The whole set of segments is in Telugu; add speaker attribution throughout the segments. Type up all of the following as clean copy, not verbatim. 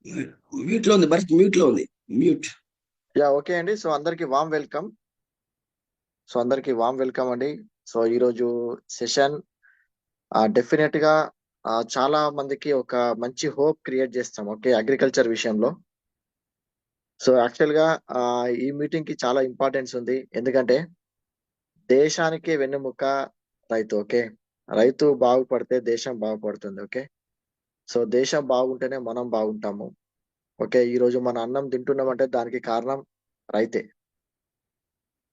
Speaker 1: మ్యూట్ లో ఉంది, భరత్ మ్యూట్ లో ఉంది. మ్యూట్.
Speaker 2: ఓకే అండి. సో అందరికి వామ్ వెల్కమ్ అండి. సో ఈరోజు సెషన్ డెఫినెట్ గా చాలా మందికి ఒక మంచి హోప్ క్రియేట్ చేస్తాం. ఓకే, అగ్రికల్చర్ విషయంలో. సో యాక్చువల్ గా ఈ మీటింగ్ కి చాలా ఇంపార్టెన్స్ ఉంది. ఎందుకంటే దేశానికి వెన్నెముక రైతు. ఓకే, రైతు బాగుపడితే దేశం బాగుపడుతుంది. ఓకే, సో దేశం బాగుంటేనే మనం బాగుంటాము. ఓకే, ఈ రోజు మన అన్నం తింటున్నామంటే దానికి కారణం రైతే.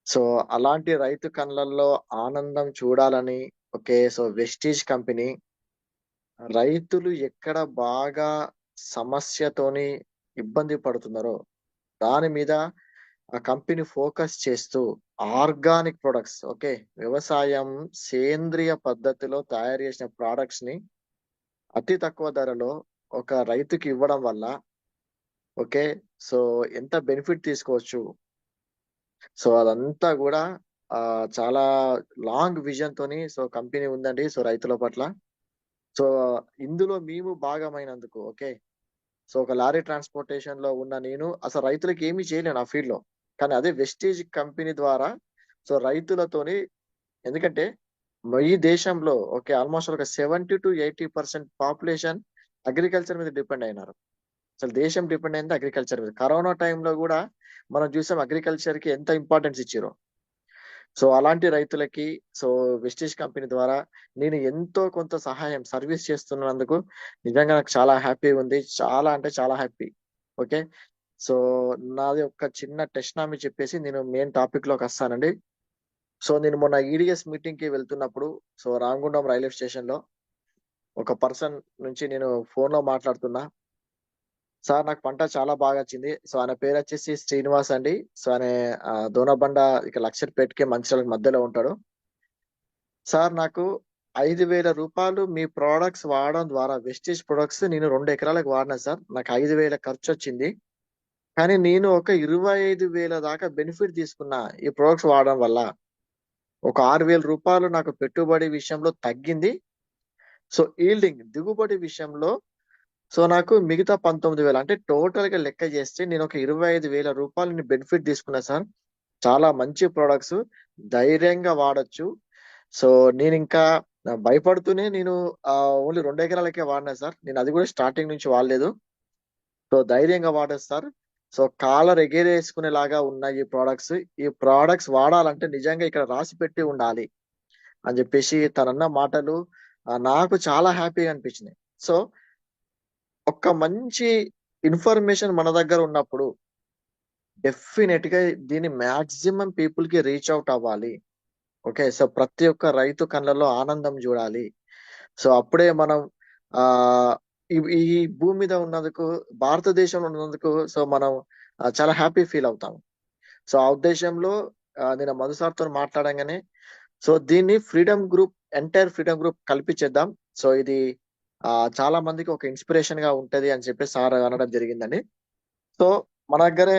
Speaker 2: సో అలాంటి రైతు కళ్ళల్లో ఆనందం చూడాలని, ఓకే, సో వెస్టీజ్ కంపెనీ రైతులు ఎక్కడ బాగా సమస్యతోని ఇబ్బంది పడుతున్నారో దాని మీద ఆ కంపెనీ ఫోకస్ చేస్తూ ఆర్గానిక్ ప్రొడక్ట్స్, ఓకే, వ్యవసాయం సేంద్రియ పద్ధతిలో తయారు చేసిన ప్రొడక్ట్స్ ని అతి తక్కువ ధరలో ఒక రైతుకి ఇవ్వడం వల్ల, ఓకే, సో ఎంత బెనిఫిట్ తీసుకోవచ్చు. సో అదంతా కూడా చాలా లాంగ్ విజన్ తోని సో కంపెనీ ఉందండి. సో రైతుల పట్ల. సో ఇందులో మేము భాగమైనందుకు, ఓకే, సో ఒక లారీ ట్రాన్స్పోర్టేషన్ లో ఉన్న నేను అసలు రైతులకు ఏమీ చేయలేను ఆ ఫీల్డ్ లో. కానీ అదే వెస్టేజ్ కంపెనీ ద్వారా సో రైతులతోని, ఎందుకంటే ఈ దేశంలో ఓకే ఆల్మోస్ట్ ఒక 70-80% పాపులేషన్ అగ్రికల్చర్ మీద డిపెండ్ అయినారు. అసలు దేశం డిపెండ్ అయింది అగ్రికల్చర్ మీద. కరోనా టైంలో కూడా మనం చూసాం అగ్రికల్చర్ కి ఎంత ఇంపార్టెన్స్ ఇచ్చారో. సో అలాంటి రైతులకి సో వెస్టేజ్ కంపెనీ ద్వారా నేను ఎంతో కొంత సహాయం సర్వీస్ చేస్తున్నందుకు నిజంగా నాకు చాలా హ్యాపీగా ఉంది. చాలా అంటే చాలా హ్యాపీ. ఓకే, సో నాది ఒక చిన్న టెస్ట్నామీ చెప్పేసి నేను మెయిన్ టాపిక్ లోకి వస్తానండి. సో నేను మొన్న ఈడిఎస్ మీటింగ్ కి వెళ్తున్నప్పుడు సో రామగుండం రైల్వే స్టేషన్ లో ఒక పర్సన్ నుంచి నేను ఫోన్ లో మాట్లాడుతున్నా. సార్ నాకు పంట చాలా బాగా వచ్చింది. సో ఆయన పేరు వచ్చేసి శ్రీనివాస్ అండి. సో ఆయన దోనబండ ఇక లక్షపేటకి మంచిర్యాల మధ్యలో ఉంటాడు. సార్ నాకు 5,000 రూపాయలు మీ ప్రోడక్ట్స్ వాడడం ద్వారా వెస్టేజ్ ప్రొడక్ట్స్ నేను 2 ఎకరాలకు వాడినా సార్. నాకు 5,000 ఖర్చు వచ్చింది. కానీ నేను ఒక 25,000 దాకా బెనిఫిట్ తీసుకున్నా ఈ ప్రొడక్ట్స్ వాడడం వల్ల. ఒక 6,000 రూపాయలు నాకు పెట్టుబడి విషయంలో తగ్గింది. సో ఈల్డింగ్ దిగుబడి విషయంలో సో నాకు మిగతా 19,000 అంటే టోటల్ గా లెక్క చేస్తే నేను ఒక 25,000 రూపాయలు బెనిఫిట్ తీసుకున్నా సార్. చాలా మంచి ప్రొడక్ట్స్, ధైర్యంగా వాడచ్చు. సో నేను ఇంకా భయపడుతూనే నేను ఓన్లీ 2 ఎకరాలకే వాడినా సార్. నేను అది కూడా స్టార్టింగ్ నుంచి వాడలేదు. సో ధైర్యంగా వాడచ్చు సార్. సో కాలర్ ఎగేరేసుకునేలాగా ఉన్న ఈ ప్రోడక్ట్స్ వాడాలంటే నిజంగా ఇక్కడ రాసి పెట్టి ఉండాలి అని చెప్పేసి తనన్న మాటలు నాకు చాలా హ్యాపీగా అనిపించినాయి. సో ఒక మంచి ఇన్ఫర్మేషన్ మన దగ్గర ఉన్నప్పుడు డెఫినెట్ గా దీన్ని మాక్సిమం పీపుల్ కి రీచ్ అవుట్ అవ్వాలి. ఓకే, సో ప్రతి ఒక్క రైతు కళ్ళలో ఆనందం చూడాలి. సో అప్పుడే మనం ఆ ఈ భూమి మీద ఉన్నందుకు, భారతదేశంలో ఉన్నందుకు సో మనం చాలా హ్యాపీ ఫీల్ అవుతాం. సో ఆ ఉద్దేశంలో నేను మధుసార్తో మాట్లాడంగానే సో దీన్ని ఎంటైర్ ఫ్రీడమ్ గ్రూప్ కల్పించేద్దాం. సో ఇది చాలా మందికి ఒక ఇన్స్పిరేషన్ గా ఉంటది అని చెప్పి సార్ అనడం జరిగిందండి. సో మన దగ్గరే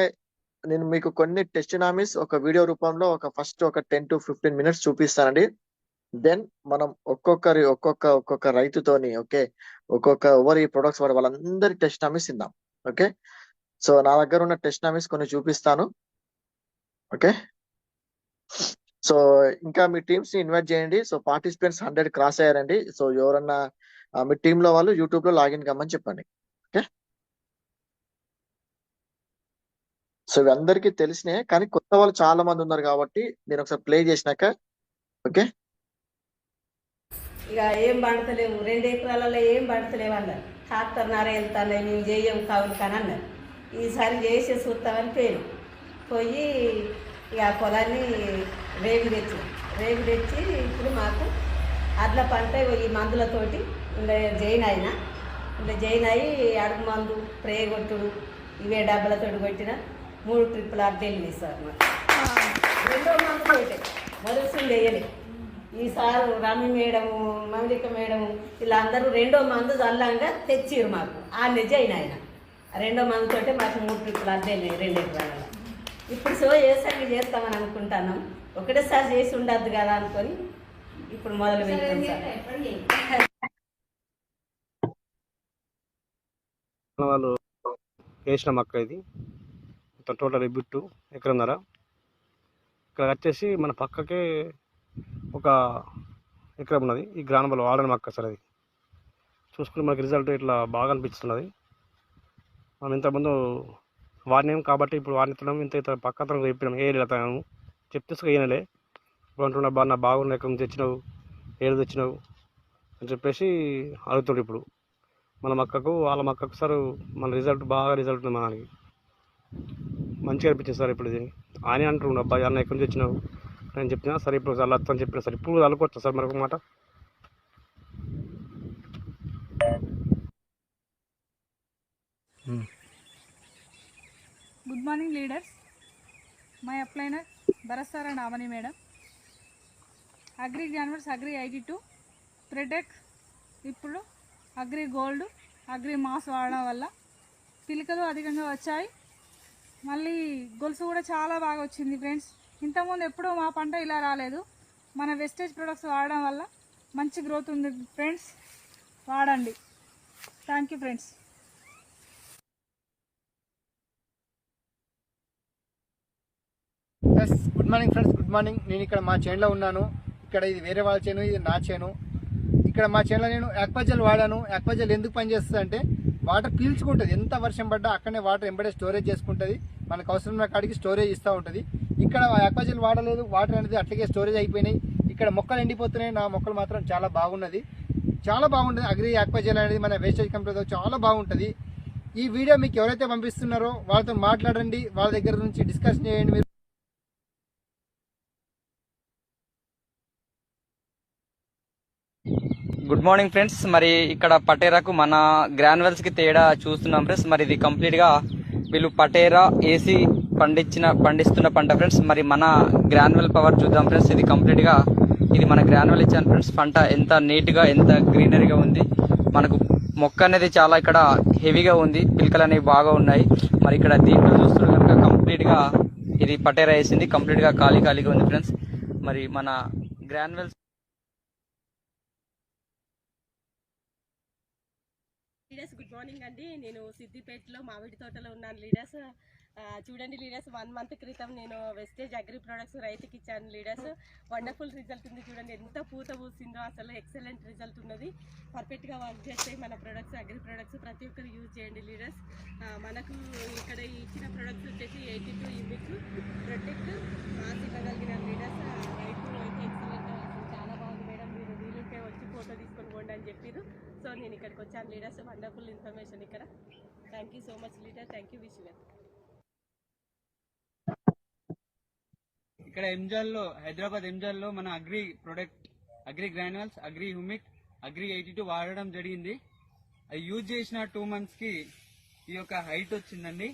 Speaker 2: నేను మీకు కొన్ని టెస్టినామీస్ ఒక వీడియో రూపంలో ఫస్ట్ ఒక 10-15 మినిట్స్ చూపిస్తానండి. దెన్ మనం ఒక్కొక్క రైతుతోని, ఓకే, ఎవరు ఈ ప్రొడక్ట్స్ వాడే వాళ్ళందరి టెస్టినామీస్ ఇద్దాం. ఓకే, సో నా దగ్గర ఉన్న టెస్టినామీస్ కొన్ని చూపిస్తాను. ఓకే, సో ఇంకా మీ టీమ్స్ ని ఇన్వైట్ చేయండి. సో పార్టిసిపెంట్స్ 100 క్రాస్ అయ్యారండి. సో ఎవరన్నా మీ టీమ్ లో వాళ్ళు యూట్యూబ్ లో లాగిన్ కమ్మని చెప్పండి. ఓకే, సో ఇవి అందరికీ తెలిసినాయి, కానీ కొత్త వాళ్ళు చాలా మంది ఉన్నారు కాబట్టి నేను ఒకసారి ప్లే చేసినాక. ఓకే,
Speaker 3: ఇక ఏం పండతలేవు, 2 ఎకరాలలో ఏం పండతలేవు అన్నారు. ట్రాక్టర్ నార వెళ్తాను మేము చేయం కావులు కానీ అన్నారు. ఈసారి చేసే చూస్తామని పోయి ఇక పొలాన్ని రేగు తెచ్చి ఇప్పుడు మాకు అట్ల పంట ఈ మందులతోటి ఇలా జైన్ అయ్యి అడుగు మందు స్ప్రే కొట్టుడు ఇవే డబ్బలతోటి కొట్టిన 3 ట్రిప్పులు అడ్డెళ్ళి సార్. మాకు 2వ మందు తోటే మొదటి వేయలే. ఈసారి రమి మేడము, మౌలిక మేడము వీళ్ళందరూ 2వ మందు చల్లంగా తెచ్చిరు మాకు. ఆ నిజైన ఆయన 2వ మందుతోటే మాకు 3 ట్రిప్పులు అడ్డెళ్ళి 2 ఎకరాలలో. ఇప్పుడు సో ఏసారి చేస్తామని అనుకుంటున్నాం. ఒకటేసారి చేసి ఉండద్దు కదా అనుకొని ఇప్పుడు మొదలు పెడతాం సార్.
Speaker 4: వాళ్ళు వేసిన మొక్క ఇది మొత్తం టోటల్ బిట్టు ఎకరన్నర. ఇక్కడ వచ్చేసి మన పక్కకే ఒక ఎకరం ఉన్నది. ఈ గ్రామంలో వాడని మొక్క సార్ అది. చూసుకుంటే మనకి రిజల్ట్ ఇట్లా బాగా అనిపిస్తున్నది. మనం ఇంతకుముందు వాడినాం కాబట్టి ఇప్పుడు వాడిస్తున్నాం. ఇంత పక్కన చెప్పినాం ఏళ్ళతాము చెప్తే ఏనలే ఇప్పుడు అంటున్నా నా బాగున్న ఎక్కడ తెచ్చినావు, ఏడు తెచ్చినావు అని చెప్పేసి అడుగుతాడు. ఇప్పుడు మన మొక్కకు వాళ్ళ మొక్కకు సార్ మన రిజల్ట్ బాగా రిజల్ట్ ఉంది. మనకి మంచిగా అనిపించింది సార్. ఇప్పుడు ఇది ఆయన అంటుండు అబ్బాయి అన్న ఎక్కడి నుంచి తెచ్చినావు నేను చెప్పినా సరే ఇప్పుడు చల్లొస్తా అని చెప్పిన సార్. ఇప్పుడు అల్లుకోవచ్చా సార్ మరొక మాట?
Speaker 5: Good morning leaders. మై అప్లైనర్ బరసారా నామని madam. Agri granules agri 82 protect ఇప్పుడు అగ్రి గోల్డ్ అగ్రి మాస్ వాడడం వల్ల పిలికలు అధికంగా వచ్చాయి. మళ్ళీ గొలుసు కూడా చాలా బాగా వచ్చింది ఫ్రెండ్స్. ఇంతకుముందు ఎప్పుడూ మా పంట ఇలా రాలేదు. మన వెస్టేజ్ ప్రొడక్ట్స్ వాడడం వల్ల మంచి గ్రోత్ ఉంది ఫ్రెండ్స్. వాడండి. Thank you friends.
Speaker 6: Good morning friends, good morning. నేను ఇక్కడ మా చేనులో ఉన్నాను. ఇక్కడ ఇది వేరే వాళ్ళ చేను, ఇది నా చేను. ఇక్కడ మా చేనులో నేను యాక్వాజెల్ వాడాను. యాక్వాజెల్ ఎందుకు పనిచేస్తుంది అంటే వాటర్ పీల్చుకుంటుంది. ఎంత వర్షం పడ్డా అక్కడనే వాటర్ ఎంబడే స్టోరేజ్ చేసుకుంటుంది. మనకు అవసరమైన కాడికి స్టోరేజ్ ఇస్తూ ఉంటుంది. ఇక్కడ యాక్వాజెల్ వాడలేదు, వాటర్ అనేది అట్లాగే స్టోరేజ్ అయిపోయినాయి. ఇక్కడ మొక్కలు ఎండిపోతున్నాయి. నా మొక్కలు మాత్రం చాలా బాగున్నది, చాలా బాగుంటుంది. అగ్రి యాక్వాజెల్ అనేది మన వేస్టేజ్ కంపెనీతో చాలా బాగుంటుంది. ఈ వీడియో మీకు ఎవరైతే పంపిస్తున్నారో వాళ్ళతో మాట్లాడండి, వాళ్ళ దగ్గర నుంచి డిస్కషన్ చేయండి. మీరు
Speaker 7: గుడ్ మార్నింగ్ ఫ్రెండ్స్. మరి ఇక్కడ పటేరాకు మన గ్రాన్యువల్స్కి తేడా చూస్తున్నాం ఫ్రెండ్స్. మరి ఇది కంప్లీట్గా వీళ్ళు పటేరా ఏసీ పండిస్తున్న పంట ఫ్రెండ్స్. మరి మన గ్రాన్యువల్ పవర్ చూద్దాం ఫ్రెండ్స్. ఇది కంప్లీట్గా ఇది మన గ్రాన్యువల్ ఇచ్చాను ఫ్రెండ్స్. పంట ఎంత నీట్గా ఎంత గ్రీనరీగా ఉంది. మనకు మొక్క అనేది చాలా ఇక్కడ హెవీగా ఉంది. పిలకలు అనేవి బాగా ఉన్నాయి. మరి ఇక్కడ దీంట్లో చూస్తున్న కనుక కంప్లీట్గా ఇది పటేరా వేసింది. కంప్లీట్గా ఖాళీగా ఉంది ఫ్రెండ్స్. మరి మన గ్రాన్యువల్స్
Speaker 8: లీడర్స్ గుడ్ మార్నింగ్ అండి. నేను సిద్దిపేటలో మామిడి తోటలో ఉన్నాను లీడర్స్. చూడండి లీడర్స్, 1 మంత్ క్రితం నేను వెస్టేజ్ అగ్రి ప్రొడక్ట్స్ రైతుకి ఇచ్చాను లీడర్స్. వండర్ఫుల్ రిజల్ట్ ఉంది. చూడండి ఎంత పూత పూసిందో, అసలు ఎక్సలెంట్ రిజల్ట్ ఉన్నది. పర్ఫెక్ట్గా వర్క్ చేస్తాయి మన ప్రొడక్ట్స్, అగ్రి ప్రొడక్ట్స్. ప్రతి ఒక్కరు యూజ్ చేయండి లీడర్స్. మనకు ఇక్కడ ఇచ్చిన ప్రొడక్ట్స్ వచ్చేసి 82 యూనిట్స్ ప్రొటెక్ట్ మాస్ ఇవ్వగలిగిన లీడర్స్. రైతు అయితే ఎక్సలెంట్, చాలా బాగుంది మేడం. మీరు వీలుంటే వచ్చి ఫోటో తీసుకొని పోండి అని చెప్పారు. సో నేను ఇక్కడికి వచ్చాను లీడర్స్. వండర్ఫుల్ ఇన్ఫర్మేషన్ ఇక్కడ. Thank you so much leader. Thank you. Wish you well.
Speaker 9: ఇక్కడ ఎంజాల్లో హైదరాబాద్ ఎంజాల్లో మన agri product agri granules agri humic agri 82 వాడడం జరిగింది. అది యూజ్ చేసిన 2 monthsకి ఈ యొక్క హైట్ వచ్చిందండి.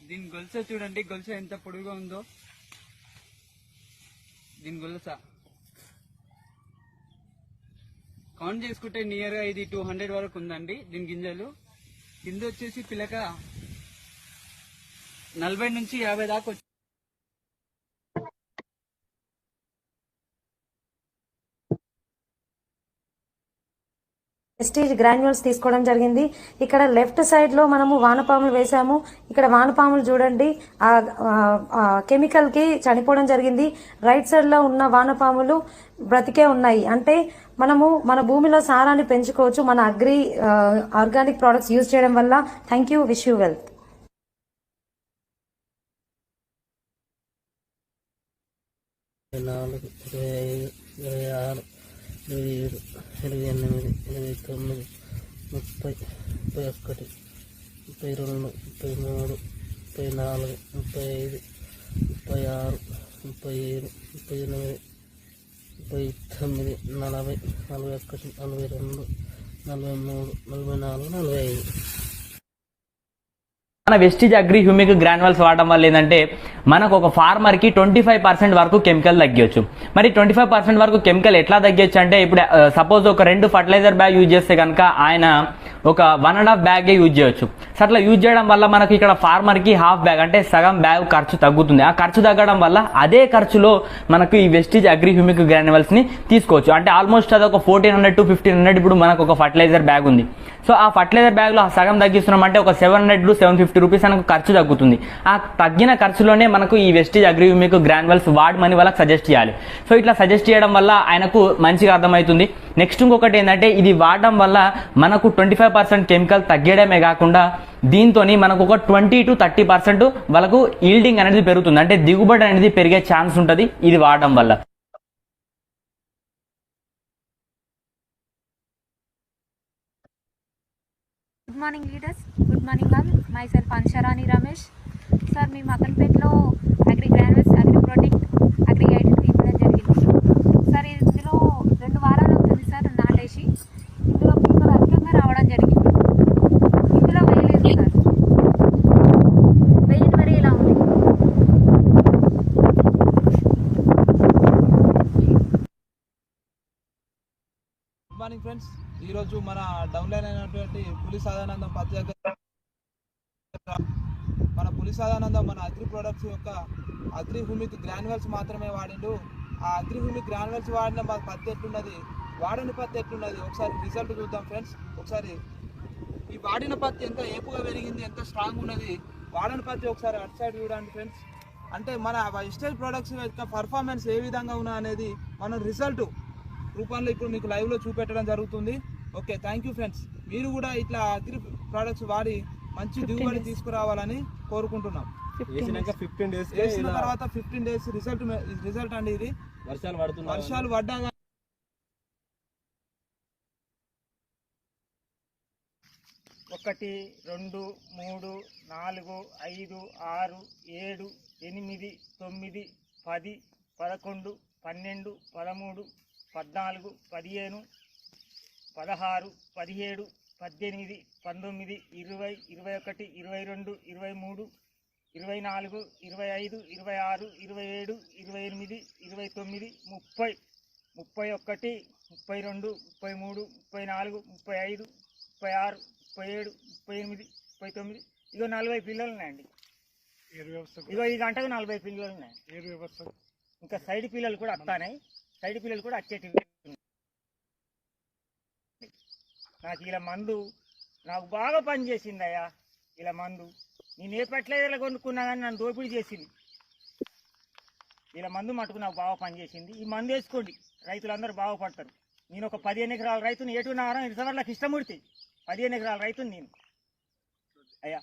Speaker 9: దీని గొలుస చూడండి, గొలుస ఎంత పొడుగుగా ఉందో. దీని గొలుస కౌంట్ చేసుకుంటే నియర్గా ఇది 200 వరకు ఉందండి. దీని గింజలు కింద వచ్చేసి పిలక 40 నుంచి 50 దాకా.
Speaker 10: వెస్టేజ్ గ్రాన్యువల్స్ తీసుకోవడం జరిగింది. ఇక్కడ లెఫ్ట్ సైడ్ లో మనము వానపాములు వేసాము. ఇక్కడ వానపాములు చూడండి కెమికల్ కి చనిపోవడం జరిగింది. రైట్ సైడ్ లో ఉన్న వానపాములు బ్రతికే ఉన్నాయి. అంటే మనము మన భూమిలో సారాన్ని పెంచుకోవచ్చు మన అగ్రి ఆర్గానిక్ ప్రొడక్ట్స్ యూజ్ చేయడం వల్ల. Thank you. Wish you well.
Speaker 11: ఇరవై 27, 28, 29, 30, 31, 32, 33, 34, 35, 36, 37, 38, 39, 40, 41, 42, 43, 44, 45.
Speaker 12: మన వెస్టిజ్ అగ్రి హ్యూమిక్ గ్రాన్యువల్స్ వాడడం వల్ల ఏంటంటే మనకు ఒక ఫార్మర్ కి 25% వరకు కెమికల్ తగ్గొచ్చు. మరి 25% వరకు కెమికల్ ఎట్లా తగ్గొచ్చు అంటే ఇప్పుడు సపోజ్ ఒక 2 ఫర్టిలైజర్ బ్యాగ్ యూజ్ చేస్తే కనుక ఆయన ఒక 1.5 బ్యాగే యూజ్ చేయొచ్చు. సో అట్లా యూజ్ చేయడం వల్ల మనకు ఇక్కడ ఫార్మర్కి హాఫ్ బ్యాగ్ అంటే సగం బ్యాగ్ ఖర్చు తగ్గుతుంది. ఆ ఖర్చు తగ్గడం వల్ల అదే ఖర్చులో మనకు ఈ వెస్టీజ్ అగ్రి హ్యూమిక్ గ్రాన్యువల్స్ని తీసుకోవచ్చు. అంటే ఆల్మోస్ట్ అది ఒక 1400 to 1500 ఇప్పుడు మనకు ఒక ఫర్టిలైజర్ బ్యాగ్ ఉంది. సో ఆ ఫర్టిలైజర్ బ్యాగ్లో సగం తగ్గిస్తున్నాం అంటే ఒక 700 to 750 రూపీస్ మనకు ఖర్చు తగ్గుతుంది. ఆ తగ్గిన ఖర్చులోనే మనకు ఈ వెస్టీజ్ అగ్రి హ్యూమిక్ గ్రాన్యువల్స్ వాడమని వాళ్ళకి సజెస్ట్ చేయాలి. సో ఇట్లా సజెస్ట్ చేయడం వల్ల ఆయనకు మంచిగా అర్థమవుతుంది. నెక్స్ట్ ఇంకొకటి ఏంటంటే ఇది వాడడం వల్ల మనకు 25% కెమికల్ తగ్గడమే కాకుండా దీంతో మనకు ఒక 20 to 30% వాళ్ళకు ఈల్డింగ్ అనేది పెరుగుతుంది. అంటే దిగుబడి అనేది పెరిగే ఛాన్స్ ఉంటుంది ఇది వాడడం వల్ల.
Speaker 13: Good morning leaders, good morning all. Myself అన్షరాని రమేష్. సార్ మేము మదన్పేటలో agri granules, agri protect, agri 82 ఇవ్వడం జరిగింది. సార్ ఇందులో 2 వారాలు అవుతుంది సార్ నాటేసి. ఇందులో పిల్లలు అధికంగా రావడం జరిగింది. ఇందులో వేయలేదు సార్, వేయని మరి ఇలా ఉంది.
Speaker 14: Good morning friends. ఈరోజు మన డౌన్లైన్ అయినటువంటి పులి సదానందం పత్తి దగ్గర మన పులి సదానందం మన అగ్రి ప్రొడక్ట్స్ యొక్క అగ్రి హ్యూమిక్ గ్రాన్యువల్స్ మాత్రమే వాడిండు. ఆ అగ్రి హ్యూమిక్ గ్రాన్యువల్స్ వాడిన పత్తి ఎట్లున్నది, వాడని పత్తి ఎట్లున్నది ఒకసారి రిజల్ట్ చూద్దాం ఫ్రెండ్స్. ఒకసారి ఈ వాడిన పత్తి ఎంత ఏపుగా పెరిగింది, ఎంత స్ట్రాంగ్ ఉన్నది, వాడని పత్తి ఒకసారి అటు సైడ్ చూడండి ఫ్రెండ్స్. అంటే మన వెస్టేజ్ ప్రొడక్ట్స్ యొక్క పర్ఫార్మెన్స్ ఏ విధంగా ఉన్నా అనేది మనం రిజల్ట్ రూపంలో ఇప్పుడు మీకు లైవ్లో చూపెట్టడం జరుగుతుంది. Okay, thank you friends. మీరు కూడా ఇట్లా అగ్రి ప్రొడక్ట్స్ వాడి మంచి దిగుబడి తీసుకురావాలని కోరుకుంటున్నాం.
Speaker 4: వేసినాక 15 days
Speaker 14: వేసిన తర్వాత 15 days రిజల్ట్ అండి. ఇది వర్షాలు పడ్డా
Speaker 6: 1 2 3 4 5 6 7 8 9 10 11 12 13 14 15 16 17 18 19 20 21 22 23 24 25 26 27 28 29 30 31 32 33 34 35 36 37 38 39 ఇగో 40 పిల్లలు ఉన్నాయండి. ఇగో ఈ గంటకు 40 పిల్లలు ఉన్నాయి. ఇంకా సైడ్ పిల్లలు కూడా వస్తాయి. సైడ్ పిల్లలు కూడా వచ్చేటివి. నాకు ఇలా మందు నాకు బాగా పనిచేసింది అయ్యా. ఇలా మందు నేను ఏ ఫెర్టిలైజర్లో కొనుక్కున్నా కానీ నన్ను దోపిడీ చేసింది. ఇలా మందు మటుకు నాకు బాగా పనిచేసింది. ఈ మందు వేసుకోండి, రైతులందరూ బాగుపడతారు. నేను ఒక 15 ఎకరాల రైతుని ఏటున్నారో ఇసవర్లకు ఇష్టముడితే 15 ఎకరాల రైతుని నేను అయ్యా.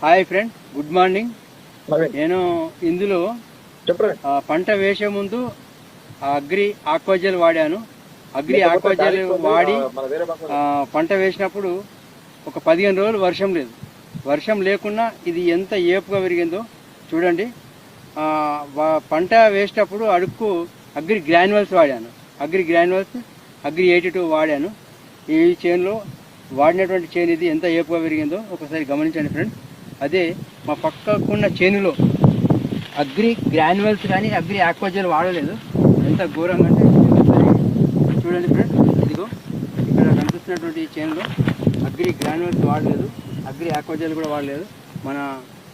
Speaker 9: Hi friend, good morning. నేను ఇందులో పంట వేసే ముందు అగ్రి ఆక్వాజెల్ వాడాను. అగ్రి ఆక్వాజెల్ వాడి పంట వేసినప్పుడు ఒక 15 రోజులు వర్షం లేదు. వర్షం లేకున్నా ఇది ఎంత ఏపుగా పెరిగిందో చూడండి. పంట వేసేటప్పుడు అడుక్కు అగ్రి గ్రాన్యువల్స్ వాడాను. అగ్రి గ్రాన్యువల్స్ అగ్రి 82 వాడాను. ఈ చేనులో వాడినటువంటి చేను ఇది ఎంత ఏపుగా పెరిగిందో ఒకసారి గమనించండి ఫ్రెండ్. అదే మా పక్కకున్న చేనులో అగ్రి గ్రాన్యువల్స్ కానీ అగ్రి ఆక్వాజెల్ వాడలేదు. ఎంత ఘోరంగా అంటే చూడండి ఫ్రెండ్. ఇదిగో ఇక్కడ కనిపిస్తున్నటువంటి ఈ చేనులో అగ్రి గ్రాన్యువల్స్ వాడలేదు, అగ్రి ఆక్వాజెల్ కూడా వాడలేదు. మన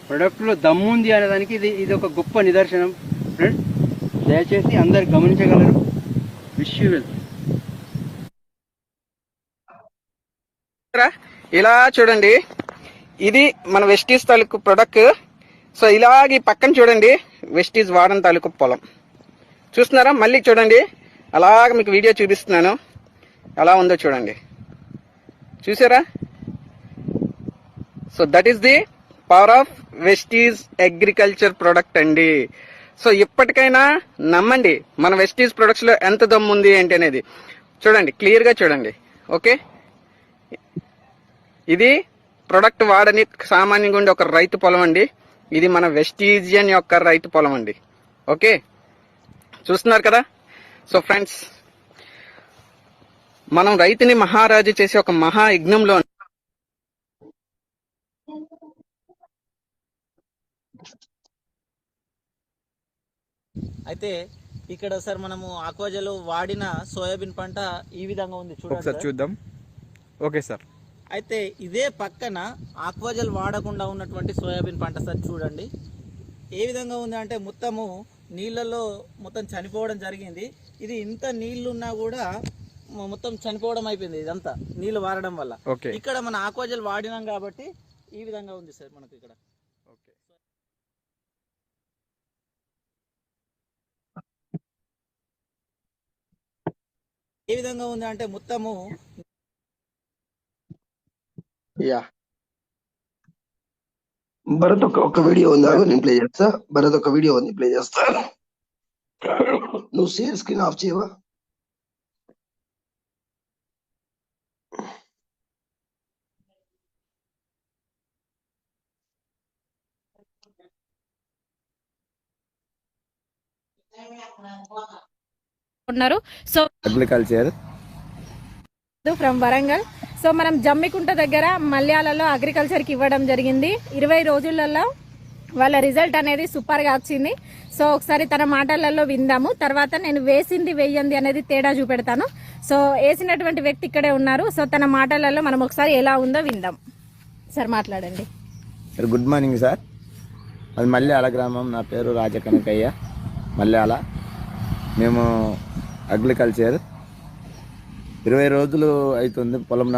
Speaker 9: ప్రొడక్ట్లో దమ్ముంది అనేదానికి ఇది ఒక గొప్ప నిదర్శనం ఫ్రెండ్. దయచేసి అందరు గమనించగలరు. Wish you well.
Speaker 15: ఇలా చూడండి, ఇది మన వెస్టీజ్ తాలూకు ప్రొడక్ట్. సో ఇలాగ పక్కన చూడండి, వెస్టీజ్ వాడన్ తాలూకు పొలం చూస్తున్నారా. మళ్ళీ చూడండి, అలాగ మీకు వీడియో చూపిస్తున్నాను, ఎలా ఉందో చూడండి. చూసారా? So that is the power of Vestige agriculture product అండి. సో ఇప్పటికైనా నమ్మండి మన వెస్టీజ్ ప్రొడక్ట్స్ లో ఎంత దమ్ము ఉంది ఏంటి అనేది. చూడండి, క్లియర్ గా చూడండి. ఓకే, ఇది ప్రొడక్ట్ వాడని సామాన్యంగా ఉండే ఒక రైతు పొలం అండి. ఇది మన వెస్టీజియన్ యొక్క రైతు పొలం అండి. ఓకే, చూస్తున్నారు కదా. సో ఫ్రెండ్స్, మనం రైతుని మహారాజు చేసే ఒక మహాయజ్ఞంలో
Speaker 16: అయితే ఇక్కడ సార్ మనము ఆక్వాజల్ వాడిన సోయాబీన్ పంట ఈ విధంగా ఉంది చూడండి
Speaker 17: ఒకసారి
Speaker 16: సార్.
Speaker 17: చూద్దాం. Okay sir.
Speaker 16: అయితే ఇదే పక్కన ఆక్వాజల్ వాడకుండా ఉన్నటువంటి సోయాబీన్ పంట సార్ చూడండి ఏ విధంగా ఉంది అంటే మొత్తము నీళ్ళలో మొత్తం చనిపోవడం జరిగింది. ఇది ఇంత నీళ్లు ఉన్నా కూడా మొత్తం చనిపోవడం అయిపోయింది ఇదంతా నీళ్లు వాడడం వల్ల.
Speaker 17: ఓకే.
Speaker 16: ఇక్కడ మన ఆక్వాజల్ వాడినాం కాబట్టి ఈ విధంగా ఉంది సార్ మనకు ఇక్కడ.
Speaker 17: ఓకే.
Speaker 16: ఏ విధంగా ఉంది అంటే మొత్తము
Speaker 2: యా
Speaker 1: భరత్ ఒక వీడియో ఉంది, నేను ప్లే చేస్తా. భరత్ ఒక వీడియో ఉంది, ప్లే చేస్తా. నువ్వు షేర్ స్క్రీన్ ఆఫ్ చేయవా?
Speaker 5: ఉన్నారు. So
Speaker 17: agriculture
Speaker 5: from Warangal. So మనం జమ్మికుంట దగ్గర మల్యాలలో అగ్రికల్చర్కి ఇవ్వడం జరిగింది. 20 రోజులలో వాళ్ళ రిజల్ట్ అనేది సూపర్గా వచ్చింది. సో ఒకసారి తన మాటలలో విందాము. తర్వాత నేను వేసింది వేయంది అనేది తేడా చూపెడతాను. సో వేసినటువంటి వ్యక్తి ఇక్కడే ఉన్నారు. సో తన మాటలలో మనం ఒకసారి ఎలా ఉందో విందాం. సార్ మాట్లాడండి.
Speaker 18: Sir good morning sir. అది మల్యాల గ్రామం. నా పేరు రాజకనకయ్య. మల్యాల. మేము అగ్రికల్చర్ 20 రోజులు అవుతుంది పొలం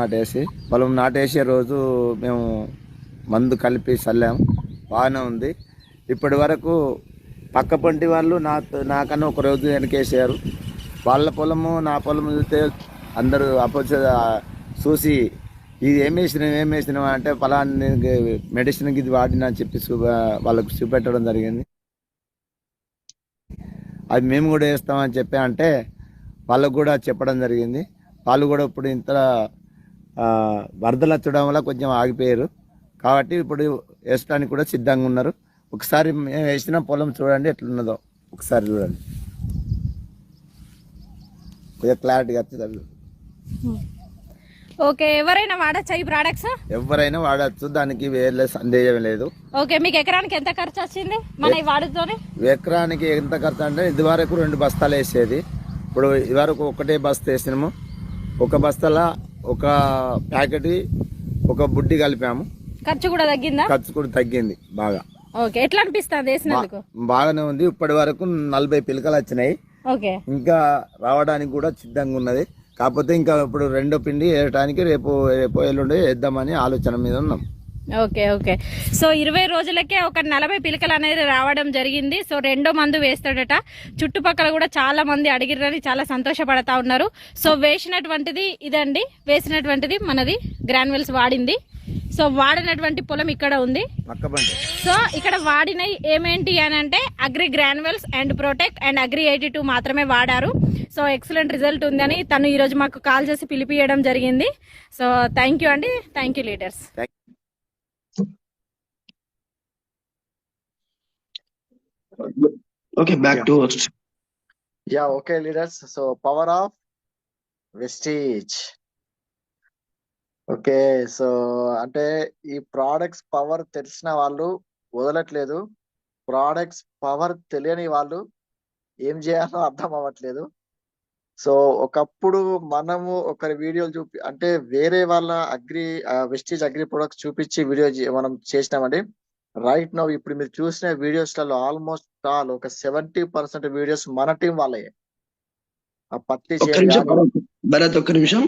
Speaker 18: నాటేసే రోజు మేము మందు కలిపి చల్లాము. బాగానే ఉంది. ఇప్పటి వరకు పక్క పంటి వాళ్ళు నాకన్నా ఒక రోజు వెనకేసారు. వాళ్ళ పొలము నా పొలము చూస్తే అందరూ చూసి ఇది ఏం వేసినావా అంటే ఫలానా మెడిసిన్కి ఇది వాడినా అని చెప్పి వాళ్ళకు చూపెట్టడం జరిగింది. అది మేము కూడా వేస్తామని చెప్పి అంటే వాళ్ళకు కూడా చెప్పడం జరిగింది. వాళ్ళు కూడా ఇప్పుడు ఇంత వరదలు వచ్చడం వల్ల కొంచెం ఆగిపోయారు కాబట్టి ఇప్పుడు వేసడానికి కూడా సిద్ధంగా ఉన్నారు. ఒకసారి మేము వేసిన పొలం చూడండి ఎట్లున్నదో ఒకసారి చూడండి. కొద్దిగా క్లారిటీగా వస్తుంది.
Speaker 5: ఓకే, ఎవరైనా వాడచ్చా ఈ ప్రొడక్ట్స్?
Speaker 18: ఎవరైనా వాడచ్చు, దానికి వేరే సందేహం లేదు.
Speaker 5: ఓకే, మీకు ఎకరానికి ఎంత ఖర్చు వచ్చింది మన ఈ వాడుతోనే?
Speaker 18: ఎకరానికి ఎంత ఖర్చు అంటే ఇదివరకు 2 బస్తాలు వేసేది. ఇప్పుడు ఇదివరకు ఒకటే బస్తా వేసినాము. ఒక బస్తాల ఒక ప్యాకెట్ ఒక బుడ్డి కలిపాము.
Speaker 5: ఖర్చు కూడా తగ్గిందా?
Speaker 18: ఖర్చు కూడా తగ్గింది బాగా.
Speaker 5: ఓకే, ఎట్లా అనిపిస్తుంది వేసినందుకు?
Speaker 18: బాగానే ఉంది. ఇప్పటి వరకు 40 పిలకలు వచ్చినాయి.
Speaker 5: ఓకే,
Speaker 18: ఇంకా రావడానికి కూడా సిద్ధంగా ఉన్నది. కాకపోతే ఇంకా ఇప్పుడు 2వ పిండి వేయడానికి రేపు ఎల్లుండి వేద్దామని ఆలోచన మీద ఉన్నాం.
Speaker 5: Okay okay. సో 20 రోజులకే ఒక 40 పిలకలు అనేది రావడం జరిగింది. సో 2వ మందు వేస్తాడట. చుట్టుపక్కల కూడా చాలా మంది అడిగిరని చాలా సంతోషపడతా ఉన్నారు. సో వేసినటువంటిది ఇదండి, వేసినటువంటిది మనది గ్రాన్యువల్స్ వాడింది. సో వాడినటువంటి పొలం ఇక్కడ ఉంది. సో ఇక్కడ వాడినవి ఏమేంటి అని అంటే agri granules and protect and agri 82 మాత్రమే వాడారు. సో ఎక్సలెంట్ రిజల్ట్ ఉందని తను ఈరోజు మాకు కాల్ చేసి పిలిపియడం జరిగింది. సో థ్యాంక్ యూ అండి. Thank you leaders.
Speaker 1: Okay, back to
Speaker 2: yeah okay leaders. So power of wastage. Okay, so అంటే ఈ ప్రోడక్ట్స్ పవర్ తెలిసిన వాళ్ళు వదలట్లేదు. ప్రోడక్ట్స్ పవర్ తెలియని వాళ్ళు ఏం చేయాలో అర్థం అవ్వట్లేదు. సో ఒకప్పుడు మనము ఒకరి వీడియోలు అంటే వేరే వాళ్ళ వెస్టేజ్ అగ్రి ప్రొడక్ట్స్ చూపించి వీడియో మనం చేసినామండి. రైట్ నౌ ఇప్పుడు మీరు చూసిన వీడియోస్ లలో ఆల్మోస్ట్ ఆల్ ఒక 70% వీడియోస్ మన టీం వాళ్ళే.
Speaker 1: భరత్ ఒక్క నిమిషం.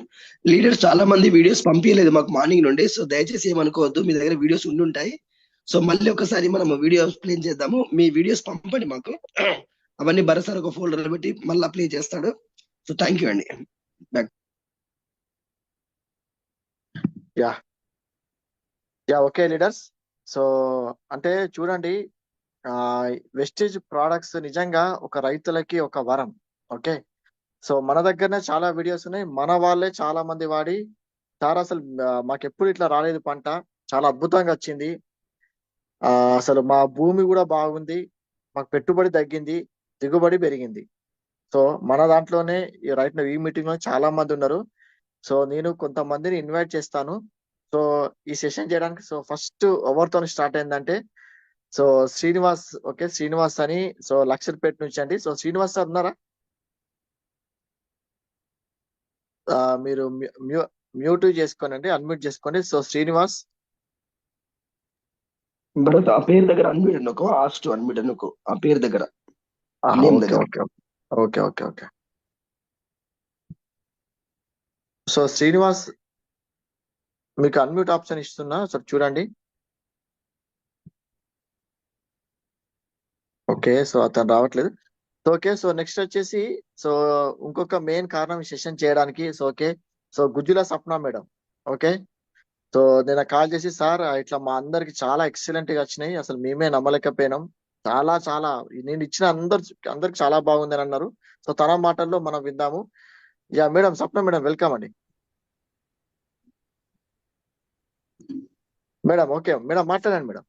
Speaker 1: లీడర్స్ చాలా మంది వీడియోస్ పంపించలేదు మాకు మార్నింగ్ నుండి. సో దయచేసి ఏమనుకోవద్దు, మీ దగ్గర వీడియోస్ ఉండుంటాయి. సో మళ్ళీ ఒకసారి మనం వీడియోస్ ప్లే చేద్దాము. మీ వీడియోస్ పంపండి మాకు. అవన్నీ భరత్ సార్ ఒక ఫోల్డర్ లో పెట్టి మళ్ళీ ప్లే చేస్తాడు. సో థ్యాంక్ యూ అండి.
Speaker 2: Yeah yeah okay leaders. So అంటే చూడండి, వెస్టేజ్ ప్రోడక్ట్స్ నిజంగా ఒక రైతులకి ఒక వరం. ఓకే, సో మన దగ్గరనే చాలా వీడియోస్ ఉన్నాయి. మన వాళ్ళే చాలా మంది వాడి సార్ అసలు మాకు ఎప్పుడు ఇట్లా రాలేదు, పంట చాలా అద్భుతంగా వచ్చింది, అసలు మా భూమి కూడా బాగుంది, మాకు పెట్టుబడి తగ్గింది, దిగుబడి పెరిగింది. సో మన దాంట్లోనే ఈ మీటింగ్ లో చాలా మంది ఉన్నారు. సో నేను కొంతమందిని ఇన్వైట్ చేస్తాను. సో ఈ సెషన్ చేయడానికి సో ఫస్ట్ ఎవరితో స్టార్ట్ అయిందంటే సో శ్రీనివాస్, ఓకే శ్రీనివాస్ అని, సో లక్షర్పేట నుంచి అండి. సో శ్రీనివాస్ సార్ ఉన్నారా? మీరు మ్యూట్ చేసుకోనండి, అన్మ్యూట్ చేసుకోండి. సో శ్రీనివాస్
Speaker 1: బ్రదర్ ఆ పేరు దగ్గర అన్మ్యూట్ అనుకో, ఆస్ట్ అన్మ్యూట్ అనుకో ఆ పేరు దగ్గర నేమ్
Speaker 2: ఓకే
Speaker 1: దగ్గర.
Speaker 2: Okay okay okay okay. So Srinivas మీకు అన్మ్యూట్ ఆప్షన్ ఇస్తున్నా, సో చూడండి. ఓకే, సో అతను రావట్లేదు. సో ఓకే, సో నెక్స్ట్ వచ్చేసి సో ఇంకొక మెయిన్ కారణం ఈ సెషన్ చేయడానికి. So okay, so Gujjula Sapna madam. Okay, so నేను కాల్ చేసి సార్ ఇట్లా మా అందరికి చాలా ఎక్సలెంట్ గా వచ్చినాయి, అసలు మేమే నమ్మలేకపోయినాం, చాలా చాలా నేను ఇచ్చిన అందరికి చాలా బాగుంది అని అన్నారు. సో తన మాటల్లో మనం విందాము. Yeah madam, Sapna madam welcome అండి. మేడం ఓకే మేడం మాట్లాడండి మేడం.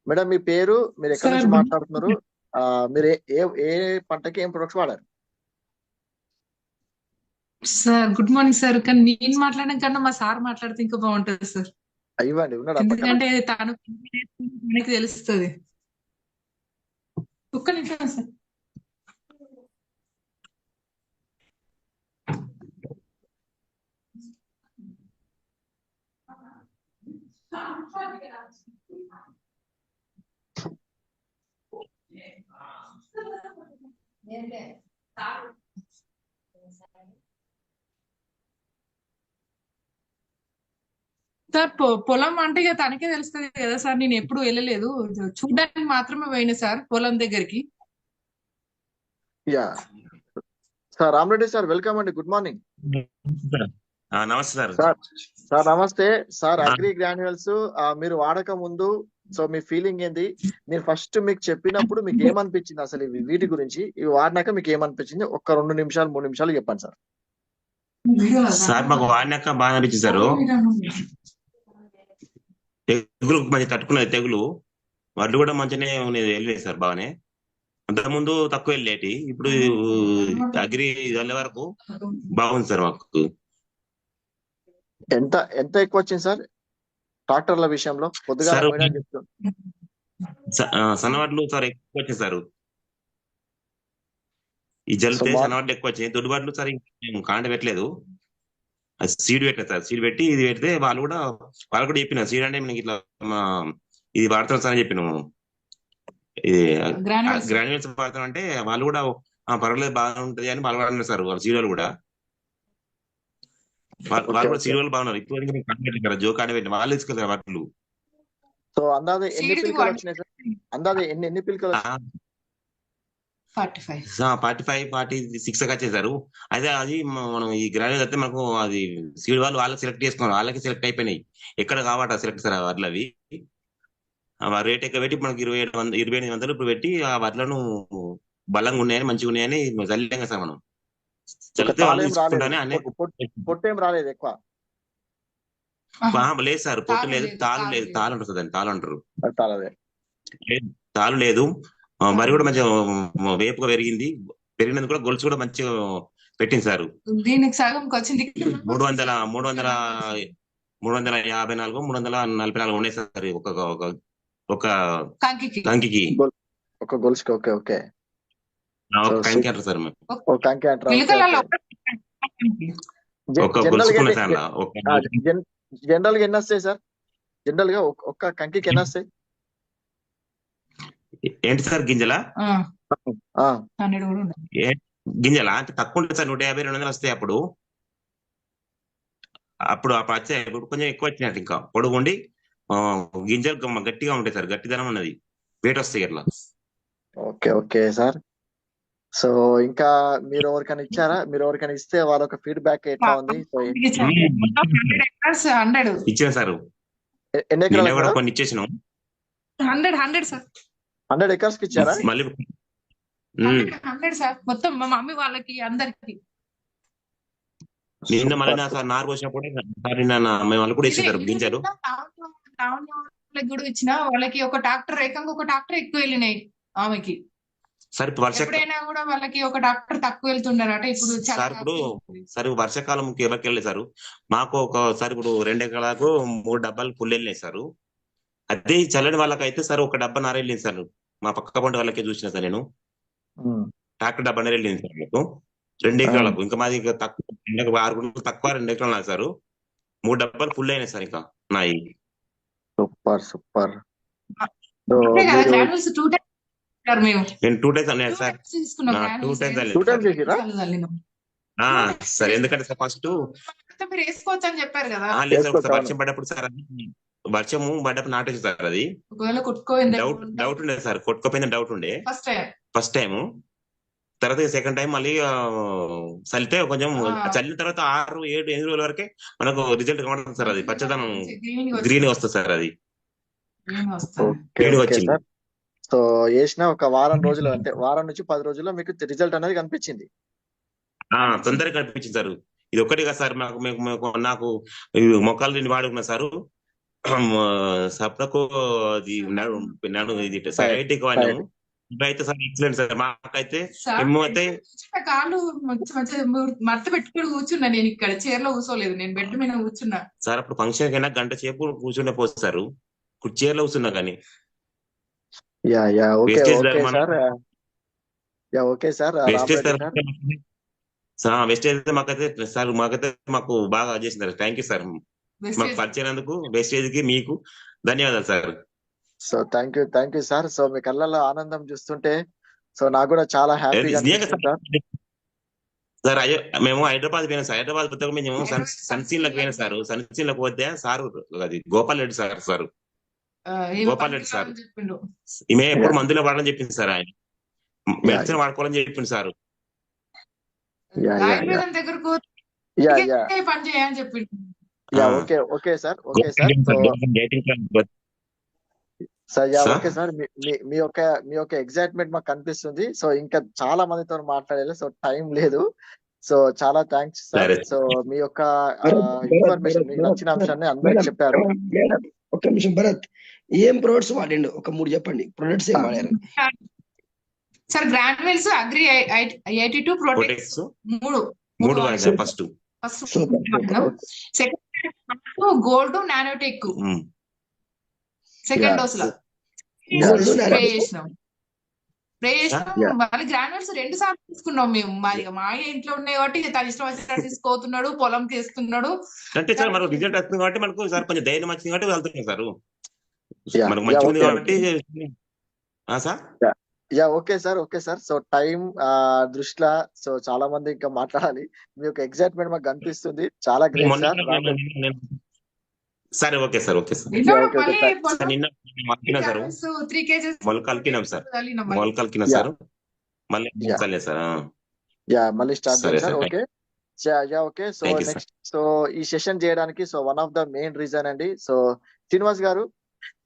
Speaker 2: మేడం మీ పేరు, మీరు ఎక్కడి నుంచి మాట్లాడుతున్నారు, మీరు ఏ పంటకి ఏం ప్రొడక్ట్స్ వాడారు?
Speaker 19: Sir good morning sir. కానీ నేను మాట్లాడడం కన్నా మా సార్ మాట్లాడితే ఇంకా బాగుంటది సార్,
Speaker 2: ఇవ్వండి ఉన్నాడు
Speaker 19: ఎందుకంటే తను మనకి తెలుస్తుంది. ఒక్క నిమిషం సార్. సార్ పొలం అంటే ఇక తనకే తెలుస్తుంది కదా సార్, నేను ఎప్పుడు వెళ్ళలేదు, చూడడానికి మాత్రమే పోయినా సార్ పొలం దగ్గరికి.
Speaker 2: Yeah sir Rama Reddy sir welcome అండి, గుడ్ మార్నింగ్.
Speaker 20: నమస్తే సార్.
Speaker 2: సార్ నమస్తే సార్. అగ్రి గ్రాన్యువల్స్ మీరు వాడక ముందు సో మీ ఫీలింగ్ ఏంది? నేను ఫస్ట్ మీకు చెప్పినప్పుడు మీకు ఏమనిపించింది అసలు వీటి గురించి, ఇవి వాడినాక మీకు ఏమనిపించింది? ఒక్క 2 నిమిషాలు 3 నిమిషాలు చెప్పండి సార్.
Speaker 20: సార్ మాకు వాడినాక బాగా అనిపించింది సార్. తెగులు మంచి తట్టుకున్నది, తెగులు వడ్లు కూడా మంచిగానే వెళ్ళలేదు సార్, బాగానే. అంతకుముందు తక్కువ వెళ్ళేటి, ఇప్పుడు అగ్రి వెళ్ళే వరకు బాగుంది సార్ మాకు.
Speaker 2: ఎంత ఎంత ఎక్కువ వచ్చింది సార్ ట్రాక్టర్ల విషయంలో? పొద్దుగా
Speaker 20: సన్నవాడ్లు సార్ ఎక్కువ వచ్చింది సార్. ఈ జల్తే సన్నవాడ్లు ఎక్కువ వచ్చాయి, దొడ్డుబాట్లు సార్ కాంట పెట్టలేదు, సీడ్ పెట్టలేదు సార్. సీడ్ పెట్టి ఇది పెడితే వాళ్ళు కూడా చెప్పిన సీడ్ అంటే మనకి ఇట్లా ఇది వాడతాం సార్ అని చెప్పినాము. ఇది గ్రాన్యువల్స్ వాడతాం అంటే వాళ్ళు కూడా పర్వాలేదు బాగా ఉంటది అని వాళ్ళు వాడినారు సార్. వాళ్ళ సీడ్ వాళ్ళు కూడా సీడ్ వాళ్ళు బాగున్నారు. ఇప్పుడు కాండబెట్టారు కదా, జో కాండబెట్టిన వాళ్ళు తీసుకెళ్తారు వాటిలు.
Speaker 2: సో అందాజ ఎన్ని పిలకలు వచ్చినాయి సార్? అందాజ ఎన్ని పిలకలు?
Speaker 19: 45-46
Speaker 20: వచ్చేసారు. అయితే అది మనం ఈ గ్రాడ్యుయేట్ అయితే మనకు అది సీడ్ వాళ్ళు వాళ్ళకి సెలెక్ట్ చేసుకున్నారు, వాళ్ళకి సెలెక్ట్ అయిపోయినాయి. ఎక్కడ కావాట సెలెక్ట్ సార్ వడ్లు అవి. రేట్ ఎక్కువ పెట్టి మనకి 2800 ఇప్పుడు పెట్టి ఆ వడ్లను బలంగా ఉన్నాయని మంచిగా ఉన్నాయని చల్లంగా సార్ మనం. చల్లితే వాళ్ళు తీసుకుంటానే అనే
Speaker 2: పొట్టేం రాలేదు ఎక్కువ
Speaker 20: లేదు సార్. పొట్టు లేదు, తాలు లేదు, తాలు ఉంటుంది దాన్ని తాలు అంటారు. తాలు లేదు. మరి కూడా మంచిగా వేపుగా పెరిగినందుకు కూడా గొలుసు కూడా మంచిగా పెట్టింది సార్.
Speaker 19: దీనికి సగంకి వచ్చింది
Speaker 20: 354 344 ఉన్నాయి సార్ ఒక
Speaker 19: కంకి
Speaker 2: ఒక గొలుసుకి. ఓకే ఓకే,
Speaker 20: కంకి అంటారు సార్.
Speaker 2: కంకి అంటారు. జనరల్ గా ఎన్ని వస్తాయి సార్? జనరల్ గా ఒక్క కంకి ఎన్ని వస్తాయి?
Speaker 20: ఏంటి సార్ గింజలా? గింజలా అంటే తక్కువ ఉంటుంది సార్, 150-200 వస్తాయి. అప్పుడు వచ్చాయి, కొంచెం ఎక్కువ వచ్చినట్టు ఇంకా పొడుగుండి గింజలు గట్టిగా ఉంటాయి సార్, గట్టిదనం ఉన్నది, వెయిట్ వస్తాయి అట్లా.
Speaker 2: Okay okay sir. సో ఇంకా మీరు ఎవరికైనా ఇచ్చారా? మీరు ఎవరికైనా ఇస్తే వాళ్ళ ఒక ఫీడ్బ్యాక్ ఎట్లా ఉంది?
Speaker 20: ఇచ్చాను సార్.
Speaker 2: ఎన్ని ఎకరాలు?
Speaker 20: కూడా కొన్ని ఇచ్చేసినాం.
Speaker 19: 100 సార్.
Speaker 2: 100 acres కి ఇచ్చారా?
Speaker 20: మళ్ళీ
Speaker 19: 100 సార్ మొత్తం మా మమ్మీ వాళ్ళకి అందరికి.
Speaker 20: నిన్న మళ్ళీ సార్ నారు పోసినప్పుడు వాళ్ళు కూడా ఇచ్చేసారు గింజలు.
Speaker 19: కూడా ఇచ్చిన వాళ్ళకి ఒక ట్రాక్టర్ ఎక్కువ వెళ్ళినాయి ఆమెకి. ఎప్పుడైనా కూడా వాళ్ళకి ఒక డాక్టర్ తక్కువ వెళ్తున్నారట. ఇప్పుడు
Speaker 20: సార్ వర్షాకాలం ఎవరికి వెళ్ళలేదు సార్. మాకు ఒకసారి ఇప్పుడు 2 ఎకరాలకు 3 డబ్బాలు ఫుల్ వెళ్ళినాయి సార్. అదే ఈ చల్లని వాళ్ళకైతే సార్ ఒక డబ్బా నార వెళ్ళింది సార్. మా పక్క పంట వాళ్ళకే చూసిన సార్ నేను. ట్రాక్టర్ డబ్బా నార వెళ్ళింది సార్ నాకు 2 ఎకరాలకు. ఇంకా మాది ఇంకా తక్కువ 6 గుంటలు తక్కువ 2 ఎకరాలు నాకు సార్. 3 డబ్బాలు ఫుల్ అయినాయి సార్ ఇంకా నాయి.
Speaker 2: Super super.
Speaker 19: అంతే కదా గ్రాన్యుల్స్ 2 టైమ్స్ మేము
Speaker 20: నేను 2 టైమ్స్ అన్నాను సార్.
Speaker 19: తీసుకున్నాం
Speaker 20: 2
Speaker 19: గ్రాన్యుల్స్
Speaker 20: టైమ్స్
Speaker 2: 2 టైమ్స్ చేసిరా?
Speaker 20: సార్ ఎందుకంటే సార్ ఫస్ట్
Speaker 19: మీరు వేసుకోవచ్చు అని చెప్పారు కదా.
Speaker 20: లేదు సార్ ఒకసారి వర్షం పడ్డప్పుడు సార్ అది వర్షము పడ్డప్పుడు నాటేసి సార్ అది
Speaker 19: ఒకవేళ కొట్టుకోయింది
Speaker 20: డౌట్ ఉండే సార్. కొట్టుకోపోయిన డౌట్ ఉండే ఫస్ట్ టైం. తర్వాత సెకండ్ టైం మళ్ళీ చల్లితే కొంచెం చల్లిన తర్వాత 6, 7, 8 రోజుల వరకే మనకు రిజల్ట్ కనబడుతుంది సార్. అది పచ్చదనం గ్రీన్ వస్తుంది సార్. అది గ్రీన్ వచ్చింది.
Speaker 2: సో వేసిన ఒక వారం రోజులు అంటే వారం నుంచి 10 రోజుల్లో మీకు రిజల్ట్ అనేది కనిపించింది.
Speaker 20: తొందరగా కనిపించింది సార్. ఇది ఒక్కటి కదా సార్ నాకు మొక్కలు దీన్ని వాడుకున్నా సారు. సప్నకు అది ఇది సైటిక్ వాడినాము. ఇవైతే సార్ ఎక్సలెంట్ సార్. మాకైతే మేమైతే
Speaker 19: కాళ్ళు మడత పెట్టుకుని కూర్చున్నా. నేను ఇక్కడ చైర్ లో కూర్చోలేదు, నేను బెడ్ మీద కూర్చున్నా
Speaker 20: సార్. అప్పుడు ఫంక్షన్ కైనా గంట సేపు కూర్చునే పోస్తారు చైర్ లో కూర్చున్నా కానీ. వెస్టేజ్ అయితే మాకు బాగా చేసింది. Thank you sir. మాకు పరిచయినందుకు వెస్టేజ్ కి మీకు ధన్యవాదాలు sir.
Speaker 2: So thank you sir. So మీ కళ్ళల్లో ఆనందం చూస్తుంటే సో నాకు కూడా చాలా హ్యాపీగా
Speaker 20: సార్. అయ్యో మేము హైదరాబాద్ పోయినా సార్. హైదరాబాద్ పుస్తకం మేము సన్సీన్ లకు పోయినా సార్. సన్సీన్ లకు పోతే సార్ అది గోపాల్ రెడ్డి సార్ గోపాల్ రెడ్డి సార్ ఈమె ఎప్పుడు మందులో వాడని చెప్పింది సార్. ఆయన మెడిసిన్ వాడుకోవాలని చెప్పింది సార్.
Speaker 19: ఆయుర్వేదం దగ్గరకు పని చేయని చెప్పిండు.
Speaker 2: Okay sir. Okay sir. మీ యొక్క ఎగ్జైట్మెంట్ మాకు కనిపిస్తుంది. సో ఇంకా చాలా మందితో మాట్లాడాలి. సో టైం లేదు. సో చాలా థ్యాంక్స్ సార్. సో మీ యొక్క ఇన్ఫర్మేషన్ మీకు నచ్చిన అంశాన్ని అందరికి చెప్పారు.
Speaker 1: ఒక్క నిమిషం భరత్, ఏం ప్రొడక్ట్స్ వాడిండు ఒక 3 చెప్పండి. ప్రొడక్ట్స్ ఏం వాడారు
Speaker 19: sir? Granules, agri 82 protects
Speaker 20: 3 first.
Speaker 19: Second gold nanotech second dose లో స్ప్రే చేసినాం. మళ్ళీ గ్రాన్యుల్స్ 2 సార్లు తీసుకున్నాం మేము. మా ఇంట్లో ఉన్నాయి కాబట్టి తన ఇష్టం వచ్చినట్టు తీసుకోతున్నాడు, పొలం చేస్తున్నాడు.
Speaker 20: అంటే సార్ మనకు రిజల్ట్ వస్తుంది కాబట్టి మనకు సార్ కొంచెం ధైర్యం వచ్చింది కాబట్టి వెళ్తున్నాం సార్. మనకు మంచిగా ఉంది కాబట్టి sir.
Speaker 2: Okay sir. So time దృష్ట్యా సో చాలా మంది ఇంకా మాట్లాడాలి. మీ యొక్క ఎగ్జైట్మెంట్ మాకు కనిపిస్తుంది. చాలా గ్రేట్ సార్.
Speaker 20: సరే ఓకే సార్. నిన్న సార్ మొలకల్కినాం సార్. మొలకల్కినా సార్. మళ్ళీ సార్
Speaker 2: మళ్ళీ స్టార్ట్ చేశారు. ఓకే. సో నెక్స్ట్ సో ఈ సెషన్ చేయడానికి so one of the main reason అండి. సో శ్రీనివాస్ గారు,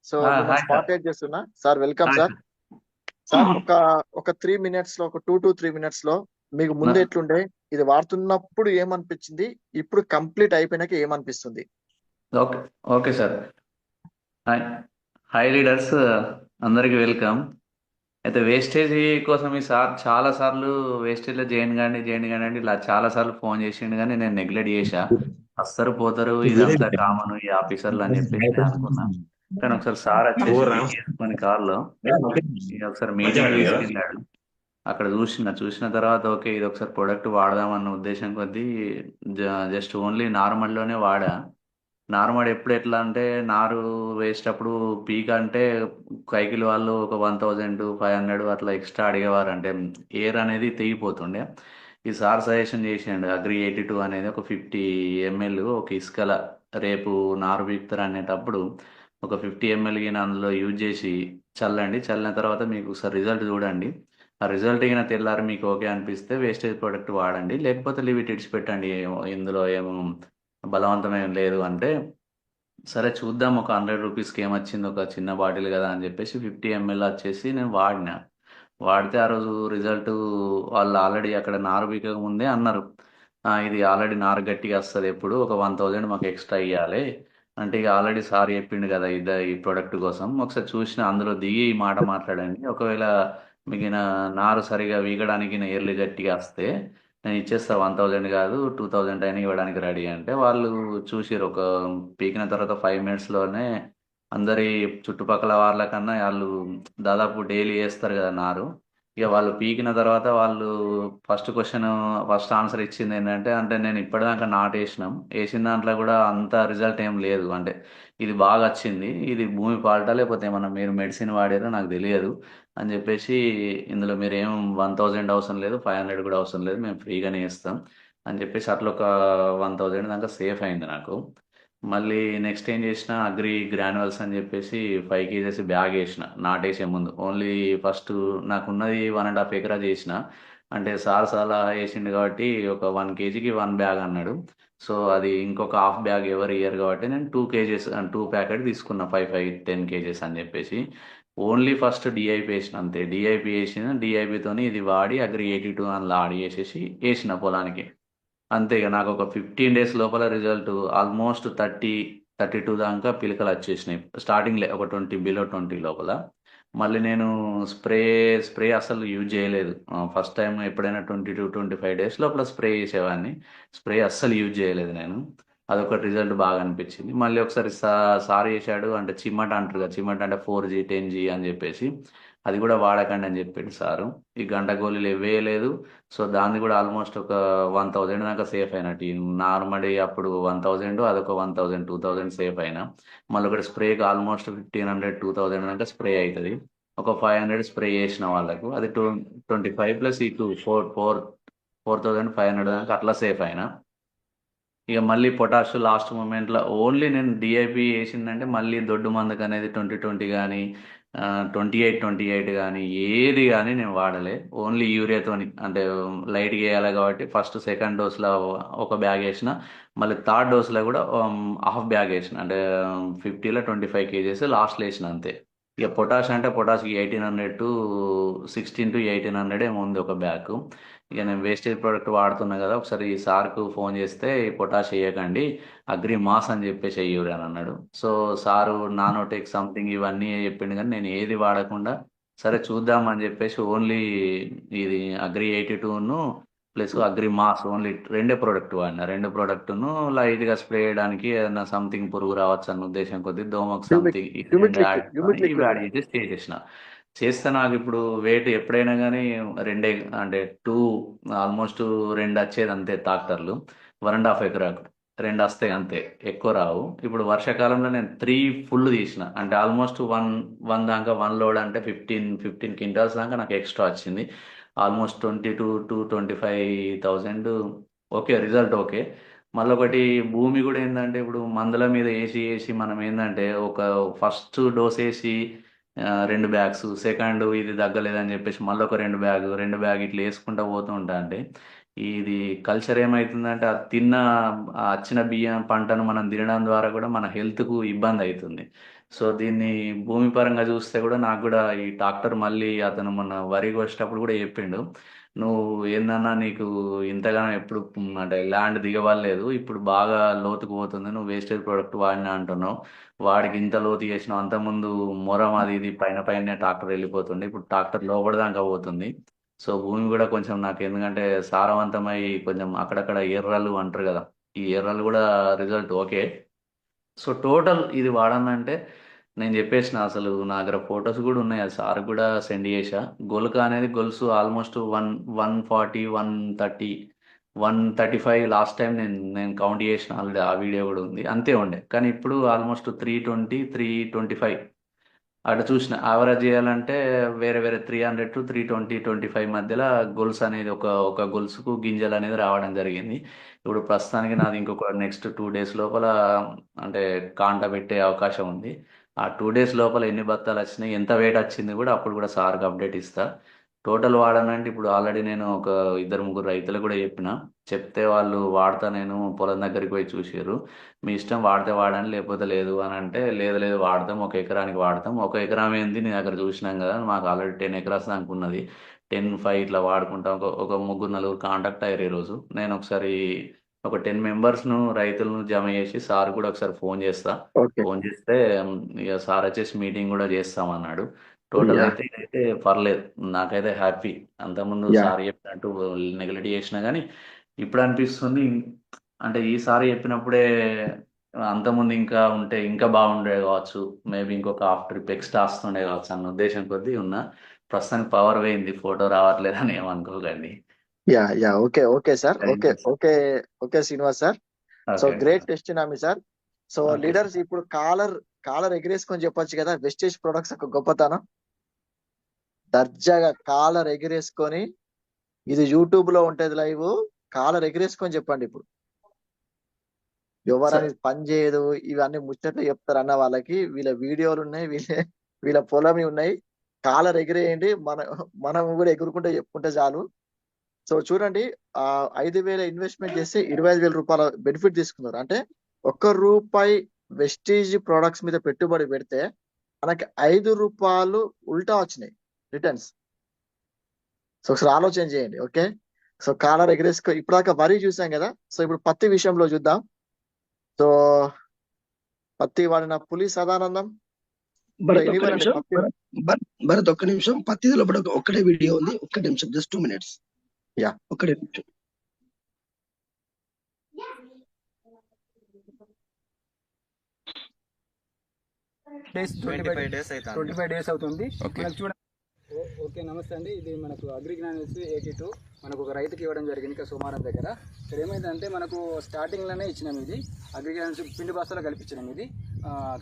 Speaker 2: సో స్పాట్ చేస్తున్నా సార్. Welcome sir. సార్ ఒక 3 minutes లో, ఒక 2 to 3 minutes లో మీకు ముందు ఎట్లుండే, ఇది వాడుతున్నప్పుడు ఏమనిపించింది, ఇప్పుడు కంప్లీట్ అయిపోయినాక ఏమనిపిస్తుంది?
Speaker 21: Okay sir. హాయ్ లీడర్స్, అందరికి వెల్కమ్. అయితే వేస్టేజ్ కోసం ఈ సార్ చాలా సార్లు వేస్టేజ్లో చేయండి కానీ ఇలా చాలా సార్లు ఫోన్ చేసిండు కానీ నేను నెగ్లెక్ట్ చేశా. వస్తారు పోతారు, ఇదంతా కామన్ ఈ ఆఫీసర్లు అని చెప్పేసి అనుకున్నా. కానీ ఒకసారి సార్ వచ్చేసి కొన్ని కార్లో ఒకసారి మీటింగ్ తీసుకెళ్ళాడు. అక్కడ చూసిన తర్వాత ఓకే ఇది ఒకసారి ప్రొడక్ట్ వాడదామన్న ఉద్దేశం కొద్దీ జస్ట్ ఓన్లీ నార్మల్లోనే వాడా. నార్మల్ ఎప్పుడు ఎట్లా అంటే నారు వేసేటప్పుడు పీక్ అంటే కైకిల్ వాళ్ళు ఒక 1,500 అట్లా ఎక్స్ట్రా అడిగేవారు. అంటే ఎయిర్ అనేది తెగిపోతుండే. ఈ సార్ సజెషన్ చేసిండు అగ్రి 82 అనేది ఒక 50 ml ఒక ఇసుకల రేపు నారు పీకుతారు అనేటప్పుడు ఒక 50 ml అందులో యూజ్ చేసి చల్లిన తర్వాత మీకు ఒకసారి రిజల్ట్ చూడండి. ఆ రిజల్ట్ అయిన తెల్లారి మీకు ఓకే అనిపిస్తే వేస్టేజ్ ప్రోడక్ట్ వాడండి, లేకపోతే లిమిట్ పెట్టండి, ఇందులో ఏమో బలవంతమేం లేదు అంటే సరే చూద్దాం ఒక 100 రూపీస్కి ఏమొచ్చింది, ఒక చిన్న బాటిల్ కదా అని చెప్పేసి 50 ml వచ్చేసి నేను వాడితే ఆ రోజు రిజల్ట్ వాళ్ళు ఆల్రెడీ అక్కడ నారు పీకక ముందే అన్నారు, ఇది ఆల్రెడీ నారు గట్టిగా వస్తుంది, ఎప్పుడు ఒక 1000 మాకు ఎక్స్ట్రా ఇవ్వాలి అంటే ఇక ఆల్రెడీ సార్ చెప్పిండు కదా ఈ ప్రోడక్ట్ కోసం ఒకసారి చూసిన అందులో దిగి ఈ మాట మాట్లాడండి, ఒకవేళ మీకు నారు సరిగా వీగడానికి ఎర్లీ గట్టిగా వస్తే నేను ఇచ్చేస్తా 1000 కాదు 2000 అయినా ఇవ్వడానికి రెడీ అంటే వాళ్ళు చూసిరు. ఒక పీకిన తర్వాత 5 minutesలోనే అందరి చుట్టుపక్కల వాళ్ళకన్నా వాళ్ళు దాదాపు డైలీ వేస్తారు కదా నారు. ఇక వాళ్ళు పీకిన తర్వాత వాళ్ళు ఫస్ట్ ఆన్సర్ ఇచ్చింది ఏంటంటే, అంటే నేను ఇప్పటిదాకా నాటేసినాం, వేసిన దాంట్లో కూడా అంత రిజల్ట్ ఏం లేదు, అంటే ఇది బాగా వచ్చింది, ఇది భూమి ఫాల్టా లేకపోతే ఏమన్నా మీరు మెడిసిన్ వాడారో నాకు తెలియదు అని చెప్పేసి, ఇందులో మీరు ఏం 1000 అవసరం లేదు, 500 కూడా అవసరం లేదు, మేము ఫ్రీగానే ఇస్తాం అని చెప్పేసి అట్లా ఒక 1000 దాకా సేఫ్ అయింది నాకు. మళ్ళీ నెక్స్ట్ ఏం చేసిన, అగ్రి గ్రాన్యువల్స్ అని చెప్పేసి 5 కేజెస్ బ్యాగ్ వేసిన నాటేసే ముందు. ఓన్లీ ఫస్ట్ నాకున్నది 1.5 ఎకరా చేసిన, అంటే సార్ చాలా వేసిండు కాబట్టి ఒక 1 కేజీకి 1 బ్యాగ్ అన్నాడు. సో అది ఇంకొక హాఫ్ బ్యాగ్ ఎవరు ఇయర్ కాబట్టి నేను 2 కేజెస్ 2 ప్యాకెట్ తీసుకున్నా, 10 కేజెస్ అని చెప్పేసి. ఓన్లీ ఫస్ట్ డిఐపి వేసిన, అంతే. డిఐపి వేసిన, డిఐపితోని ఇది వాడి అగ్రి 82 అని ఆడి వేసేసి వేసిన పొలానికి. అంతే. ఇక నాకు ఒక 15 డేస్ లోపల రిజల్ట్ ఆల్మోస్ట్ 32 దాకా పిలకలు వచ్చేసినాయి. స్టార్టింగ్లే ఒక 20 లోపల. మళ్ళీ నేను స్ప్రే అసలు యూజ్ చేయలేదు. ఫస్ట్ టైం ఎప్పుడైనా 22-25 డేస్ లోపల స్ప్రే చేసేవాడిని. స్ప్రే అస్సలు యూజ్ చేయలేదు నేను. అదొక రిజల్ట్ బాగా అనిపించింది. మళ్ళీ ఒకసారి సార్ చేశాడు, అంటే చిమ్మట అంటారు కదా, చిమ్మట అంటే 4G 10G అని చెప్పేసి, అది కూడా వాడకండి అని చెప్పాడు సారు. ఈ గంట గోళీలు వేయలేదు. సో దాన్ని కూడా ఆల్మోస్ట్ ఒక 1000 దాకా సేఫ్ అయినట్టు. నార్మల్ అప్పుడు 1000, అదొక 1000, 2000 సేఫ్ అయినా. మళ్ళీ ఒకటి స్ప్రేకి ఆల్మోస్ట్ 1500, 2000 దాకా స్ప్రే అవుతుంది. ఒక 500 స్ప్రే చేసిన వాళ్ళకు అది 25 ప్లస్ ఈ 4500 దాకా అట్లా సేఫ్ అయినా. ఇక మళ్ళీ పొటాష్ లాస్ట్ మూమెంట్లో ఓన్లీ నేను డిఐపి వేసిందంటే మళ్ళీ దొడ్డు మందుకు అనేది 2020 కానీ 28 కానీ ఏది కానీ నేను వాడలే. ఓన్లీ యూరియాతోని, అంటే లైట్గా వేయాలి కాబట్టి ఫస్ట్ సెకండ్ డోస్లో ఒక బ్యాగ్ వేసిన, మళ్ళీ థర్డ్ డోస్లో కూడా హాఫ్ బ్యాగ్ వేసిన, అంటే 50లో 25 కేజెస్ లాస్ట్లో వేసిన, అంతే. ఇక పొటాష్ అంటే పొటాష్కి 1800 to 16 to 1800 ఏమో ఉంది ఒక బ్యాగ్. ఇక నేను వేస్టేజ్ ప్రోడక్ట్ వాడుతున్నా కదా, ఒకసారి ఈ సార్కు ఫోన్ చేస్తే ఈ పొటాష్ వేయకండి, అగ్రి మాస్ అని చెప్పేసి వేయరు అని అన్నాడు. సో సారు నానోటెక్ సంథింగ్ ఇవన్నీ చెప్పిండు, కానీ నేను ఏది వాడకుండా సరే చూద్దాం అని చెప్పేసి ఓన్లీ ఇది అగ్రి 82ను plus agri mass only 2 product వాడిన. 2 ప్రోడక్ట్ను లైట్గా స్ప్రే చేయడానికి ఏదైనా సంథింగ్ పురుగు రావచ్చు అన్న ఉద్దేశం కొద్దీ దోమకు సంథింగ్ ఇవి యాడ్ చేసి స్టే చేస్తే నాకు ఇప్పుడు వెయిట్ ఎప్పుడైనా కానీ అంటే 2 ఆల్మోస్ట్ 2 వచ్చేది అంతే. ట్రాక్టర్లు 1.5 ఎకరాకు 2 వస్తాయి అంతే, ఎక్కువ రావు. ఇప్పుడు వర్షాకాలంలో నేను 3 ఫుల్ తీసిన, అంటే ఆల్మోస్ట్ 1 దాకా 1 లోడ్ అంటే 15 క్వింటాల్స్ దాకా నాకు ఎక్స్ట్రా వచ్చింది. Almost 22 to 25,000 okay, result okay. మళ్ళీ ఒకటి భూమి కూడా ఏంటంటే, ఇప్పుడు మందుల మీద వేసి మనం ఏంటంటే ఒక ఫస్ట్ డోస్ వేసి 2 బ్యాగ్స్, సెకండ్ ఇది తగ్గలేదని చెప్పేసి మళ్ళీ ఒక 2 బ్యాగ్ ఇట్లా వేసుకుంటూ పోతూ ఉంటా. అంటే ఇది కల్చర్ ఏమవుతుందంటే, వచ్చిన బియ్యం పంటను మనం తినడం ద్వారా కూడా మన హెల్త్కు ఇబ్బంది అవుతుంది. సో దీన్ని భూమి పరంగా చూస్తే కూడా నాకు కూడా ఈ ట్రాక్టర్ మళ్ళీ అతను మొన్న వరికి వచ్చేటప్పుడు కూడా చెప్పిండు, నువ్వు ఏందన్నా నీకు ఇంతగానో ఎప్పుడు అంటే ల్యాండ్ దిగవలేదు, ఇప్పుడు బాగా లోతుకు పోతుంది, నువ్వు వేస్టేజ్ ప్రోడక్ట్ వాడినా అంటున్నావు, వాడికి ఇంత లోతు చేసినావు, అంతకుముందు మొరం అది ఇది పైన ట్రాక్టర్ వెళ్ళిపోతుంది, ఇప్పుడు ట్రాక్టర్ లోపల దాకా పోతుంది. సో భూమి కూడా కొంచెం నాకు ఎందుకంటే సారవంతమై కొంచెం అక్కడక్కడ ఎర్రలు అంటారు కదా, ఈ ఎర్రలు కూడా రిజల్ట్ ఓకే. సో టోటల్ ఇది వాడానంటే నేను చెప్పేసిన, అసలు నా దగ్గర ఫొటోస్ కూడా ఉన్నాయి, అది సార్ కూడా సెండ్ చేసా. గొలుక అనేది గొలుసు ఆల్మోస్ట్ 140, 130, 135 లాస్ట్ టైం నేను కౌంట్ చేసిన, ఆల్రెడీ ఆ వీడియో కూడా ఉంది, అంతే ఉండే. కానీ ఇప్పుడు ఆల్మోస్ట్ 320, 325 అక్కడ చూసిన. యావరేజ్ చేయాలంటే వేరే 300 to 320, 25 మధ్యలో గొలుసు అనేది ఒక గొలుసుకు గింజలు అనేది రావడం జరిగింది. ఇప్పుడు ప్రస్తుతానికి నాది ఇంకొక నెక్స్ట్ 2 days లోపల అంటే కాంట పెట్టే అవకాశం ఉంది. ఆ 2 days లోపల ఎన్ని బత్తాలు వచ్చినాయి, ఎంత వెయిట్ వచ్చింది కూడా అప్పుడు కూడా సార్కి అప్డేట్ ఇస్తా. టోటల్ వాడానంటే ఇప్పుడు ఆల్రెడీ నేను ఒక 2-3 రైతులు కూడా చెప్తే వాళ్ళు వాడతా, నేను పొలం దగ్గరికి పోయి చూసారు, మీ ఇష్టం వాడితే వాడండి లేకపోతే లేదు అని అంటే, లేదు వాడతాం, 1 ఎకరానికి వాడతాం. 1 ఎకరం ఏంది నీ దగ్గర చూసినాం కదా, మాకు ఆల్రెడీ 10 acres దాకా ఉన్నది, 10-5 ఇట్లా వాడుకుంటాం. ఒక 3-4 కాంటాక్ట్ అయ్యారు ఈరోజు. నేను ఒకసారి ఒక 10 మెంబర్స్ను రైతులను జమ చేసి సార్ కూడా ఒకసారి ఫోన్ చేస్తా. ఫోన్ చేస్తే ఇక సార్ వచ్చేసి మీటింగ్ కూడా చేస్తామన్నాడు. టోటల్ అయితే పర్లేదు, నాకైతే హ్యాపీ. అంతకుముందు సార్ చెప్పినట్టు నెగ్లెక్ట్ చేసినా కానీ ఇప్పుడు అనిపిస్తుంది, అంటే ఈసారి చెప్పినప్పుడే అంతకుముందు ఇంకా ఉంటే ఇంకా బాగుండే కావచ్చు, మేబీ ఇంకొక హాఫ్ ట్రిప్ ఎక్స్ట్రా వస్తుండే కావచ్చు అన్న ఉద్దేశం కొద్దీ ఉన్నా. ప్రస్తుతానికి పవర్ పోయింది, ఫోటో రావట్లేదని ఏమనుకోకండి.
Speaker 2: Yeah okay okay sir.
Speaker 21: Thank
Speaker 2: okay
Speaker 21: you sir.
Speaker 2: Okay okay Srinivas sir. So
Speaker 21: okay
Speaker 2: great testimony sir. So
Speaker 21: okay sir.
Speaker 2: Leaders ఇప్పుడు కాలర్ ఎగిరేసుకొని చెప్పొచ్చు కదా వెస్టేజ్ ప్రొడక్ట్స్ యొక్క గొప్పతనం. దర్జాగా కాలర్ ఎగిరేసుకొని, ఇది యూట్యూబ్ లో ఉంటది లైవ్, కాలర్ ఎగిరేసుకొని చెప్పండి. ఇప్పుడు ఎవరని పని చేయదు, ఇవన్నీ ముచ్చట్లు చెప్తారు అన్న వాళ్ళకి వీళ్ళ వీడియోలు ఉన్నాయి, వీళ్ళ పొలం ఉన్నాయి. కాలర్ ఎగిరేయండి, మనం కూడా ఎగురుకుంటే చెప్పుకుంటే చాలు. సో చూడండి, 5,000 ఇన్వెస్ట్మెంట్ చేస్తే 25,000 రూపాయల బెనిఫిట్ తీసుకున్నారు. అంటే ₹1 వెస్టీజ్ ప్రొడక్ట్స్ మీద పెట్టుబడి పెడితే మనకి ₹5 ఉల్టా వచ్చినాయి రిటర్న్స్. సో ఒకసారి ఆలోచన చేయండి. ఓకే, సో కాలర్ ఎగరేసుకో. ఇప్పటిదాకా వరి చూసాం కదా, సో ఇప్పుడు పత్తి విషయంలో చూద్దాం. సో పత్తి వాడిన పులి సదానందం.
Speaker 1: భరత్ ఒక్క నిమిషం, పత్తి లోపల ఒక్కటే వీడియో ఉంది, ఒక్క నిమిషం, జస్ట్ 2 minutes.
Speaker 2: యా
Speaker 1: ఒక్కటే నిమిషం.
Speaker 3: డేస్ 25 డేస్ అవుతుంది. మనకు చూడండి. ఓకే నమస్తే అండి. ఇది మనకు అగ్రి గ్రాన్యూల్స్ 82 మనకు ఒక రైతుకి ఇవ్వడం జరిగింది ఇక్కడ సోమవారం దగ్గర. ఇక్కడ ఏమైందంటే మనకు స్టార్టింగ్లోనే ఇచ్చినాం, ఇది అగ్రి గ్రాన్యూల్స్ పిండి బస్తాలో కలిపించినాం. ఇది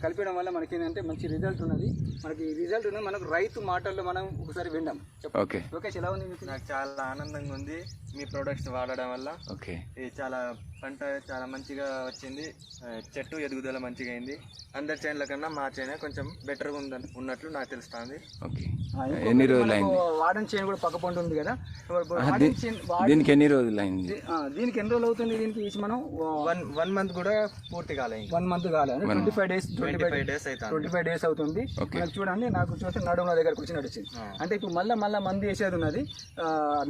Speaker 3: కలిపడం వల్ల మనకి ఏంటంటే మంచి రిజల్ట్ ఉన్నది. మనకి రిజల్ట్ ఉన్నది, మనకు రైతు మాటల్లో మనం ఒకసారి విందాం.
Speaker 21: ఓకే
Speaker 3: లోకేష్ ఎలా ఉంది?
Speaker 22: నాకు చాలా ఆనందంగా ఉంది మీ ప్రొడక్ట్స్ వాడడం వల్ల.
Speaker 21: ఓకే,
Speaker 22: ఇది చాలా పంట చాలా మంచిగా వచ్చింది, చెట్టు ఎదుగుదల మంచిగా అయింది. అందరి చైన్ల కన్నా మా చైన్ కొంచెం బెటర్గా ఉన్నట్లు నాకు తెలుస్తుంది.
Speaker 21: ఓకే, ఎన్ని రోజులు అయింది?
Speaker 3: వాడని చైన్ కూడా పక్క పంట ఉంది కదా,
Speaker 21: దీనికి ఎన్ని రోజులు అయింది?
Speaker 3: దీనికి ఎన్ని రోజులు అవుతుంది? దీనికి మనం
Speaker 22: 1 month కూడా పూర్తి కాలేదు.
Speaker 3: 1 month కాలేదు, 25 డేస్ అవుతుంది. చూడండి, నాకు చూస్తే నడుముల దగ్గరకు వచ్చి నడిచింది. అంటే ఇప్పుడు మళ్ళీ మందు వేసేది ఉన్నది,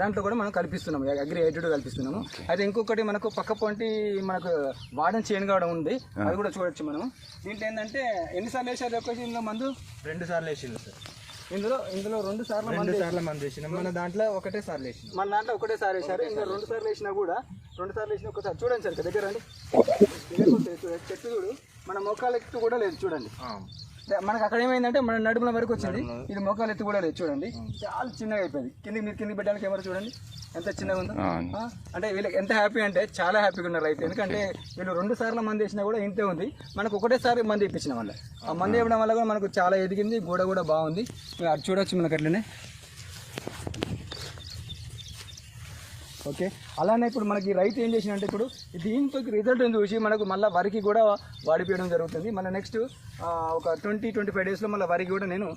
Speaker 3: దాంట్లో కూడా మనం కల్పిస్తున్నాము, అగ్రి 82 కల్పిస్తున్నాము. అయితే ఇంకొకటి మనకు పక్క పొంటి మనకు వాడని చైన్ కూడా ఉంది, అది కూడా చూడొచ్చు మనం. దీంట్లో ఏంటంటే ఎన్నిసార్లు వేసారు ఇందులో మందు?
Speaker 22: 2 సార్లు వేసింది సార్.
Speaker 3: ఇందులో 2 సార్లు
Speaker 22: మందు వేసినాం. మన దాంట్లో ఒకటేసారి వేసినాం.
Speaker 3: మన దాంట్లో ఒకటేసారి వేసారు. ఇందులో 2 సార్లు వేసినా కూడా, 2 సార్లు వేసినా ఒకసారి చూడండి సార్, దగ్గర రండి. చెట్టు చూడు, మన మోకాలు ఎత్తు కూడా లేదు చూడండి. మనకు అక్కడ ఏమైందంటే మన నడుముల వరకు వచ్చింది, ఇది మోకాలు ఎత్తు కూడా లేదు చూడండి. చాలా చిన్నగా అయిపోయింది. మీరు కిందికి పెట్టడానికి కెమెరా చూడండి ఎంత చిన్నగా ఉందో. అంటే వీళ్ళకి ఎంత హ్యాపీ అంటే చాలా హ్యాపీగా ఉన్నారు రైతు. ఎందుకంటే వీళ్ళు 2 సార్లు మంది వేసినా కూడా ఇంతే ఉంది, మనకు ఒకటేసారి మంది ఇప్పించిన వల్ల. ఆ మంది ఇవ్వడం వల్ల కూడా మనకు చాలా ఎదిగింది, గోడ కూడా బాగుంది. అది చూడొచ్చు మనకు అట్లనే. ఓకే, అలానే ఇప్పుడు మనకి రైతు ఏం చేసినంటే ఇప్పుడు దీంతో రిజల్ట్ చూసి మనకు మళ్ళీ వరికి కూడా వాడిపోయడం జరుగుతుంది. మళ్ళీ నెక్స్ట్ ఒక 20-25 డేస్లో మళ్ళీ వరికి కూడా నేను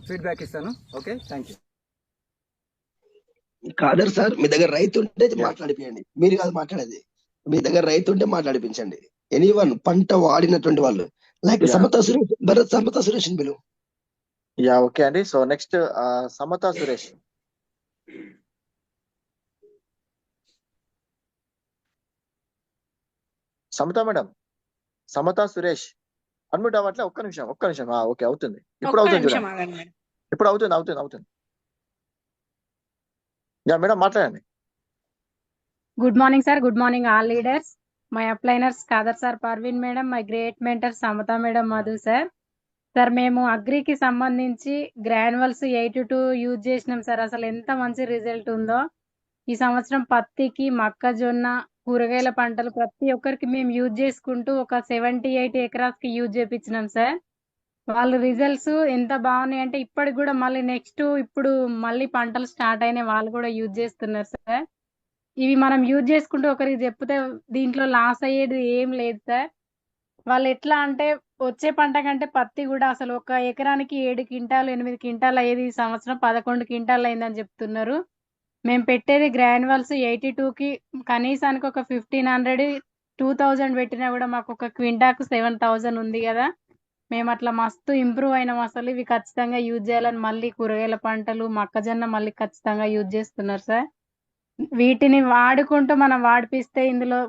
Speaker 3: ఫీడ్బ్యాక్ ఇస్తాను. Okay, thank you.
Speaker 1: Khader sir, మీ దగ్గర రైతు ఉంటే మాట్లాడిపియండి, మీరు కాదు మాట్లాడేది. మీ దగ్గర రైతు ఉంటే మాట్లాడిపించండి. ఎనీవన్ పంట వాడినటువంటి వాళ్ళు లైక్ సమతా సురేష్, భరత్ సమతా సురేష్ బిలు.
Speaker 2: యా ఓకే అండి. సో నెక్స్ట్ సమతా సురేష్. సమతా మేడం, సమతా సురేష్ అన్మ్యూట్ అవ్వట్లే. ఒక్క నిమిషం. ఓకే, అవుతుంది ఇప్పుడు, అవుతుంది చూడండి. ఇప్పుడు అవుతుంది. యా మేడం మాట్లాడండి.
Speaker 23: Good morning sir, good morning all leaders. My upliners Khader sir, Parveen madam, my great mentor Samata madam, Madhu sir. Sir మేము అగ్రికి సంబంధించి గ్రాన్యువల్స్ 82 యూజ్ చేసినాం సార్. అసలు ఎంత మంచి రిజల్ట్ ఉందో. ఈ సంవత్సరం పత్తికి, మొక్కజొన్న, కూరగాయల పంటలు ప్రతి ఒక్కరికి మేము యూజ్ చేసుకుంటూ ఒక 78 ఎకరాస్కి యూజ్ చేయించినాం సార్. వాళ్ళ రిజల్ట్స్ ఎంత బాగున్నాయి అంటే ఇప్పటికి కూడా మళ్ళీ నెక్స్ట్ ఇప్పుడు మళ్ళీ పంటలు స్టార్ట్ అయినాయి, వాళ్ళు కూడా యూజ్ చేస్తున్నారు సార్. ఇవి మనం యూజ్ చేసుకుంటూ ఒకరికి చెప్తే దీంట్లో లాస్ అయ్యేది ఏం లేదు సార్. వాళ్ళు ఎట్లా అంటే వచ్చే పంట కంటే పత్తి కూడా అసలు ఒక ఎకరానికి 7 క్వింటాలు 8 క్వింటాలు అయ్యేది, ఈ సంవత్సరం 11 క్వింటాలు అయిందని చెప్తున్నారు. మేము పెట్టేది గ్రాన్యువల్స్ 82కి కనీసానికి ఒక 1500-2000 పెట్టినా కూడా మాకు ఒక క్వింటాకు 7000 ఉంది కదా. మేము అట్లా మస్తు ఇంప్రూవ్ అయినాం. అసలు ఇవి ఖచ్చితంగా యూజ్ చేయాలని మళ్ళీ కూరగాయల పంటలు, మొక్కజొన్న మళ్ళీ ఖచ్చితంగా యూజ్ చేస్తున్నారు సార్. వీటిని వాడుకుంటూ మనం వాడిపిస్తే ఇందులో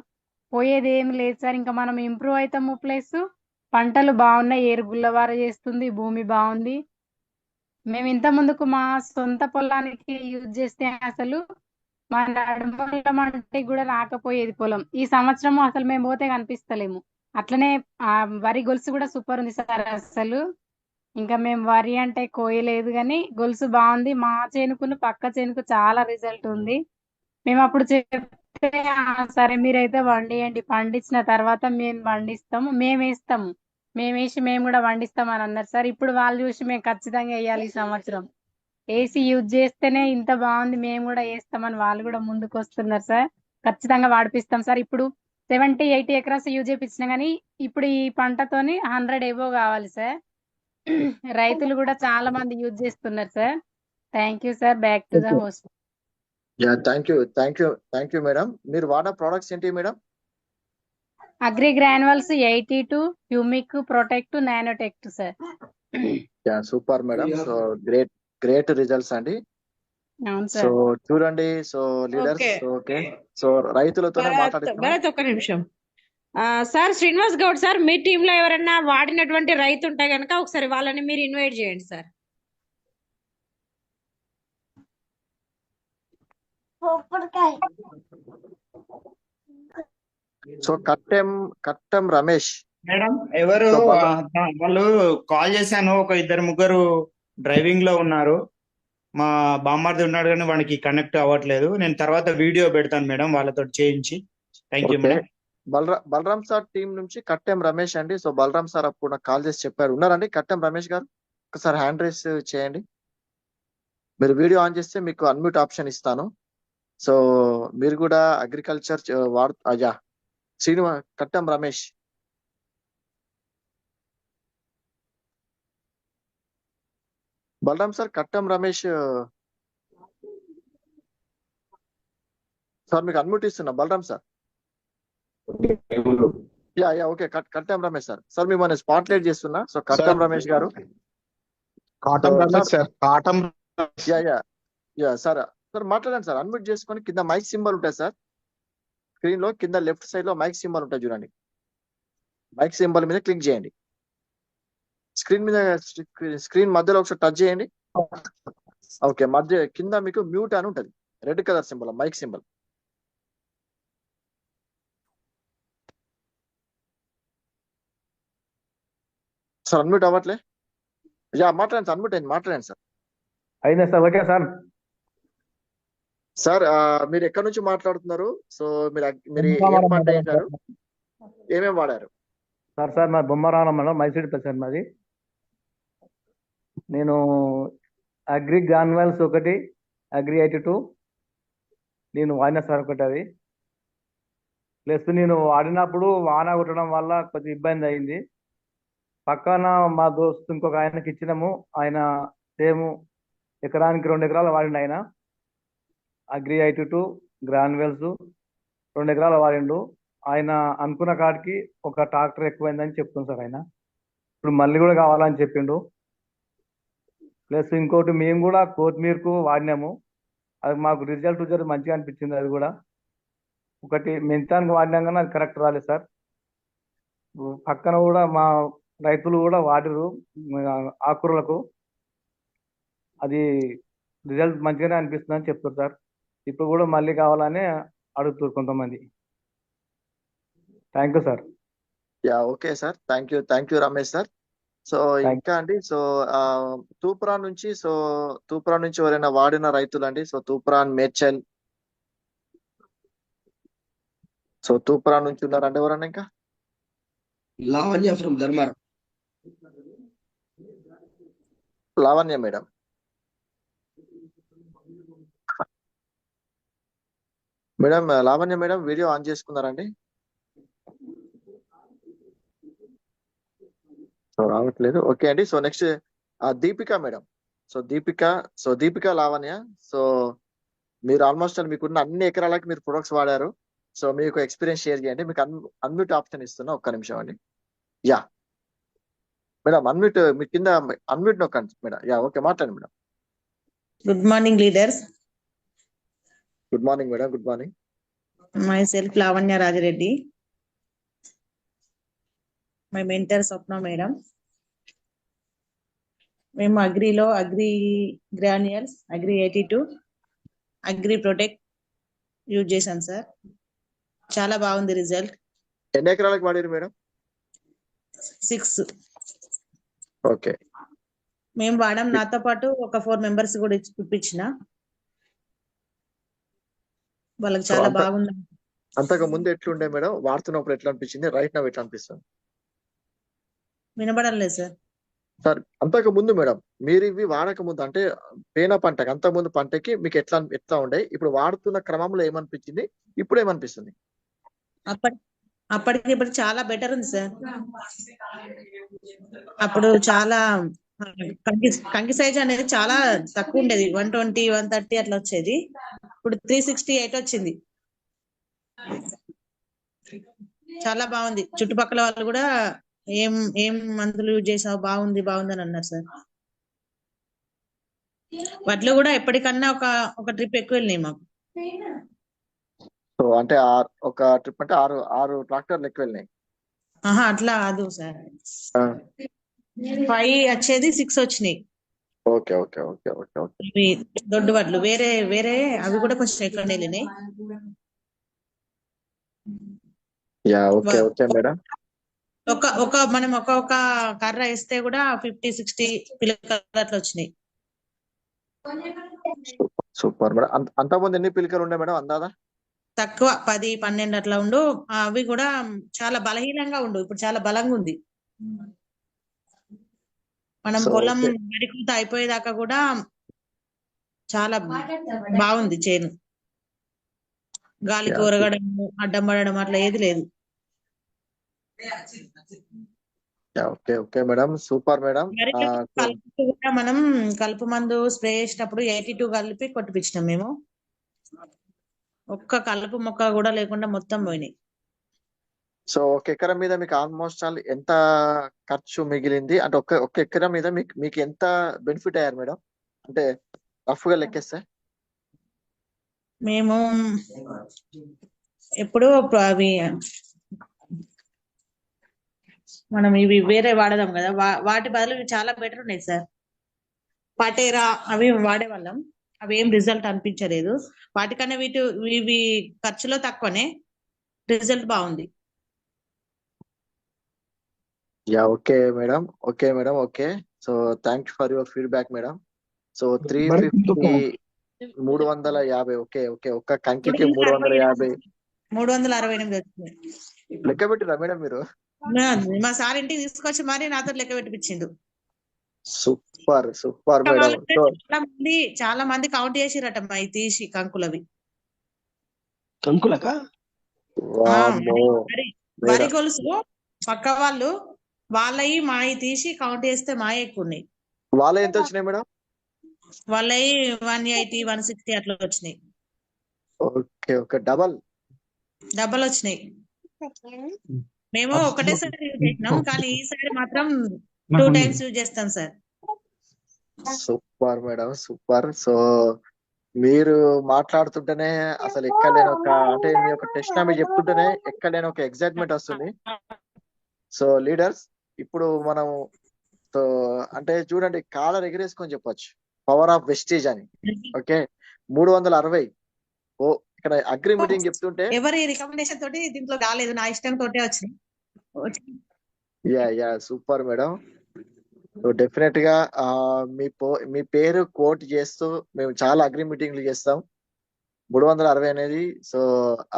Speaker 23: పోయేది ఏమి లేదు సార్. ఇంకా మనం ఇంప్రూవ్ అవుతాము, ప్లస్ పంటలు బాగున్నాయి, ఏరుగుల్లవార చేస్తుంది, భూమి బాగుంది. మేము ఇంత ముందుకు మా సొంత పొలానికి యూజ్ చేస్తే అసలు మా నడుమల మంటికి కూడా రాకపోయేది పొలం. ఈ సంవత్సరం అసలు మేము పోతే కనిపిస్తలేము. అట్లనే వరి గొలుసు కూడా సూపర్ ఉంది సార్ అసలు. ఇంకా మేము వరి అంటే కోయలేదు కానీ గొలుసు బాగుంది. మా చేనుకును పక్క చేనుకు చాలా రిజల్ట్ ఉంది. మేము అప్పుడు చెప్తే సరే మీరైతే వండియండి, పండించిన తర్వాత మేము వండిస్తాము, మేము వేస్తాము, మేము వేసి మేము కూడా వండిస్తాం అని అన్నారు సార్. ఇప్పుడు వాళ్ళు చూసి మేము ఖచ్చితంగా వేయాలి ఈ సంవత్సరం, ఏసీ యూజ్ చేస్తేనే ఇంత బాగుంది, మేము కూడా వేస్తామని వాళ్ళు కూడా ముందుకు వస్తున్నారు సార్. ఖచ్చితంగా వాడిపిస్తాం సార్. ఇప్పుడు 70-80 ఎకరాస్ యూజ్ చేయించినా కానీ ఇప్పుడు ఈ పంటతోని 100 ఎబో కావాలి సార్. రైతులు కూడా చాలా మంది యూజ్ చేస్తున్నారు సార్. Thank you sir. Back to the host.
Speaker 2: Yeah, thank you madam. మీరు వాడిన ప్రోడక్ట్స్ ఏంటి madam?
Speaker 23: Agri granules 82, humic, protect, nanotech sir.
Speaker 2: Yeah, super madam. So great results అండి.
Speaker 23: అవును
Speaker 2: సో
Speaker 23: సార్.
Speaker 2: చూడండి, సో లీడర్స్, ఓకే, సో రైతులతోనే మాట్లాడుతున్నాం.
Speaker 7: భరత్ ఒక్క నిమిషం. సార్ శ్రీనివాస్ గౌడ్ సార్, మీ టీమ్ లో ఎవరైనా వాడినటువంటి రైతు ఉంటే గనక ఒకసారి వాళ్ళని మీరు ఇన్వైట్ చేయండి సార్.
Speaker 2: సో కట్టం రమేష్
Speaker 8: మేడం ఎవరు
Speaker 2: సో
Speaker 8: వాళ్ళు కాల్ చేశాను, ఒక 2-3 డ్రైవింగ్ లో ఉన్నారు. మా బామ్మర్ది ఉన్నాడు కానీ వాడికి కనెక్ట్ అవ్వట్లేదు. నేను తర్వాత వీడియో పెడతాను మేడం వాళ్ళతో చేయించి. Thank you
Speaker 2: okay,
Speaker 8: madam.
Speaker 2: Balaram sir team నుంచి కట్టెం రమేష్ అండి. సో బలరాం సార్ అప్పుడు నాకు కాల్ చేసి చెప్పారు. ఉన్నారండి కట్టెం రమేష్ గారు? ఒకసారి హ్యాండ్ రైస్ చేయండి. మీరు వీడియో ఆన్ చేస్తే మీకు అన్మ్యూట్ ఆప్షన్ ఇస్తాను. సో మీరు కూడా అగ్రికల్చర్ అయ్యా కట్టెం రమేష్. బలరాం సార్, కట్టెం రమేష్ సార్ మీకు అన్మ్యూట్ ఇస్తున్నా. Balaram sir. Yeah okay, Kattem Ramesh sir. Sir మిమ్మల్ని స్పాట్ లైట్ చేస్తున్నా. So Kattem Ramesh garu. Yeah sir, మాట్లాడండి సార్. అన్మ్యూట్ చేసుకొని కింద మైక్ సింబల్ ఉంటుంది సార్. స్క్రీన్ లో కింద లెఫ్ట్ సైడ్ లో మైక్ సింబల్ ఉంటుంది చూడండి. మైక్ సింబల్ మీద క్లిక్ చేయండి. స్క్రీన్ మధ్యలో ఒకసారి టచ్ చేయండి. ఓకే, మధ్య కింద మీకు మ్యూట్ అని ఉంటుంది, red colour symbol, mic symbol. Sir unmute అవ్వట్లే. యా మాట్లాడండి సార్, అన్మ్యూట్ అయింది, మాట్లాడండి సార్.
Speaker 10: అయిందా సార్? Okay sir.
Speaker 2: సార్ మీరు ఎక్కడి నుంచి మాట్లాడుతున్నారు? సో మీరు ఏం పంట వేశారు, ఏమేమి వాడారు?
Speaker 10: సార్ మా బొమ్మరావరం మండలం మైసూడిపల్లి సార్ మాది. నేను అగ్రి గ్రాన్యువల్స్ 1, అగ్రి 82 నేను వాడిన సార్ ఒకటి. అది ప్లస్ నేను వాడినప్పుడు వాన కొట్టడం వల్ల కొంచెం ఇబ్బంది అయింది. పక్కన మా దోస్తు ఇంకొక ఆయనకి ఇచ్చినాము. ఆయన సేమ్ ఎకరానికి 2 ఎకరాలు వాడిండు. ఆయన అగ్రి 82 గ్రాన్యువల్స్ 2 ఎకరాలు వాడిండు. ఆయన అనుకున్న కాడికి ఒక ట్రాక్టర్ ఎక్కువైందని చెప్తుంది సార్. ఆయన ఇప్పుడు మళ్ళీ కూడా కావాలని చెప్పిండు. ప్లస్ ఇంకోటి మేము కూడా కొత్తిమీరకు వాడినాము. అది మాకు రిజల్ట్ మంచిగా అనిపించింది. అది కూడా ఒకటి మెంతానికి వాడినాం కానీ అది కరెక్ట్ రాలేదు సార్. పక్కన కూడా మా రైతులు కూడా వాడిరు ఆకుకూరలకు, అది రిజల్ట్ మంచిగానే అనిపిస్తుందని చెప్తారు సార్. ఇప్పుడు కూడా మళ్ళీ కావాలని అడుగుతారు కొంతమంది. Thank you sir.
Speaker 2: Yeah okay sir, thank you Ramesh sir. So ఇంకా అండి, సో తూప్రాన్ నుంచి ఎవరైనా వాడిన రైతులు అండి? సో తూప్రాన్, మేడ్చల్, సో తూప్రాన్ నుంచి ఉన్నారండి ఎవరన్నా? ఇంకా
Speaker 1: Lavanya from Dharmaram.
Speaker 2: Lavanya madam. Lavanya madam video on చేసుకున్నారండి? సో రావట్లేదు. ఓకే అండి. So next Deepika madam. So Deepika Lavanya. So మీరు ఆల్మోస్ట్ మీకున్న అన్ని ఎకరాలకి మీరు ప్రొడక్ట్స్ వాడారు. సో మీకు ఎక్స్పీరియన్స్ షేర్ చేయండి. మీకు అన్మ్యూట్ ఆప్షన్ ఇస్తున్నా, ఒక్క నిమిషం అండి. యా మేడం, అన్మ్యూట్ మీ కింద అన్మ్యూట్ నొక్కండి మేడం. యా ఓకే, మాట్లాడండి madam.
Speaker 24: Good morning leaders.
Speaker 2: Good morning madam. Good morning.
Speaker 24: Myself Lavanya Rajireddy. My mentor Swapna madam. మేము అగ్రిలో agri granules, agri 82, agri protect use చేశాను సార్. చాలా బాగుంది రిజల్ట్.
Speaker 2: ఎన్ని ఎకరాలకు వాడారు మేడం?
Speaker 24: 6.
Speaker 2: ఓకే.
Speaker 24: మేము వాడాం, నాతో పాటు ఒక 4 మెంబర్స్ కూడా ఇప్పించిన వాళ్ళకి
Speaker 2: సో
Speaker 24: చాలా బాగుంది.
Speaker 2: అంతకు ముందు ఎట్లుండే మేడం? వాడుతున్నప్పుడు ఎట్లా అనిపించింది? రైట్ నౌ ఎట్లా అనిపిస్తుంది?
Speaker 24: వినబడం లేదు సార్.
Speaker 2: సార్ అంతకు ముందు మేడం, మీరు ఇవి వాడక ముందు అంటే పేన పంటకి అంతకు ముందు పంటకి మీకు ఎట్లా ఉండే? ఇప్పుడు వాడుతున్న క్రమంలో ఏమనిపించింది? ఇప్పుడు ఏమనిపిస్తుంది?
Speaker 24: అప్పటికి ఇప్పుడు చాలా బెటర్ ఉంది సార్. అప్పుడు చాలా కంకి సైజ్ అనేది చాలా తక్కువ ఉండేది, 120, 130 అట్లా వచ్చేది. ఇప్పుడు 368 వచ్చింది. చాలా బాగుంది. చుట్టుపక్కల వాళ్ళు కూడా ఏం మందులు యూజ్ చేసావు, బాగుంది అని అన్నారు సార్. వడ్లు కూడా ఎప్పటికన్నా ఒక ట్రిప్ ఎక్కువ వెళ్ళినాయి మాకు.
Speaker 2: సో అంటే ఒక ట్రిప్ అంటే 6 ట్రాక్టర్లు ఎక్కువ వెళ్ళినాయి.
Speaker 24: అట్లా కాదు సార్, 5 వచ్చేది 6 వచ్చినాయి.
Speaker 2: Okay okay okay okay okay.
Speaker 24: ఇవి దొడ్డు వడ్లు వేరే అవి కూడా కొంచెం ఎక్కువ వెళ్ళినాయి.
Speaker 2: Yeah okay okay madam.
Speaker 24: మనం ఒక్కొక్క కర్ర వేస్తే కూడా 50-60 పిల్లకలు అట్లా వచ్చినాయి.
Speaker 2: Super madam. అంతకుముందు ఎన్ని పిలికలు ఉండే మేడం అందాదా?
Speaker 24: తక్కువ 10-12 అట్లా ఉండు. అవి కూడా చాలా బలహీనంగా ఉండు, ఇప్పుడు చాలా బలంగా ఉంది. మనం పొలం వరికుంత అయిపోయేదాకా కూడా చాలా బాగుంది చేను. గాలికి ఒరగడం, అడ్డం పడడం అట్లా ఏది లేదు.
Speaker 2: Okay okay madam, super madam.
Speaker 24: మనం కలుపు మందు స్ప్రే చేసేటప్పుడు 82 కలిపి కొట్టిపించినాం మేము. ఒక్క కలుపు మొక్క కూడా లేకుండా మొత్తం పోయినాయి.
Speaker 2: సో ఒక ఎకరం మీద మీకు ఆల్మోస్ట్ ఆల్ ఎంత ఖర్చు మిగిలింది? అంటే ఒక ఎకరం మీద మీకు ఎంత బెనిఫిట్ అయ్యారు మేడం? అంటే రఫ్ గా లెక్కేస్తే
Speaker 24: మేము ఎప్పుడు అవి మనం ఇవి వేరే వాడదాం కదా, వాటి బదులు ఇవి చాలా బెటర్ ఉన్నాయి సార్. పటేరా అవి వాడేవాళ్ళం, అవి ఏం రిజల్ట్ అనిపించలేదు. వాటికన్నా ఇవి ఖర్చులో తక్కువనే, రిజల్ట్ బాగుంది.
Speaker 2: Yeah okay madam, okay madam, okay. So thank you for your feedback madam. So 350 350. Okay okay. ఒక్క కంకికి 350.
Speaker 24: 368 వచ్చింది.
Speaker 2: లెక్క పెట్టిరా మేడం మీరు?
Speaker 24: మా సార్ ఇంటికి తీసుకొచ్చి మరి నాతో లెక్క పెట్టిపించిండు.
Speaker 2: Super super madam.
Speaker 24: చాలా మంది కౌంట్ చేసిరట మా తీసి కంకులవి.
Speaker 1: కంకులకా?
Speaker 24: వరి గొలుసు పక్క వాళ్ళవి మాయి తీసి కౌంట్ చేస్తే మాయ ఎక్కువ ఉన్నాయి.
Speaker 2: వాళ్ళ ఎంత వచ్చినాయి మేడం?
Speaker 24: వాళ్ళవి 180, 160 అట్లా వచ్చినాయి.
Speaker 2: Okay okay. డబల్
Speaker 24: వచ్చినాయి. మేము ఒకటేసారి యూజ్ చేసినాం, కానీ ఈసారి మాత్రం 2 టైమ్స్ యూజ్ చేస్తాం sir.
Speaker 2: Super madam, super. So మీరు మాట్లాడుతుంటేనే అసలు ఎక్కలేని అంటే మీ యొక్క టెస్ట్ మీరు చెప్తుంటేనే ఎక్కలేని ఒక ఎగ్జైట్మెంట్ వస్తుంది. సో లీడర్స్, ఇప్పుడు మనం సో అంటే చూడండి, కాలర్ ఎగిరేసుకొని చెప్పొచ్చు పవర్ ఆఫ్ వెస్టేజ్ అని. ఓకే 360. ఇక్కడ అగ్రి మీటింగ్ చెప్తుంటే
Speaker 24: ఎవరి రికమెండేషన్ తోటి దీంట్లో రాలేదు, నా ఇష్టం తోటే వచ్చింది.
Speaker 2: Yeah super madam. So definite గా మీ పేరు కోట్ చేస్తూ మేము చాలా అగ్రి మీటింగ్లు చేస్తాం. 360 అనేది సో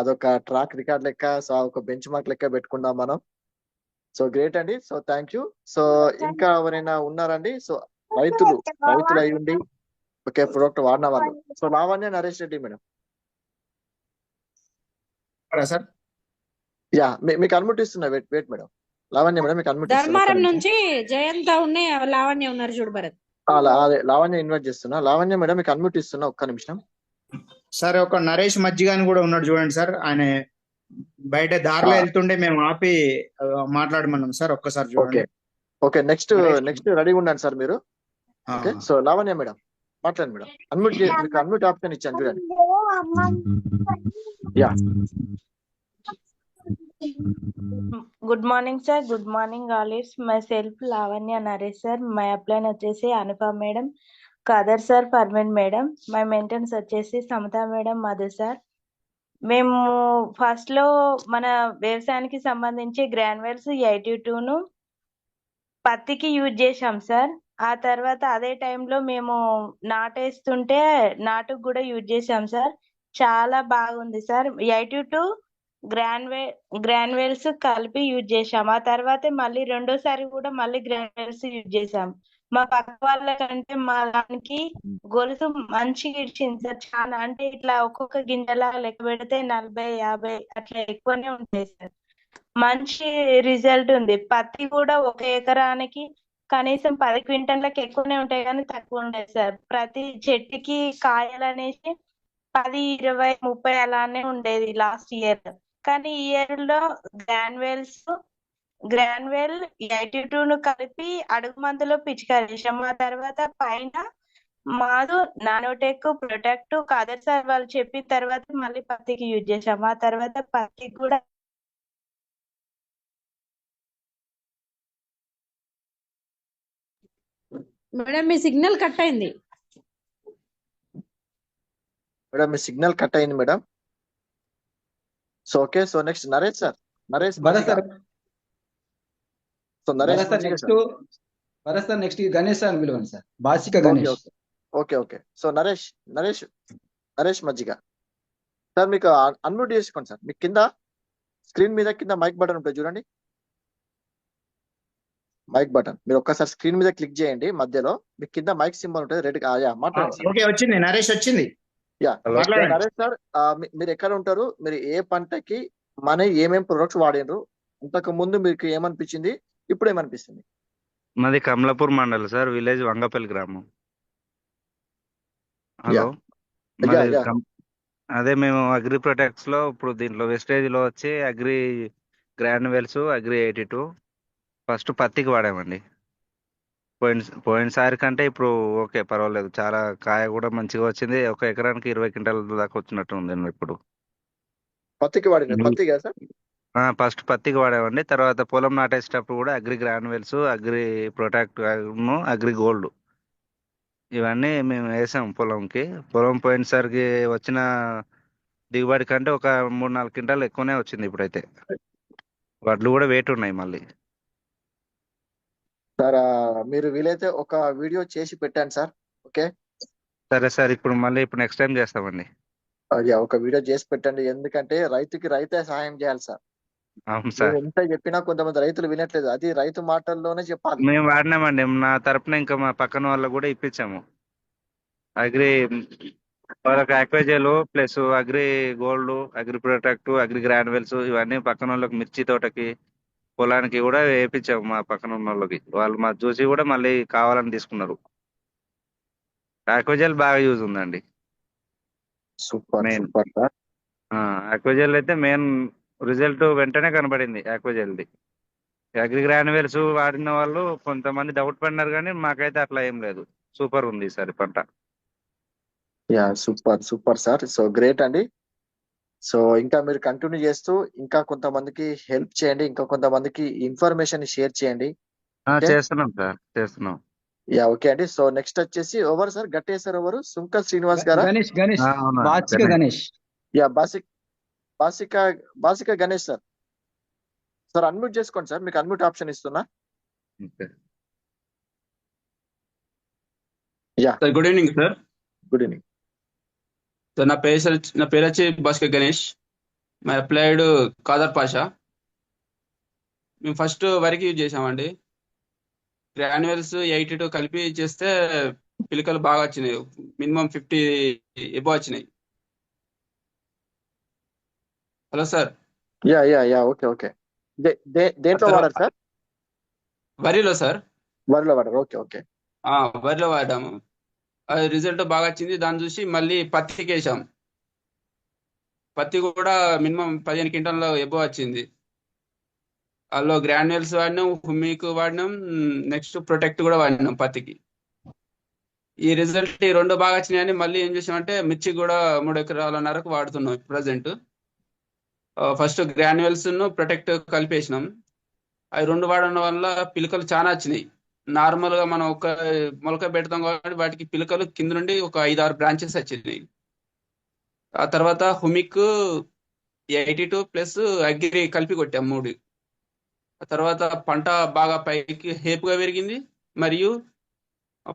Speaker 2: అదొక ట్రాక్ రికార్డ్ లెక్క, సో ఒక బెంచ్ మార్క్ లెక్క పెట్టుకుందాం మనం. సో గ్రేట్ అండి. So thank you. సో ఇంకా ఎవరైనా ఉన్నారండి? సో రైతులు అయి ఉండి ఓకే ప్రొడక్ట్ వాడిన వాళ్ళు. So Lavanya Naresh Reddy madam.
Speaker 8: Sir
Speaker 2: yeah మీకు అనుమతిస్తున్నా. Wait madam. లావణ్య మేడం మీకు అనుమతిస్తున్నా.
Speaker 7: ధర్మారం నుంచి జయంత ఉన్నాయి, లావణ్య ఉన్నారు చూడు భరత్.
Speaker 2: అదే లావణ్య ఇన్వైట్ చేస్తున్నా. లావణ్య మేడం మీకు అనుమతిస్తున్నా, ఒక్క నిమిషం.
Speaker 8: సార్ ఒక నరేష్ మజ్జిగాని కూడా ఉన్నాడు చూడండి సార్, ఆయన బయట దారిలో వెళ్తుండే మేము ఆపి మాట్లాడమన్నాం సార్, ఒక్కసారి చూడండి.
Speaker 2: ఓకే నెక్స్ట్ రెడీగా ఉండండి సార్ మీరు. ఓకే సో లావణ్య మేడం మాట్లాడండి మేడం. మీకు అన్మ్యూట్ ఆప్షన్ ఇచ్చాను చూడండి. Yeah
Speaker 4: good morning sir. Good morning all. Myself Lavanya Naresh sir. My upline వచ్చేసి Anupa madam, Khader sir, Parveen madam. My maintenance వచ్చేసి సమత మేడం, మధు సార్. మేము ఫస్ట్ లో మన వ్యవసాయానికి సంబంధించి గ్రాన్యువల్స్ 82ను పత్తికి యూజ్ చేసాం సార్. ఆ తర్వాత అదే టైంలో మేము నాటేస్తుంటే నాటుకు కూడా యూజ్ చేసాం సార్. చాలా బాగుంది సార్. 82 గ్రాన్యువల్స్ కలిపి యూజ్ చేసాం. ఆ తర్వాతే మళ్ళీ రెండోసారి కూడా మళ్ళీ గ్రాన్యువల్స్ యూజ్ చేసాం. మా పక్క వాళ్ళ కంటే మా దానికి గొలుసు మంచిగా ఇచ్చింది సార్. చాలా అంటే ఇట్లా ఒక్కొక్క గింజలా లెక్క పెడితే 40, 50 అట్లా ఎక్కువనే ఉంటాయి సార్. మంచి రిజల్ట్ ఉంది. పత్తి కూడా ఒక ఎకరానికి కనీసం 10 క్వింటాలకు ఎక్కువనే ఉంటాయి కానీ తక్కువ ఉండదు సార్. ప్రతి చెట్టుకి కాయలు అనేసి 10, 20, 30 అలానే ఉండేది లాస్ట్ ఇయర్. కానీ ఈ ఇయర్ లో గ్రాన్యువల్ 82ను కలిపి అడుగు మందులో పిచికారీ చేసాం. ఆ తర్వాత పైన మాదు నానోటెక్ ప్రొటెక్ట్ కాదర్ సార్ వాళ్ళు చెప్పిన తర్వాత మళ్ళీ పత్తికి యూజ్ చేసాం. ఆ తర్వాత పత్తికి కూడా
Speaker 7: మేడం మీ సిగ్నల్ కట్ అయింది.
Speaker 2: మేడం మీ సిగ్నల్ కట్ అయింది madam. So okay, so next Naresh sir. Naresh
Speaker 3: Bharat sir
Speaker 2: so Naresh
Speaker 3: Bharat sir next Bharat sir next Ganesh sir పిలవండి sir. Basika Ganesh.
Speaker 2: Okay okay. So Naresh Naresh Majjiga sir, మీకు అన్మ్యూట్ చేసుకోండి సార్. మీకు కింద స్క్రీన్ మీద కింద మైక్ బటన్ ఉంటుంది చూడండి, మైక్ బటన్. మీరు ఒక్కసారి స్క్రీన్ మీద క్లిక్ చేయండి, మధ్యలో మీకు కింద మైక్ సింబల్ ఉంటుంది రెడ్. మాట్లాడండి.
Speaker 8: ఓకే, వచ్చింది నరేష్ వచ్చింది.
Speaker 2: నరేష్ సార్, మీరు ఎక్కడ ఉంటారు? మీరు ఏ పంటకి ఏమేం ప్రొడక్ట్స్ వాడినరు? ఇంతకు ముందు మీకు ఏమనిపించింది, ఇప్పుడు ఏమనిపిస్తుంది?
Speaker 11: మాది కమలాపూర్ మండల్ సార్, విలేజ్ వంగపల్లి గ్రామం. హలో, అదే మేము అగ్రి ప్రొటెక్ట్స్ లో ఇప్పుడు దీంట్లో వెస్టేజ్ లో వచ్చి అగ్రి గ్రాన్యువల్స్, అగ్రి 82 ఫస్ట్ పత్తికి వాడామండి. పోయినసారి కంటే ఇప్పుడు ఓకే, పర్వాలేదు. చాలా కాయ కూడా మంచిగా వచ్చింది. ఒక ఎకరానికి 20 క్వింటాల దాకా వచ్చినట్టు ఉంది ఇప్పుడు.
Speaker 2: పత్తికి వాడిన పత్తి కదా సార్?
Speaker 11: ఫస్ట్ పత్తికి వాడామండి. తర్వాత పొలం నాటేసేటప్పుడు కూడా agri granules, agri protect, agri gold ఇవన్నీ మేము వేసాం పొలంకి. పొలం పోయినసరికి వచ్చిన దిగుబడి కంటే ఒక 3-4 క్వింటాలు ఎక్కువనే వచ్చింది ఇప్పుడైతే. వడ్లు కూడా వెయిట్ ఉన్నాయి మళ్ళీ.
Speaker 2: సార్ మీరు వీలైతే ఒక వీడియో చేసి పెట్టండి సార్. ఓకే
Speaker 11: సరే సార్, ఇప్పుడు నెక్స్ట్ టైం చేస్తామండి.
Speaker 2: ఒక వీడియో చేసి పెట్టండి, ఎందుకంటే రైతుకి రైతే సహాయం చేయాలి సార్.
Speaker 11: అవును సార్,
Speaker 2: ఎంత చెప్పినా కొంతమంది రైతులు వినట్లేదు. అది రైతు మాటల్లోనే చెప్పాలి.
Speaker 11: మేము వాడినామండి. నా తరపున ఇంకా మా పక్కన వాళ్ళకు కూడా ఇప్పించాము. అగ్రి వాళ్ళకి అక్వేజల్ plus agri gold, agri protect, agri granules ఇవన్నీ పక్కన వాళ్ళకి మిర్చి తోటకి, పొలానికి కూడా వేయించాము మా పక్కన ఉన్న వాళ్ళకి. వాళ్ళు మా చూసి కూడా మళ్ళీ కావాలని తీసుకున్నారు. అక్వేజల్ బాగా యూజ్ ఉందండి.
Speaker 2: Super
Speaker 11: main
Speaker 2: super sir.
Speaker 11: అక్వేజల్ అయితే మెయిన్ రిజల్ట్ వెంటనే కనబడింది అక్వేజల్ది. అగ్రి గ్రాన్యువల్స్ వాడిన వాళ్ళు కొంతమంది డౌట్ పడినారు, కానీ మాకైతే అట్లా ఏం లేదు. సూపర్ ఉంది ఈసారి పంట.
Speaker 2: Super super sir. So great అండి. సో ఇంకా మీరు కంటిన్యూ చేస్తూ ఇంకా కొంతమందికి హెల్ప్ చేయండి, ఇంకా కొంతమందికి ఇన్ఫర్మేషన్ షేర్ చేయండి.
Speaker 11: చేస్తున్నాం సార్, చేస్తున్నాం.
Speaker 2: ఓకే అండి. సో నెక్స్ట్ వచ్చేసి ఎవరు సార్? గట్టేశ్వర్ ఎవరు? సుంకల్ శ్రీనివాస్ గారా?
Speaker 3: Basika Ganesh.
Speaker 2: Basika Ganesh sir. Sir unmute చేసుకోండి సార్, మీకు అన్మ్యూట్ ఆప్షన్ ఇస్తున్నా.
Speaker 12: Sir good evening sir.
Speaker 2: Good evening
Speaker 12: sir, నా పేరు వచ్చి భాస్కర్ గణేష్. My applied Khader Pasha. మేము ఫస్ట్ వరకు యూజ్ చేసామండి. గ్రాన్యువల్స్ 82 కలిపి చేస్తే పిలకలు బాగా వచ్చినాయి. మినిమం 50 ఎబో వచ్చినాయి. Hello sir.
Speaker 2: Okay okay. దేంట్లో వాడారు సార్?
Speaker 12: వరిలో సార్.
Speaker 2: వరిలో వాడారు. Okay okay.
Speaker 12: వరిలో వాడాము. అది రిజల్ట్ బాగా వచ్చింది. దాన్ని చూసి మళ్ళీ పత్తికి వేసాం. పత్తి కూడా మినిమం 15 క్వింటాల్లో ఎబో వచ్చింది. అందులో గ్రాన్యువల్స్ వాడినాం, హుమిక్ వాడినాం, నెక్స్ట్ ప్రొటెక్ట్ కూడా వాడినాం పత్తికి. ఈ రిజల్ట్ ఈ రెండు బాగా వచ్చినాయని మళ్ళీ ఏం చేసామంటే మిర్చి కూడా 3 ఎకరాలన్నరకు వాడుతున్నాం ప్రజెంట్. ఫస్ట్ గ్రాన్యువల్స్ ప్రొటెక్ట్ కలిపేసినాం. అవి రెండు వాడడం వల్ల పిలకలు చాలా వచ్చినాయి. నార్మల్ గా మనం ఒక మొలక పెడతాం కాబట్టి వాటికి పిలకలు కింద నుండి ఒక 5-6 బ్రాంచెస్ వచ్చినాయి. ఆ తర్వాత హుమిక్ 82 ప్లస్ అగ్రి కలిపి కొట్టాం 3. తర్వాత పంట బాగా పైకి హేపుగా పెరిగింది, మరియు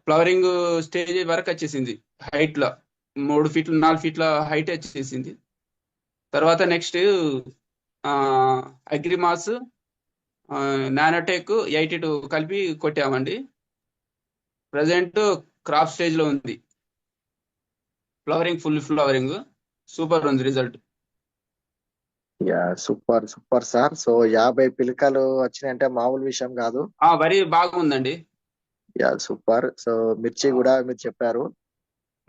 Speaker 12: ఫ్లవరింగ్ స్టేజ్ వరకు వచ్చేసింది. హైట్ లో 3 ఫీట్లు 4 ఫీట్ల హైట్ వచ్చేసింది. తర్వాత నెక్స్ట్ అగ్రిమాస్ నానోటెక్ 82 కలిపి కొట్టామండి. ప్రజెంట్ క్రాప్ స్టేజ్ లో ఉంది. ఫుల్ ఫ్లవరింగ్ సూపర్ ఉంది result.
Speaker 2: Yeah super super sir. So 50 పిలకలు వచ్చినాయంటే మామూలు విషయం కాదు.
Speaker 12: వరి బాగుందండి.
Speaker 2: Yeah super. సో మిర్చి కూడా మీరు చెప్పారు.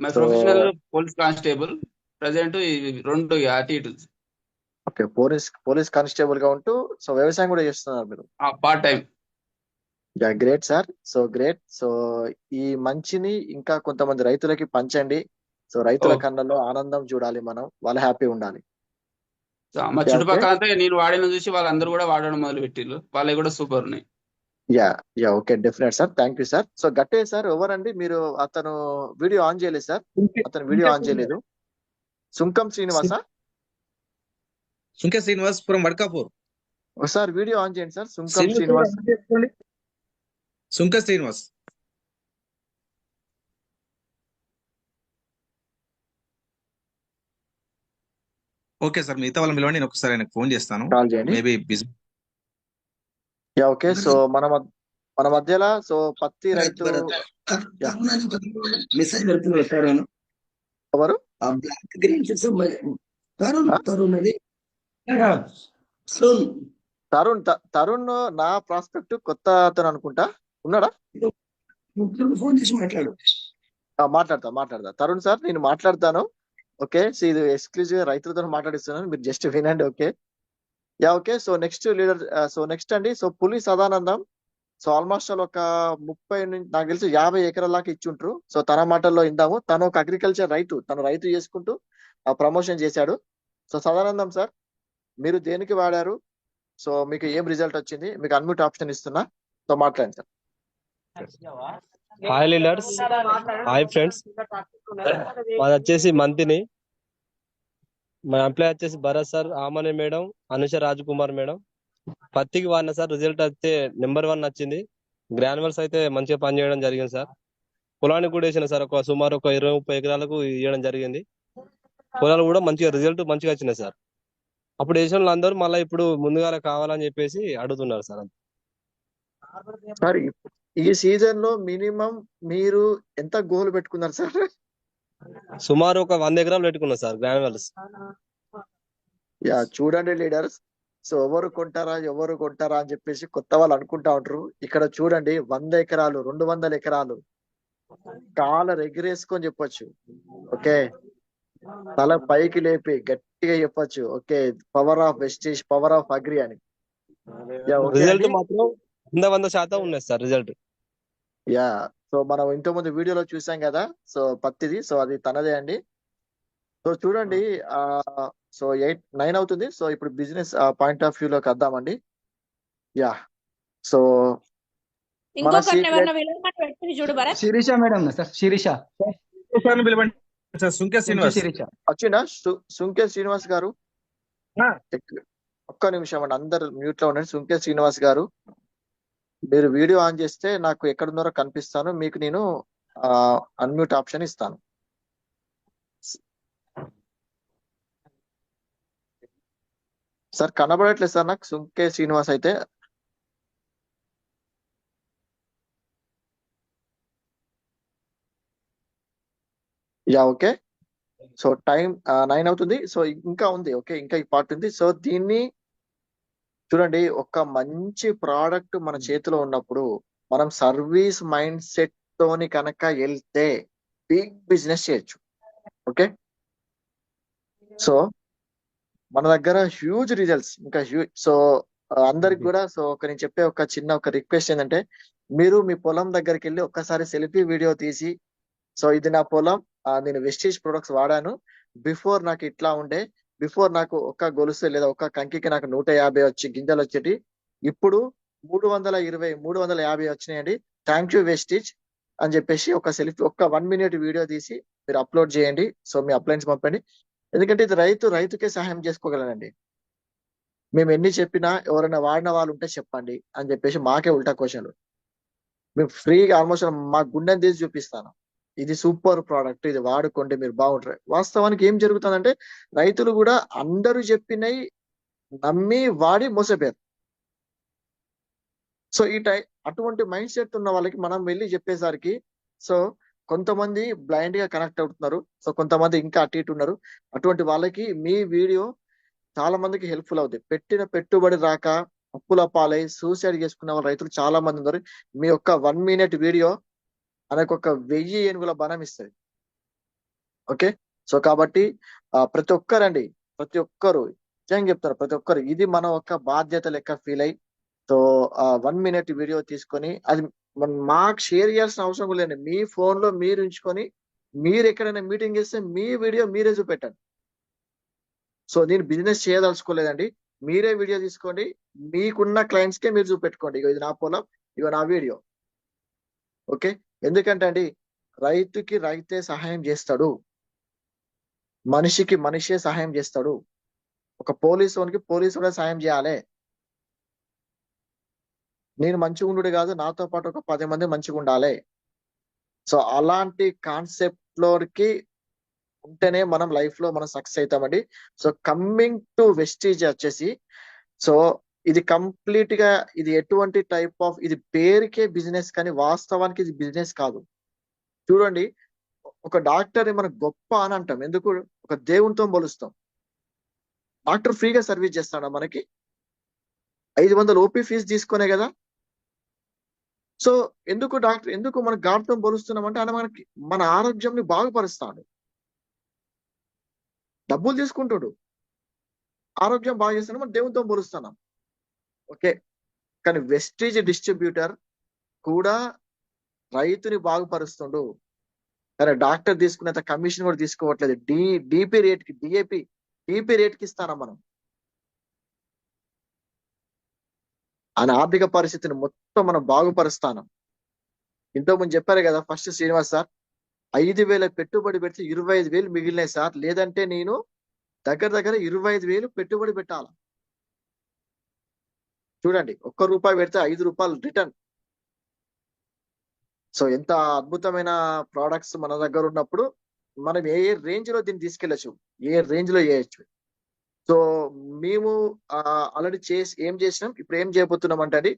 Speaker 12: My
Speaker 2: so
Speaker 12: professional police constable. Present 2 అటు ఇటు
Speaker 2: ఓకే, పోలీస్ కానిస్టేబుల్ గా ఉంటూ సో వ్యవసాయం కూడా చేస్తున్నారు మీరు.
Speaker 12: Part time.
Speaker 2: Yeah great sir. So great. So ఈ మంచిని ఇంకా కొంతమంది రైతులకి పంచండి. సో రైతుల కళ్ళలో ఆనందం చూడాలి మనం, వాళ్ళు హ్యాపీ ఉండాలి.
Speaker 12: మా
Speaker 2: ఓకే
Speaker 12: చుట్టుపక్కల అంతా నేను వాడిన చూసి వాళ్ళందరూ కూడా వాడడం మొదలు పెట్టిళ్ళు. వాళ్ళవి కూడా సూపర్ ఉన్నాయి.
Speaker 2: Yeah yeah okay definite sir. Thank you sir. So Gatte sir ఎవరండి మీరు? అతను వీడియో ఆన్ చేయలేదు సార్. అతను వీడియో ఆన్ చేయలేదు. సుంకం శ్రీనివాసా?
Speaker 6: సుంకే శ్రీనివాస్ ఫ్రమ్ వడ్కాపూర్.
Speaker 2: ఒకసారి వీడియో ఆన్ చేయండి sir. Sunkam Srinivas.
Speaker 6: Sunke Srinivas. Okay sir, మిగతా వాళ్ళని పిలవండి, నేను ఒకసారి ఆయనకు ఫోన్ చేస్తాను.
Speaker 2: కాల్ చేయండి.
Speaker 6: Maybe busy.
Speaker 2: Yeah okay. So మన మధ్యలో సో పత్తి రైతు
Speaker 1: మెసేజ్ పెడుతున్నారు సార్.
Speaker 2: ఎవరు?
Speaker 1: ఆ బ్లాక్ గ్రీన్ షర్ట్స్ తరుణ్ అది
Speaker 2: తరుణ్ నా ప్రాస్పెక్ట్ కొత్త అతను అనుకుంటా. ఉన్నాడా?
Speaker 1: ఫోన్ చేసి
Speaker 2: మాట్లాడతా. తరుణ్ సార్ నేను మాట్లాడతాను. ఓకే, సో ఇది ఎక్స్క్లూజివ్ రైతులతో మాట్లాడిస్తున్నాను, మీరు జస్ట్ వినండి. Okay yeah okay. So next leader, so next అండి సో పులి సదానందం. సో ఆల్మోస్ట్ ఒక 30 నుంచి నాకు తెలిసి 50 ఎకరాల దాకా ఇచ్చుంటారు. సో తన మాటల్లో ఇందాము. తను ఒక అగ్రికల్చర్ రైతు, తను రైతు చేసుకుంటూ ప్రమోషన్ చేశాడు. సో సదానందం సార్, మీరు దేనికి వాడారు? సో మీకు ఏం రిజల్ట్ వచ్చింది? మీకు అన్మ్యూట్ ఆప్షన్ ఇస్తున్నా, సో మాట్లాడండి sir.
Speaker 9: Hi leaders, hi friends. మాది వచ్చేసి మంతిని. మా ఎంప్లాయ్ వచ్చేసి భరత్ సార్, ఆమనే మేడం, అనుష రాజ్ కుమార్ మేడం. పత్తికి వాడిన సార్, రిజల్ట్ అయితే నెంబర్ 1 వచ్చింది. గ్రాన్యువల్స్ అయితే మంచిగా పనిచేయడం జరిగింది సార్. పొలానికి కూడా వేసిన సార్, సుమారు ఒక 20-30 ఎకరాలకు ఇవ్వడం జరిగింది. పొలాలు కూడా మంచిగా రిజల్ట్ మంచిగా వచ్చినాయి సార్. అప్పుడు వేసిన వాళ్ళందరూ మళ్ళీ ఇప్పుడు ముందుగా కావాలని చెప్పేసి అడుగుతున్నారు సార్.
Speaker 2: సార్ ఈ సీజన్ లో మినిమం మీరు ఎంత గోల్ పెట్టుకున్నారు సార్?
Speaker 9: సుమారు ఒక 100 ఎకరాలు పెట్టుకున్నాం సార్ గ్రాన్యువల్స్.
Speaker 2: యా చూడండి లీడర్స్, సో ఎవరు కొంటారా అని చెప్పేసి కొత్త వాళ్ళు అనుకుంటా ఉంటారు. ఇక్కడ చూడండి 100 ఎకరాలు 200 ఎకరాలు కాలర్ ఎగిరేసుకొని చెప్పొచ్చు. ఓకే, తల పైకి లేపి గట్టిగా చెప్పొచ్చు. Okay, power of wastage, power of agri అని.
Speaker 9: రిజల్ట్ మాత్రం 100% ఉన్నాయి సార్ రిజల్ట్.
Speaker 2: యా సో మనం ఇంతకుముందు వీడియోలో చూసాం కదా, సో పత్తిది, సో అది తనదే అండి. సో చూడండి సో 8-9 అవుతుంది. సో ఇప్పుడు బిజినెస్ పాయింట్ ఆఫ్ వ్యూ లోకి వద్దామండి. యా సో మన
Speaker 3: శిరీష మేడం సార్. శిరీష
Speaker 6: సుంకే శ్రీనివాస్
Speaker 2: వచ్చిందా? సుంకే శ్రీనివాస్ గారు ఒక్క నిమిషం అండి, అందరు మ్యూట్ లో ఉండండి. సుంకే శ్రీనివాస్ గారు, మీరు వీడియో ఆన్ చేస్తే నాకు ఎక్కడున్నారో కనిపిస్తాను, మీకు నేను అన్మ్యూట్ ఆప్షన్ ఇస్తాను. సార్ కనబడట్లేదు సార్ నాకు సుంకే శ్రీనివాస్ అయితే. Yeah okay. సో టైం 9 అవుతుంది. సో ఇంకా ఉంది. ఓకే, ఇంకా ఈ పార్ట్ ఉంది. సో దీన్ని చూడండి, ఒక మంచి ప్రోడక్ట్ మన చేతిలో ఉన్నప్పుడు మనం సర్వీస్ మైండ్ సెట్ తోని కనుక వెళ్తే బిగ్ బిజినెస్ చేయొచ్చు. ఓకే, సో మన దగ్గర హ్యూజ్ రిజల్ట్స్, ఇంకా హ్యూజ్. సో అందరికి కూడా సో నేను చెప్పే ఒక చిన్న రిక్వెస్ట్ ఏంటంటే, మీరు మీ పొలం దగ్గరికి వెళ్ళి ఒక్కసారి సెల్ఫీ వీడియో తీసి, సో ఇది నా పొలం, నేను వెస్టేజ్ ప్రొడక్ట్స్ వాడాను, బిఫోర్ నాకు ఇట్లా ఉండే, బిఫోర్ నాకు ఒక్క గొలుసు లేదా ఒక్క కంకికి నాకు 150 వచ్చి గింజలు వచ్చేటి, ఇప్పుడు 320 350 వచ్చినాయండి, థ్యాంక్ యూ వెస్టేజ్ అని చెప్పేసి ఒక సెల్ఫీ, ఒక్క 1 minute వీడియో తీసి మీరు అప్లోడ్ చేయండి. సో మీ అప్లైన్స్ పంపండి, ఎందుకంటే ఇది రైతుకే సహాయం చేసుకోగలనండి. మేము ఎన్ని చెప్పినా ఎవరైనా వాడిన వాళ్ళు ఉంటే చెప్పండి అని చెప్పేసి మాకే ఉల్టా క్వశ్చన్లు. మేము ఫ్రీగా ఆల్మోస్ట్ మా గుండెని తీసి చూపిస్తాను, ఇది సూపర్ ప్రోడక్ట్, ఇది వాడుకోండి మీరు బాగుంటారు. వాస్తవానికి ఏం జరుగుతుందంటే రైతులు కూడా అందరూ చెప్పినవి నమ్మి వాడి మోసపోయారు. సో అటువంటి మైండ్ సెట్ ఉన్న వాళ్ళకి మనం వెళ్ళి చెప్పేసరికి సో కొంతమంది బ్లైండ్ గా కనెక్ట్ అవుతున్నారు, సో కొంతమంది ఇంకా అటు ఇటు ఉన్నారు. అటువంటి వాళ్ళకి మీ వీడియో చాలా మందికి హెల్ప్ఫుల్ అవుతుంది. పెట్టిన పెట్టుబడి రాక అప్పుల పాలై సూసైడ్ చేసుకున్న వాళ్ళ రైతులు చాలా మంది ఉన్నారు. మీ యొక్క 1 minute వీడియో మనకు ఒక 1000 ఏనుగుల బలం ఇస్తుంది. ఓకే, సో కాబట్టి ప్రతి ఒక్కరు నిజంగా చెప్తారు, ప్రతి ఒక్కరు ఇది మన ఒక బాధ్యత లెక్క ఫీల్ అయ్యి సో 1 minute వీడియో తీసుకొని అది మాకు షేర్ చేయాల్సిన అవసరం కూడా లేదు. మీ ఫోన్ లో మీరు ఉంచుకొని మీరు ఎక్కడైనా మీటింగ్ చేస్తే మీ వీడియో మీరే చూపెట్టండి. సో నేను బిజినెస్ చేయదలుచుకోలేదండి, మీరే వీడియో తీసుకోండి, మీకున్న క్లయింట్స్ కే మీరు చూపెట్టుకోండి, ఇది నా పొలం, ఇగో నా వీడియో. ఓకే, ఎందుకంటే అండి రైతుకి రైతే సహాయం చేస్తాడు, మనిషికి మనిషే సహాయం చేస్తాడు. ఒక పోలీసుకి పోలీసు కూడా సహాయం చేయాలి. నేను మంచిగా ఉండు కాదు, నాతో పాటు ఒక 10 మంది మంచిగా ఉండాలి. సో అలాంటి కాన్సెప్ట్ లోకి ఉంటేనే మనం లైఫ్ లో మనం సక్సెస్ అవుతామండి. సో కమ్మింగ్ టు వెస్టీజ్ వచ్చేసి సో ఇది కంప్లీట్ గా ఇది ఎటువంటి టైప్ ఆఫ్ ఇది పేరుకే బిజినెస్ కానీ వాస్తవానికి ఇది బిజినెస్ కాదు. చూడండి, ఒక డాక్టర్ మనం గొప్ప అని అంటాం, ఎందుకు? ఒక దేవునితో పోలుస్తాం. డాక్టర్ ఫ్రీగా సర్వీస్ చేస్తాడా? మనకి 500 ఓపీ ఫీజు తీసుకునే కదా. సో ఎందుకు మన గాడ్తో పోలుస్తున్నాం అంటే ఆయన మనకి మన ఆరోగ్యంని బాగుపరుస్తాడు. డబ్బులు తీసుకుంటాడు, ఆరోగ్యం బాగా చేస్తాడు, మనం దేవునితో పోలుస్తున్నాం. ఓకే, కానీ వెస్టీజ్ డిస్ట్రిబ్యూటర్ కూడా రైతుని బాగుపరుస్తుండు, కానీ డాక్టర్ తీసుకునేంత కమిషన్ కూడా తీసుకోవట్లేదు. డిపి రేట్కి ఇస్తానా మనం? ఆయన ఆర్థిక పరిస్థితిని మొత్తం మనం బాగుపరుస్తాను. ఇంతకుముందు చెప్పారు కదా ఫస్ట్ శ్రీనివాస్ సార్, 5,000 పెట్టుబడి పెడితే 25,000 మిగిలినాయి సార్, లేదంటే నేను దగ్గర 25,000 పెట్టుబడి పెట్టాలి. చూడండి, ₹1 పెడితే ₹5 రిటర్న్. సో ఎంత అద్భుతమైన ప్రోడక్ట్స్ మన దగ్గర ఉన్నప్పుడు మనం ఏ రేంజ్ లో దీన్ని తీసుకెళ్ళచ్చు, ఏ రేంజ్ లో చేయొచ్చు. సో మేము ఆల్రెడీ ఏం చేసినాం, ఇప్పుడు ఏం చేయబోతున్నాం అంటే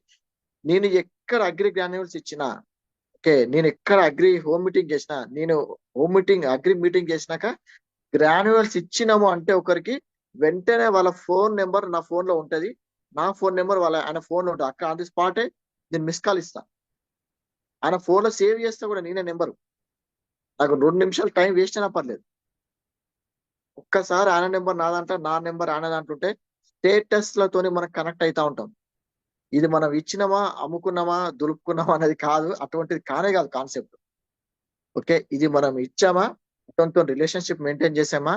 Speaker 2: నేను ఎక్కడ అగ్రి గ్రాన్యువల్స్ ఇచ్చినా, ఓకే, నేను ఎక్కడ అగ్రి హోమ్ మీటింగ్ చేసినా, నేను అగ్రి మీటింగ్ చేసినాక గ్రాన్యువల్స్ ఇచ్చినాము అంటే ఒకరికి వెంటనే వాళ్ళ ఫోన్ నెంబర్ నా ఫోన్ లో ఉంటది, నా ఫోన్ నెంబర్ ఆయన ఫోన్ లో ఉంటుంది. అక్కడ ఆన్ ది స్పాటే నేను మిస్ కాల్ ఇస్తా. ఆయన ఫోన్ లో సేవ్ చేస్తా కూడా నేనే నెంబరు. నాకు 2 నిమిషాలు టైం వేస్ట్ అయినా పర్లేదు. ఒక్కసారి ఆయన నెంబర్ నాదంట, నా నెంబర్ ఆయన దాంట్లుంటే స్టేటస్ లతోని మనం కనెక్ట్ అవుతా ఉంటాం. ఇది మనం ఇచ్చినామా, అమ్ముకున్నామా, దులుపుకున్నామా అనేది కాదు, అటువంటిది కానే కాదు కాన్సెప్ట్. ఓకే, ఇది మనం ఇచ్చామా, అతనితో రిలేషన్షిప్ మెయింటైన్ చేసామా,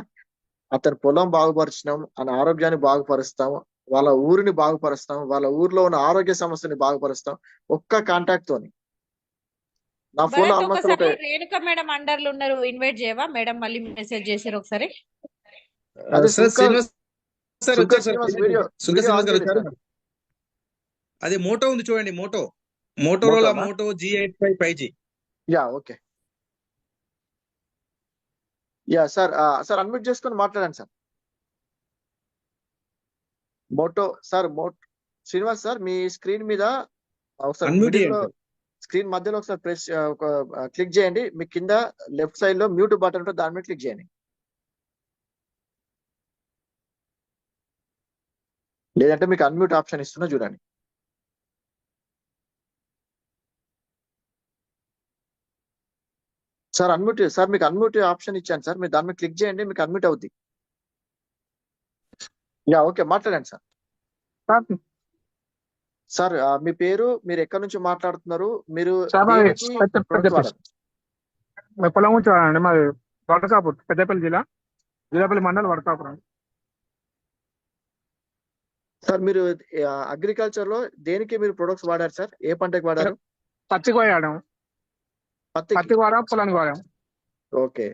Speaker 2: అతని పొలం బాగుపరుచినాం, ఆయన ఆరోగ్యాన్ని బాగుపరుస్తాం, వాళ్ళ ఊరిని బాగుపరుస్తాం, వాళ్ళ ఊర్లో ఉన్న ఆరోగ్య సమస్యని బాగుపరుస్తాం ఒక్క కాంటాక్ట్ తోని. నా ఫోన్ లో ఆల్మోస్ట్
Speaker 7: రేణుక మేడం అండర్లు ఉన్నారు, ఇన్వైట్ చేయవా మేడం? మళ్ళీ మెసేజ్ చేశారు ఒకసారి.
Speaker 2: అదే
Speaker 6: అదే మోటో ఉంది చూడండి, Motorola Moto G85 5G.
Speaker 2: Yeah okay, yeah sir, sir unmute చేసుకొని మాట్లాడండి సార్. శ్రీనివాస్ సార్, మీ స్క్రీన్ మీద స్క్రీన్ మధ్యలో ఒకసారి ప్రెస్ క్లిక్ చేయండి. మీ కింద లెఫ్ట్ సైడ్ లో మ్యూట్ బటన్ ఉంటుంది, దాని మీద క్లిక్ చేయండి. లేదంటే మీకు అన్మ్యూట్ ఆప్షన్ ఇస్తున్నా చూడండి. సార్ మీకు అన్మ్యూట్ ఆప్షన్ ఇచ్చాను సార్, మీరు దాని మీద క్లిక్ చేయండి, మీకు అన్మ్యూట్ అవుద్ది. యా ఓకే, మాట్లాడండి సార్. సార్ మీ పేరు, మీరు ఎక్కడి నుంచి మాట్లాడుతున్నారు, మీరు
Speaker 13: పొలం నుంచి వాడండి, మాది వడకాపూర్, పెద్దపల్లి జిల్లా, జిల్లాపల్లి మండలం వడకాపూర్ అండి.
Speaker 2: సార్ మీరు అగ్రికల్చర్ లో దేనికి మీరు ప్రొడక్ట్స్ వాడారు సార్? ఏ పంటకి వాడారు?
Speaker 13: పత్తికి వాడాము, పత్తికి వాడాం, పొలానికి వాడాం.
Speaker 2: ఓకే,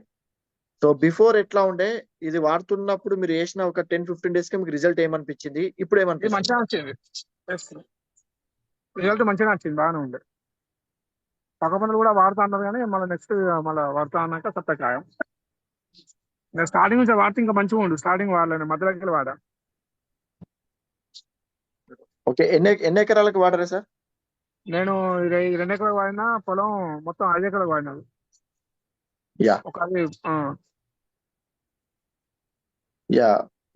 Speaker 2: సో బిఫోర్ ఎట్లా ఉండే, ఇది వాడుతున్నప్పుడు మీరు వేసిన ఒక 10-15 డేస్ కి మీకు రిజల్ట్ ఏమనిపించింది, ఇప్పుడు
Speaker 13: ఇది
Speaker 2: ఏమనిపిస్తుంది?
Speaker 13: మంచిగా వచ్చింది. రిజల్ట్ మంచిగా వచ్చింది, బాగానే ఉంది. పక్క పనులు కూడా వాడుతా అన్నారు కానీ మళ్ళీ నెక్స్ట్ మళ్ళీ వాడుతా అన్నాక సత్తా ఖాయం. నేను స్టార్టింగ్ నుంచి వాడితే ఇంకా మంచిగా ఉండు. స్టార్టింగ్ వాడలేను, మధ్యలోకి వాడా.
Speaker 2: ఓకే, ఎన్ని ఎకరాలకు వాడరా సార్?
Speaker 13: నేను 2 ఎకరాలకు వాడినా, పొలం మొత్తం 5 ఎకరాలకు వాడినాను.
Speaker 2: యా
Speaker 13: ఒక అది
Speaker 2: yeah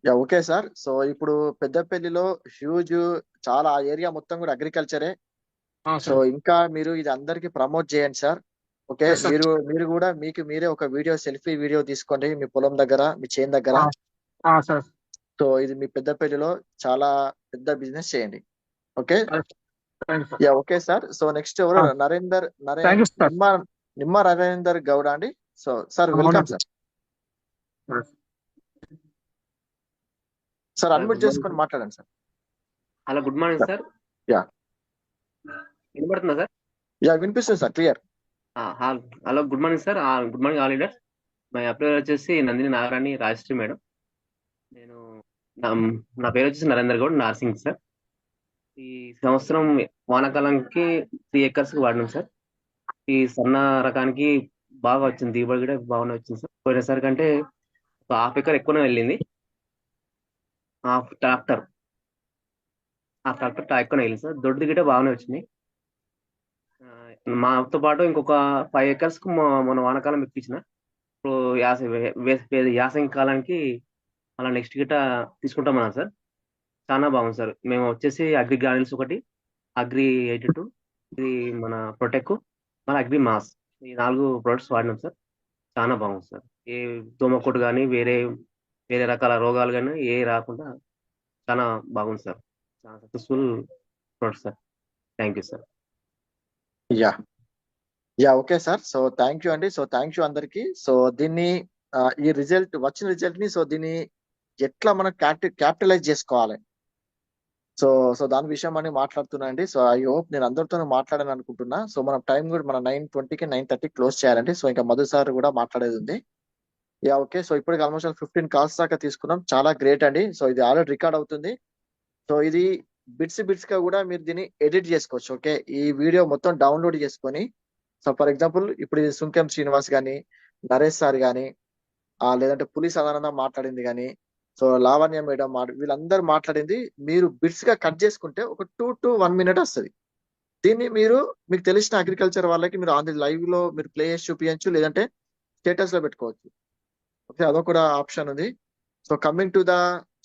Speaker 2: yeah okay sir. So ఇప్పుడు పెద్దపల్లిలో హ్యూజ్ చాలా ఆ ఏరియా మొత్తం కూడా అగ్రికల్చరే. సో ఇంకా మీరు ఇది అందరికి ప్రమోట్ చేయండి సార్. Okay,
Speaker 13: Yes, sir.
Speaker 2: మీరు కూడా మీకు మీరే ఒక వీడియో, సెల్ఫీ వీడియో తీసుకోండి మీ పొలం దగ్గర, మీ చేను దగ్గర.
Speaker 13: సార్.
Speaker 2: సో ఇది మీ పెద్దపల్లిలో చాలా పెద్ద బిజినెస్ చేయండి. Okay
Speaker 13: thank you sir.
Speaker 2: Yeah okay sir. So next ఎవరు? Narender
Speaker 13: thank you sir.
Speaker 2: Nimma Narender Gouda అండి. So sir welcome sir. Sir unmute చేసుకొని మాట్లాడండి sir.
Speaker 14: Hello, good morning sir.
Speaker 2: Yeah
Speaker 14: వినపడుతుందా సార్?
Speaker 2: యా వినిపిస్తుంది sir, clear.
Speaker 14: Hello, good morning sir. Good morning all leaders. My apply వచ్చేసి నందిని నాగరాణి రాజశ్రీ మేడం. నేను నా పేరు వచ్చేసి నరేందర్ గౌడ్, నార్సింగ్ సార్. ఈ సంవత్సరం వానాకాలానికి 3 acres వాడినాం సార్. ఈ సన్న రకానికి బాగా వచ్చింది, దిగుబడి కూడా బాగానే వచ్చింది సార్. పోయినసారి కంటే ఒక 1/2 acre ఎక్కువనే వెళ్ళింది. ట్రాక్టర్ ఎక్కువనే వెళ్ళింది సార్. దొడ్డు గిట్ట బాగానే వచ్చింది. మాతో పాటు ఇంకొక 5 acres కు మన వానాకాలం ఎక్కించిన. ఇప్పుడు యాసంగి కాలానికి అలా నెక్స్ట్ గిట్ట తీసుకుంటామన్నా సార్. చాలా బాగుంది సార్. మేము వచ్చేసి అగ్రి గ్రాన్యూల్స్ ఒకటి, అగ్రి 82, ఇది మన ప్రొటెక్, మన అగ్రి మాస్, ఈ 4 ప్రొడక్ట్స్ వాడినాం సార్. చాలా బాగుంది సార్. ఏ దోమకొట్టు కానీ వేరే రకాల రోగాలు కానీ ఏ రాకుండా చాలా బాగుంది సార్. చాలా successful product sir. Thank you sir.
Speaker 2: Yeah yeah okay sir. So thank you అండి. సో థ్యాంక్ యూ అందరికి. సో దీన్ని ఈ వచ్చిన రిజల్ట్ ని సో దీన్ని ఎట్లా మనం క్యాపిటలైజ్ చేసుకోవాలి, సో దాని విషయం అని మాట్లాడుతున్నా అండి. సో ఐ హోప్ నేను అందరితో మాట్లాడాను అనుకుంటున్నా. సో మనం టైం కూడా మన 9:20కి 9:30 క్లోజ్ చేయాలండి. సో ఇంకా మధు సార్ కూడా మాట్లాడేది ఉంది. Yeah okay. సో ఇప్పటికి ఆల్మోస్ట్ 15 calls దాకా తీసుకున్నాం. చాలా గ్రేట్ అండి. సో ఇది ఆల్రెడీ రికార్డ్ అవుతుంది. సో ఇది బిట్స్ గా కూడా మీరు దీన్ని ఎడిట్ చేసుకోవచ్చు. ఓకే, ఈ వీడియో మొత్తం డౌన్లోడ్ చేసుకొని, సో ఫర్ ఎగ్జాంపుల్ ఇప్పుడు ఇది సుంకెం శ్రీనివాస్ కానీ, నరేష్ సార్ కానీ, లేదంటే పులి సదానంద మాట్లాడింది కానీ, సో లావణ్య మేడం వీళ్ళందరూ మాట్లాడింది మీరు బిట్స్ గా కట్ చేసుకుంటే ఒక 2 to 1 minute వస్తుంది. దీన్ని మీకు తెలిసిన అగ్రికల్చర్ వాళ్ళకి మీరు ఆన్ ది లైవ్ లో మీరు ప్లే చేసి చూపించచ్చు, లేదంటే స్టేటస్ లో పెట్టుకోవచ్చు. ఓకే, అదొక కూడా ఆప్షన్ ఉంది. సో కమింగ్ టు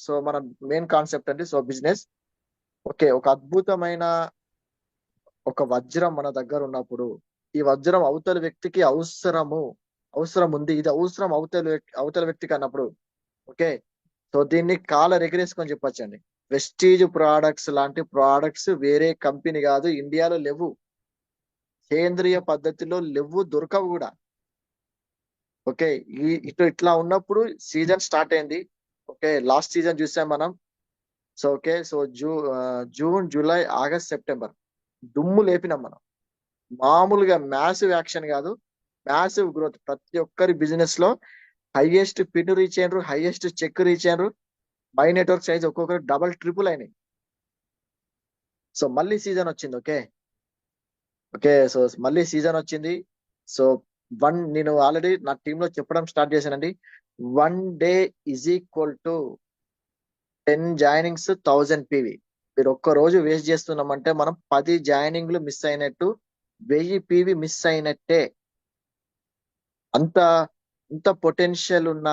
Speaker 2: సో మన మెయిన్ కాన్సెప్ట్ అండి. So business. ఓకే, ఒక అద్భుతమైన ఒక వజ్రం మన దగ్గర ఉన్నప్పుడు, ఈ వజ్రం అవతల వ్యక్తికి అవసరం ఉంది, ఇది అవసరం అవతల వ్యక్తికి అన్నప్పుడు, ఓకే, సో దీన్ని కాలర్ ఎగరేసుకొని చెప్పొచ్చండి. వెస్టీజ్ ప్రోడక్ట్స్ లాంటి ప్రోడక్ట్స్ వేరే కంపెనీ కాదు, ఇండియాలో లేవు, సేంద్రియ పద్ధతిలో లేవు, దొరకవు కూడా. ఓకే, ఇట్లా ఉన్నప్పుడు సీజన్ స్టార్ట్ అయింది. ఓకే, లాస్ట్ సీజన్ చూసాం మనం. So okay, so June, July, August, September దుమ్ము లేపినాం మనం. మామూలుగా మ్యాసివ్ యాక్షన్ కాదు, మ్యాసివ్ గ్రోత్. ప్రతి ఒక్కరి బిజినెస్ లో హైయెస్ట్ పిన్ రీచ్ అయినారు, హైయెస్ట్ చెక్ రీచ్ అయినారు. మై నెట్వర్క్ సైజ్ ఒక్కొక్కరు డబల్ ట్రిపుల్ అయినాయి. సో మళ్ళీ సీజన్ వచ్చింది. ఓకే, సో మళ్ళీ సీజన్ వచ్చింది. సో నేను ఆల్రెడీ నా టీంలో చెప్పడం స్టార్ట్ చేశానండి. 1 day is equal to 10 joinings 1000 PV. మీరు ఒక్క రోజు వేస్ట్ చేస్తున్నామంటే మనం 10 జాయినింగ్లు మిస్ అయినట్టు, 1000 PV మిస్ అయినట్టే. అంత పొటెన్షియల్ ఉన్న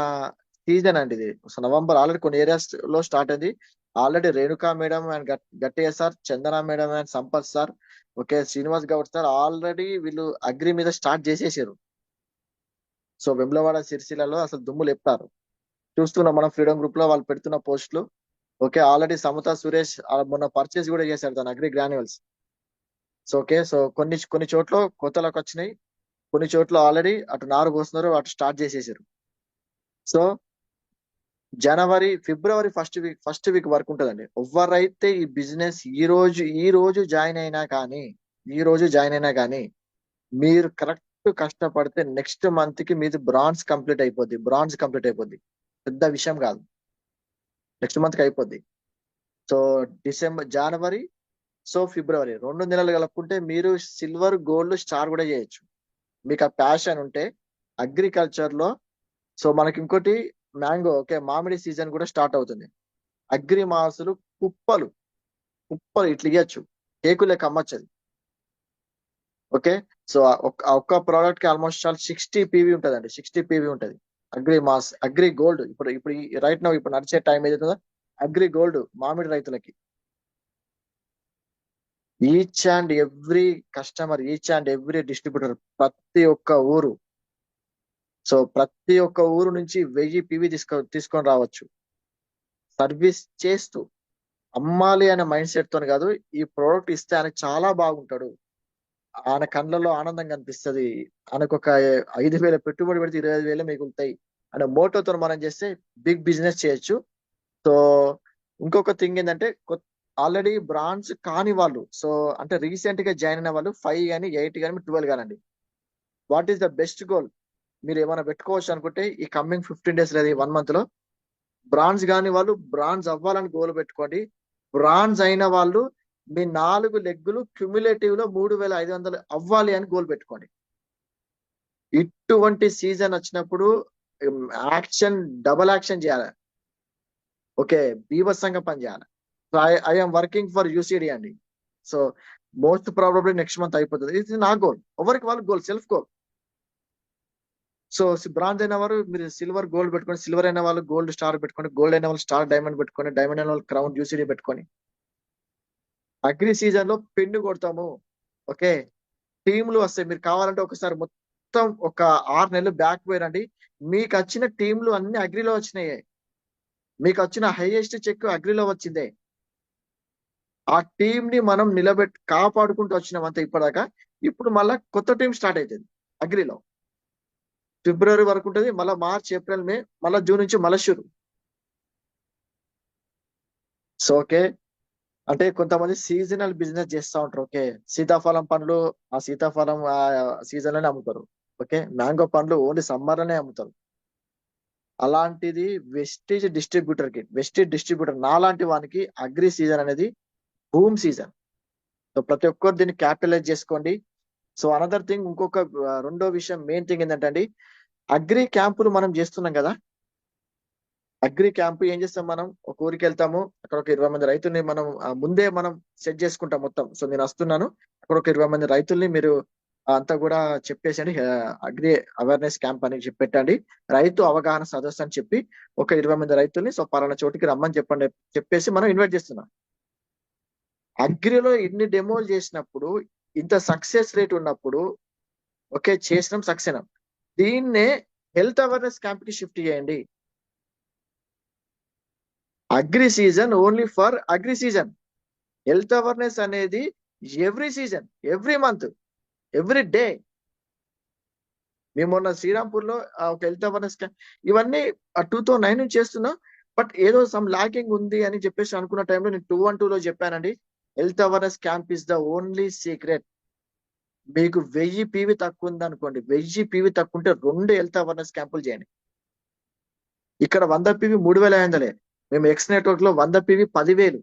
Speaker 2: సీజన్ అండి ఇది. సో నవంబర్ ఆల్రెడీ కొన్ని ఏరియాస్ లో స్టార్ట్ అయింది. Already Renuka madam and Gattaiah sir, Chandana madam and Sampath sir, okay, Srinivas Goud sir already వీళ్ళు అగ్రి మీద స్టార్ట్ చేసేసారు. సో వెమ్లవాడ సిరిసిల్లలో అసలు దుమ్ము లేపుతారు. చూస్తున్నాం మనం ఫ్రీడమ్ గ్రూప్ లో వాళ్ళు పెడుతున్న పోస్టులు. ఓకే, ఆల్రెడీ సమత సురేష్ మొన్న పర్చేస్ కూడా చేశారు తన agri granules. So okay, so కొన్ని చోట్ల కొత్తలకు వచ్చినాయి, కొన్ని చోట్ల ఆల్రెడీ అటు నారు పోస్తున్నారు, అటు స్టార్ట్ చేసేసారు. సో జనవరి, ఫిబ్రవరి ఫస్ట్ వీక్ వరకు ఉంటుందండి. ఎవరైతే ఈ బిజినెస్ ఈ రోజు జాయిన్ అయినా కానీ మీరు కష్టపడితే నెక్స్ట్ మంత్ కి మీది బ్రాంజ్ కంప్లీట్ అయిపోద్ది. పెద్ద విషయం కాదు, నెక్స్ట్ మంత్ కి అయిపోద్ది. సో జనవరి, సో ఫిబ్రవరి 2 నెలలు కలుపుకుంటే మీరు సిల్వర్, గోల్డ్, స్టార్ కూడా చేయొచ్చు. మీకు ఆ ప్యాషన్ ఉంటే అగ్రికల్చర్ లో. సో మనకి ఇంకోటి మ్యాంగో, ఓకే, మామిడి సీజన్ కూడా స్టార్ట్ అవుతుంది. అగ్రి మాసులు కుప్పలు ఇట్లా ఇవ్వచ్చు, కేకు లెక్క అమ్మచ్చది. ఓకే, సో ఒక్క ప్రోడక్ట్ కి ఆల్మోస్ట్ 60 PV ఉంటదండి, 60 PV ఉంటది. అగ్రి గోల్డ్ ఇప్పుడు రైట్ నౌ ఇప్పుడు నడిచే టైం ఏదైతుందో అగ్రి గోల్డ్ మామిడి రైతులకి. Each and every customer, each and every distributor, ప్రతి ఒక్క ఊరు నుంచి 1000 PV తీసుకొని రావచ్చు. సర్వీస్ చేస్తూ అమ్మాలి అనే మైండ్ సెట్ తోని కాదు, ఈ ప్రోడక్ట్ ఇస్తే ఆయనకు చాలా బాగుంటాడు, ఆయన కళ్ళలో ఆనందం కనిపిస్తుంది, ఆయనకు ఒక 5,000 పెట్టుబడి పెడితే 25,000 మిగులుతాయి అనే మోటోతో మనం చేస్తే బిగ్ బిజినెస్ చేయొచ్చు. సో ఇంకొక థింగ్ ఏంటంటే ఆల్రెడీ బ్రాండ్స్ కాని వాళ్ళు, సో అంటే రీసెంట్ గా జాయిన్ అయిన వాళ్ళు 5 కానీ 8 కానీ 12 కానండి. What is the best goal? మీరు ఏమైనా పెట్టుకోవచ్చు అనుకుంటే ఈ కమింగ్ 15 days లేదా 1 month లో బ్రాండ్స్ కాని వాళ్ళు బ్రాండ్స్ అవ్వాలని గోల్ పెట్టుకోండి. బ్రాండ్స్ అయిన వాళ్ళు మీ 4 లెగ్గులు క్యుములేటివ్ లో 3,500 అవ్వాలి అని గోల్ పెట్టుకోండి. ఇటువంటి సీజన్ వచ్చినప్పుడు డబల్ యాక్షన్ చేయాలి. ఓకే, బీభత్సంగా పనిచేయాలి. So I'm working for UCD అండి. So most probably next month అయిపోతుంది. ఇది నా గోల్, ఎవరికి వాళ్ళ goal, self goal. So bronze అయిన వారు మీరు సిల్వర్, గోల్డ్ పెట్టుకోండి, సిల్వర్ అయిన వాళ్ళు గోల్డ్, స్టార్ పెట్టుకోండి, గోల్డ్ అయిన వాళ్ళు స్టార్, డైమండ్ పెట్టుకోండి, డైమండ్ అయిన వాళ్ళు క్రౌన్, యూసిడి పెట్టుకొని అగ్రి సీజన్ లో పెన్ను కొడతాము. ఓకే, టీంలు వస్తాయి. మీరు కావాలంటే ఒకసారి మొత్తం ఒక 6 నెలలు బ్యాక్ పోయినండి, మీకు వచ్చిన టీంలు అన్ని అగ్రిలో వచ్చినాయి. మీకు వచ్చిన హైయెస్ట్ చెక్ అగ్రిలో వచ్చిందే. ఆ టీం ని మనం కాపాడుకుంటూ వచ్చినాం అంతే ఇప్పటిదాకా. ఇప్పుడు మళ్ళా కొత్త టీం స్టార్ట్ అవుతుంది అగ్రిలో. ఫిబ్రవరి వరకు ఉంటుంది, మళ్ళీ మార్చ్, ఏప్రిల్, మే, మళ్ళీ జూన్ నుంచి మళ్ళీ షురు. సో ఓకే, అంటే కొంతమంది సీజనల్ బిజినెస్ చేస్తూ ఉంటారు. ఓకే, సీతాఫలం పండ్లు ఆ సీతాఫలం సీజన్ లోనే అమ్ముతారు. ఓకే, మ్యాంగో పండ్లు ఓన్లీ సమ్మర్ లోనే అమ్ముతారు. అలాంటిది వెస్టేజ్ డిస్ట్రిబ్యూటర్ నాలాంటి వానికి అగ్రి సీజన్ అనేది బూమ్ సీజన్. సో ప్రతి ఒక్కరు దీన్ని క్యాపిటలైజ్ చేసుకోండి. సో అనదర్ థింగ్, ఇంకొక రెండో విషయం, మెయిన్ థింగ్ ఏంటంటే అండి, అగ్రి క్యాంపులు మనం చేస్తున్నాం కదా. అగ్రి క్యాంపు ఏం చేస్తాం, మనం ఒక ఊరికి వెళ్తాము, అక్కడ ఒక 20 మంది రైతుల్ని మనం ముందే మనం సెట్ చేసుకుంటాం మొత్తం. సో నేను వస్తున్నాను, అక్కడ ఒక 20 మంది రైతుల్ని మీరు అంతా కూడా చెప్పేసండి, అగ్రి అవేర్నెస్ క్యాంప్ అని చెప్పి పెట్టండి, రైతు అవగాహన సదస్సు అని చెప్పి ఒక 20 మంది రైతుల్ని సో పలానా చోటికి రమ్మని చెప్పేసి మనం ఇన్వైట్ చేస్తున్నాం. అగ్రిలో ఇన్ని డెమోలు చేసినప్పుడు, ఇంత సక్సెస్ రేట్ ఉన్నప్పుడు, ఓకే చేసినాం, సక్సెస్. దీన్నే హెల్త్ అవేర్నెస్ క్యాంప్ కి షిఫ్ట్ చేయండి. Agri season only for agri season. Health awareness అనేది every season, every month, every day. మేము మొన్న శ్రీరాంపూర్ లో ఒక హెల్త్ అవేర్నెస్ క్యాంప్, ఇవన్నీ 2009 నుంచి చేస్తున్నాం. బట్ ఏదో సమ్ లాకింగ్ ఉంది అని చెప్పేసి అనుకున్న టైంలో నేను 212 లో చెప్పానండి, health awareness camp is the only secret. మీకు 1000 PV తక్కువ ఉంది అనుకోండి, 1000 PV తక్కువ ఉంటే 2 హెల్త్ అవేర్నెస్ క్యాంపులు చేయండి. ఇక్కడ 100 PV 3,500. మేము ఎక్స్ నెట్వర్క్ లో 100 PV 10,000.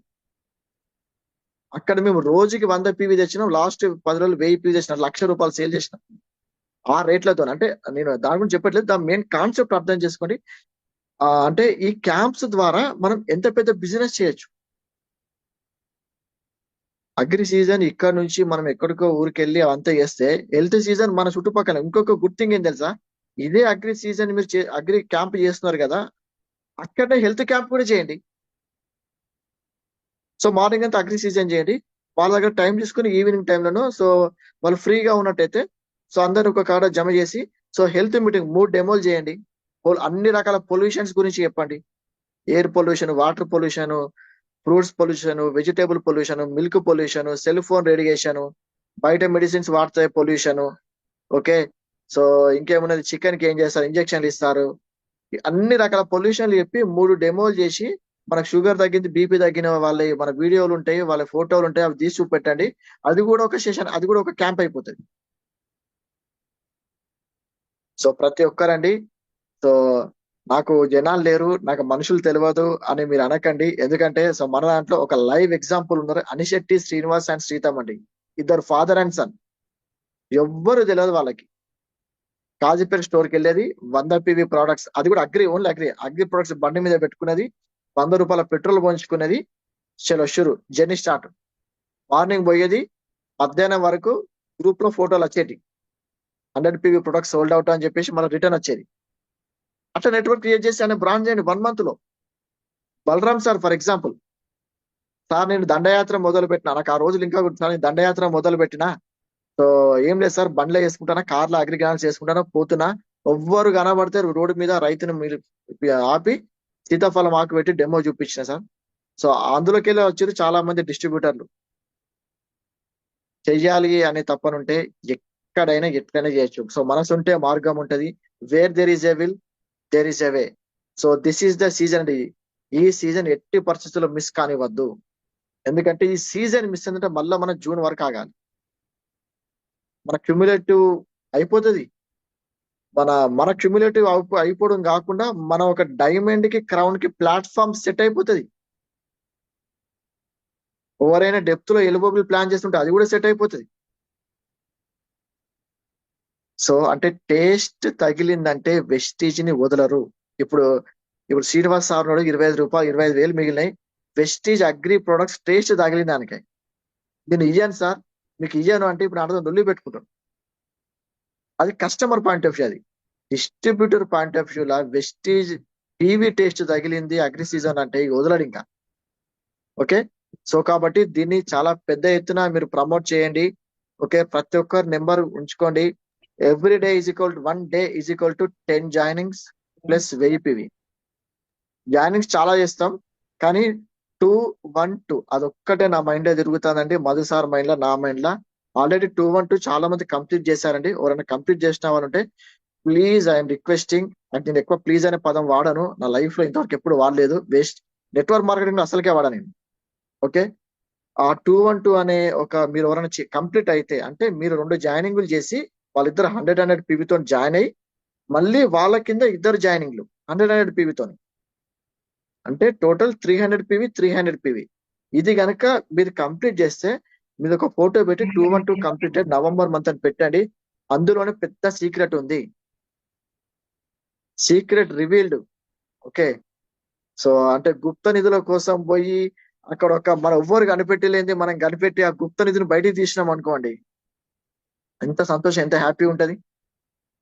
Speaker 2: అక్కడ మేము రోజుకి 100 PV తెచ్చినాం. లాస్ట్ 10 రోజులు 1000 PV తెచ్చినాం, ₹1,00,000 సేల్ చేసినాం ఆ రేట్లతో. అంటే నేను దాని గురించి చెప్పట్లేదు, దాని మెయిన్ కాన్సెప్ట్ అర్థం చేసుకోండి. అంటే ఈ క్యాంప్స్ ద్వారా మనం ఎంత పెద్ద బిజినెస్ చేయొచ్చు. అగ్రి సీజన్ ఇక్కడ నుంచి మనం ఎక్కడికో ఊరికి వెళ్ళి అంతా చేస్తే, హెల్త్ సీజన్ మన చుట్టుపక్కల. ఇంకొక గుడ్ థింగ్ ఏం తెలుసా, ఇదే అగ్రి సీజన్ మీరు అగ్రి క్యాంప్ చేస్తున్నారు కదా, అక్కడనే హెల్త్ క్యాంప్ కూడా చేయండి. సో మార్నింగ్ అంతా అగ్రి సీజన్ చేయండి, వాళ్ళ దగ్గర టైం తీసుకుని ఈవినింగ్ టైంలోనూ సో వాళ్ళు ఫ్రీగా ఉన్నట్టయితే సో అందరు ఒక కాడ జమ చేసి సో హెల్త్ మీటింగ్ 3 డెమోలు చేయండి. అన్ని రకాల పొల్యూషన్స్ గురించి చెప్పండి. Air pollution, water pollution, fruits pollution, vegetable pollution, milk pollution, cell phone radiation, బయట మెడిసిన్స్ వాడితే పొల్యూషన్. ఓకే, సో ఇంకేమున్నది, చికెన్ కి ఏం చేస్తారు, ఇంజక్షన్లు ఇస్తారు, అన్ని రకాల పొల్యూషన్లు చెప్పి 3 డెమోలు చేసి, మనకు షుగర్ తగ్గింది, బీపీ తగ్గిన వాళ్ళ మన వీడియోలు ఉంటాయి, వాళ్ళ ఫోటోలు ఉంటాయి, అవి తీసి చూపెట్టండి. అది కూడా ఒక సెషన్, అది కూడా ఒక క్యాంప్ అయిపోతుంది. సో ప్రతి ఒక్కరండి, సో నాకు జనాలు లేరు, నాకు మనుషులు తెలియదు అని మీరు అనకండి. ఎందుకంటే సో మన దాంట్లో ఒక లైవ్ ఎగ్జాంపుల్ ఉన్నారు, అనిశెట్టి శ్రీనివాస్ అండ్ శ్రీతమ్ అండి. ఇద్దరు ఫాదర్ అండ్ సన్. ఎవ్వరు తెలియదు వాళ్ళకి. కాజీపేట స్టోర్కి వెళ్ళేది 100 PV ప్రోడక్ట్స్, అది కూడా ఓన్లీ అగ్రి ప్రొడక్ట్స్ బండి మీద పెట్టుకున్నది, 100 రూపాయల పెట్రోల్ పోయించుకున్నది, చలో షురు జర్నీ స్టార్ట్. మార్నింగ్ పోయేది, మధ్యాహ్నం వరకు గ్రూప్ లో ఫోటోలు వచ్చేటి, 100 PV ప్రొడక్ట్స్ సోల్డ్ అవుట్ అని చెప్పేసి మళ్ళీ రిటర్న్ వచ్చేది. అట్లా నెట్వర్క్ క్రియేట్ చేసి ఆయన బ్రాండ్ చేయండి 1 month లో. Balaram sir for example, sir నేను దండయాత్ర మొదలు పెట్టినా, నాకు ఆ రోజులు ఇంకా సార్ నేను దండయాత్ర మొదలు పెట్టినా, సో ఏం లేదు సార్, బండ్లో వేసుకుంటానా, కార్లో అగ్రికల్చర్ చేసుకుంటానా, పోతున్నా, ఎవ్వరు కనబడితే రోడ్డు మీద రైతును మీరు ఆపి సీతాఫలం ఆకు పెట్టి డెమో చూపించిన సార్. సో అందులోకి వెళ్ళి వచ్చారు చాలా మంది డిస్ట్రిబ్యూటర్లు. చెయ్యాలి అనే తప్పనుంటే ఎక్కడైనా ఎట్లయినా చేయొచ్చు. సో మనసు ఉంటే మార్గం ఉంటది. Where there is a will there is a way. So this is the season అండి. ఈ సీజన్ ఎట్టి పరిస్థితుల్లో మిస్ కానివ్వద్దు. ఎందుకంటే ఈ సీజన్ మిస్ అయిందంటే మళ్ళీ మనం జూన్ వరకు ఆగాలి. మన క్యుములేటివ్ అయిపోతుంది. మన క్యుములేటివ్ అయిపోవడం కాకుండా మన ఒక డైమండ్ కి క్రౌన్ కి ప్లాట్ఫామ్ సెట్ అయిపోతుంది. ఎవరైనా డెప్త్ లో ఎలిబోబుల్ ప్లాన్ చేస్తుంటే అది కూడా సెట్ అయిపోతుంది. సో అంటే టేస్ట్ తగిలిందంటే వెస్టీజ్ ని వదలరు. ఇప్పుడు శ్రీనివాస్ సార్ నాడు 25,000 మిగిలినాయి. వెస్టీజ్ అగ్రి ప్రొడక్ట్స్ టేస్ట్ తగిలింది దానికి. నేను ఇయ్యాను సార్, మీకు ఇయ్యాను అంటే ఇప్పుడు అర్థం నొల్లి పెట్టుకుంటాను. అది కస్టమర్ పాయింట్ ఆఫ్ వ్యూ. అది distributor point of view law Vestige TV taste తగిలింది అగ్రి సీజన్ అంటే వదలడు ఇంకా. ఓకే, సో కాబట్టి దీన్ని చాలా పెద్ద ఎత్తున మీరు ప్రమోట్ చేయండి. ఓకే, ప్రతి ఒక్కరు నెంబర్ ఉంచుకోండి. Every day is equal to 1 day is equal to 10 joinings plus 1000 PV. Joinings చాలా చేస్తాం కానీ 212 అదొక్కటే నా మైండ్ లో తిరుగుతుందండి. మధు సార్ మైండ్ లో, నా మైండ్ లో ఆల్రెడీ 212 చాలా మంది కంప్లీట్ చేశారండి. ఎవరైనా కంప్లీట్ చేసిన వారు ఉంటే ప్లీజ్ ఐఎమ్ రిక్వెస్టింగ్. అంటే నేను ఎక్కువ ప్లీజ్ అనే పదం వాడను, నా లైఫ్ లో ఇంతవరకు ఎప్పుడు వాడలేదు. వేస్ట్ నెట్వర్క్ మార్కెటింగ్ అసలుకే వాడా నేను. ఓకే, ఆ 212 అనే మీరు ఎవరైనా కంప్లీట్ అయితే అంటే మీరు 2 జాయినింగ్లు చేసి వాళ్ళిద్దరు 100 PV తో జాయిన్ అయ్యి మళ్ళీ వాళ్ళ కింద 2 జాయినింగ్లు 100 PV తో, అంటే టోటల్ 300 PV 300 PV. ఇది కనుక మీరు కంప్లీట్ చేస్తే మీరు ఒక ఫోటో పెట్టి 212 కంప్లీటెడ్ నవంబర్ మంత్ అని పెట్టండి. అందులోనే పెద్ద సీక్రెట్ ఉంది, సీక్రెట్ రివీల్డ్. ఓకే, సో అంటే గుప్త నిధుల కోసం పోయి అక్కడ మనం ఎవ్వరు కనిపెట్టలేంది మనం కనిపెట్టి ఆ గుప్త నిధిని బయటికి తీసినాం అనుకోండి, ఎంత సంతోషం, ఎంత హ్యాపీ ఉంటది.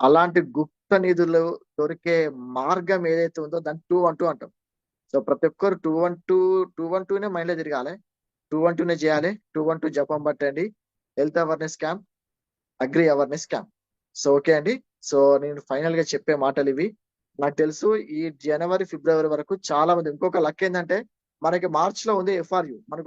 Speaker 2: అలాంటి గుప్త నిధులు దొరికే మార్గం ఏదైతే ఉందో దాన్ని 212 అంటాం. సో ప్రతి ఒక్కరు 212నే మైండ్ లో తిరగాలి, 212నే చేయాలి. 212 జపం పట్టండి. Health awareness camp, agri awareness camp. So okay అండి. సో నేను ఫైనల్ గా చెప్పే మాటలు ఇవి. నాకు తెలుసు ఈ జనవరి ఫిబ్రవరి వరకు చాలా మంది, ఇంకొక లక్ ఏంటంటే మనకి మార్చ్ లో ఉంది FRU, మనకు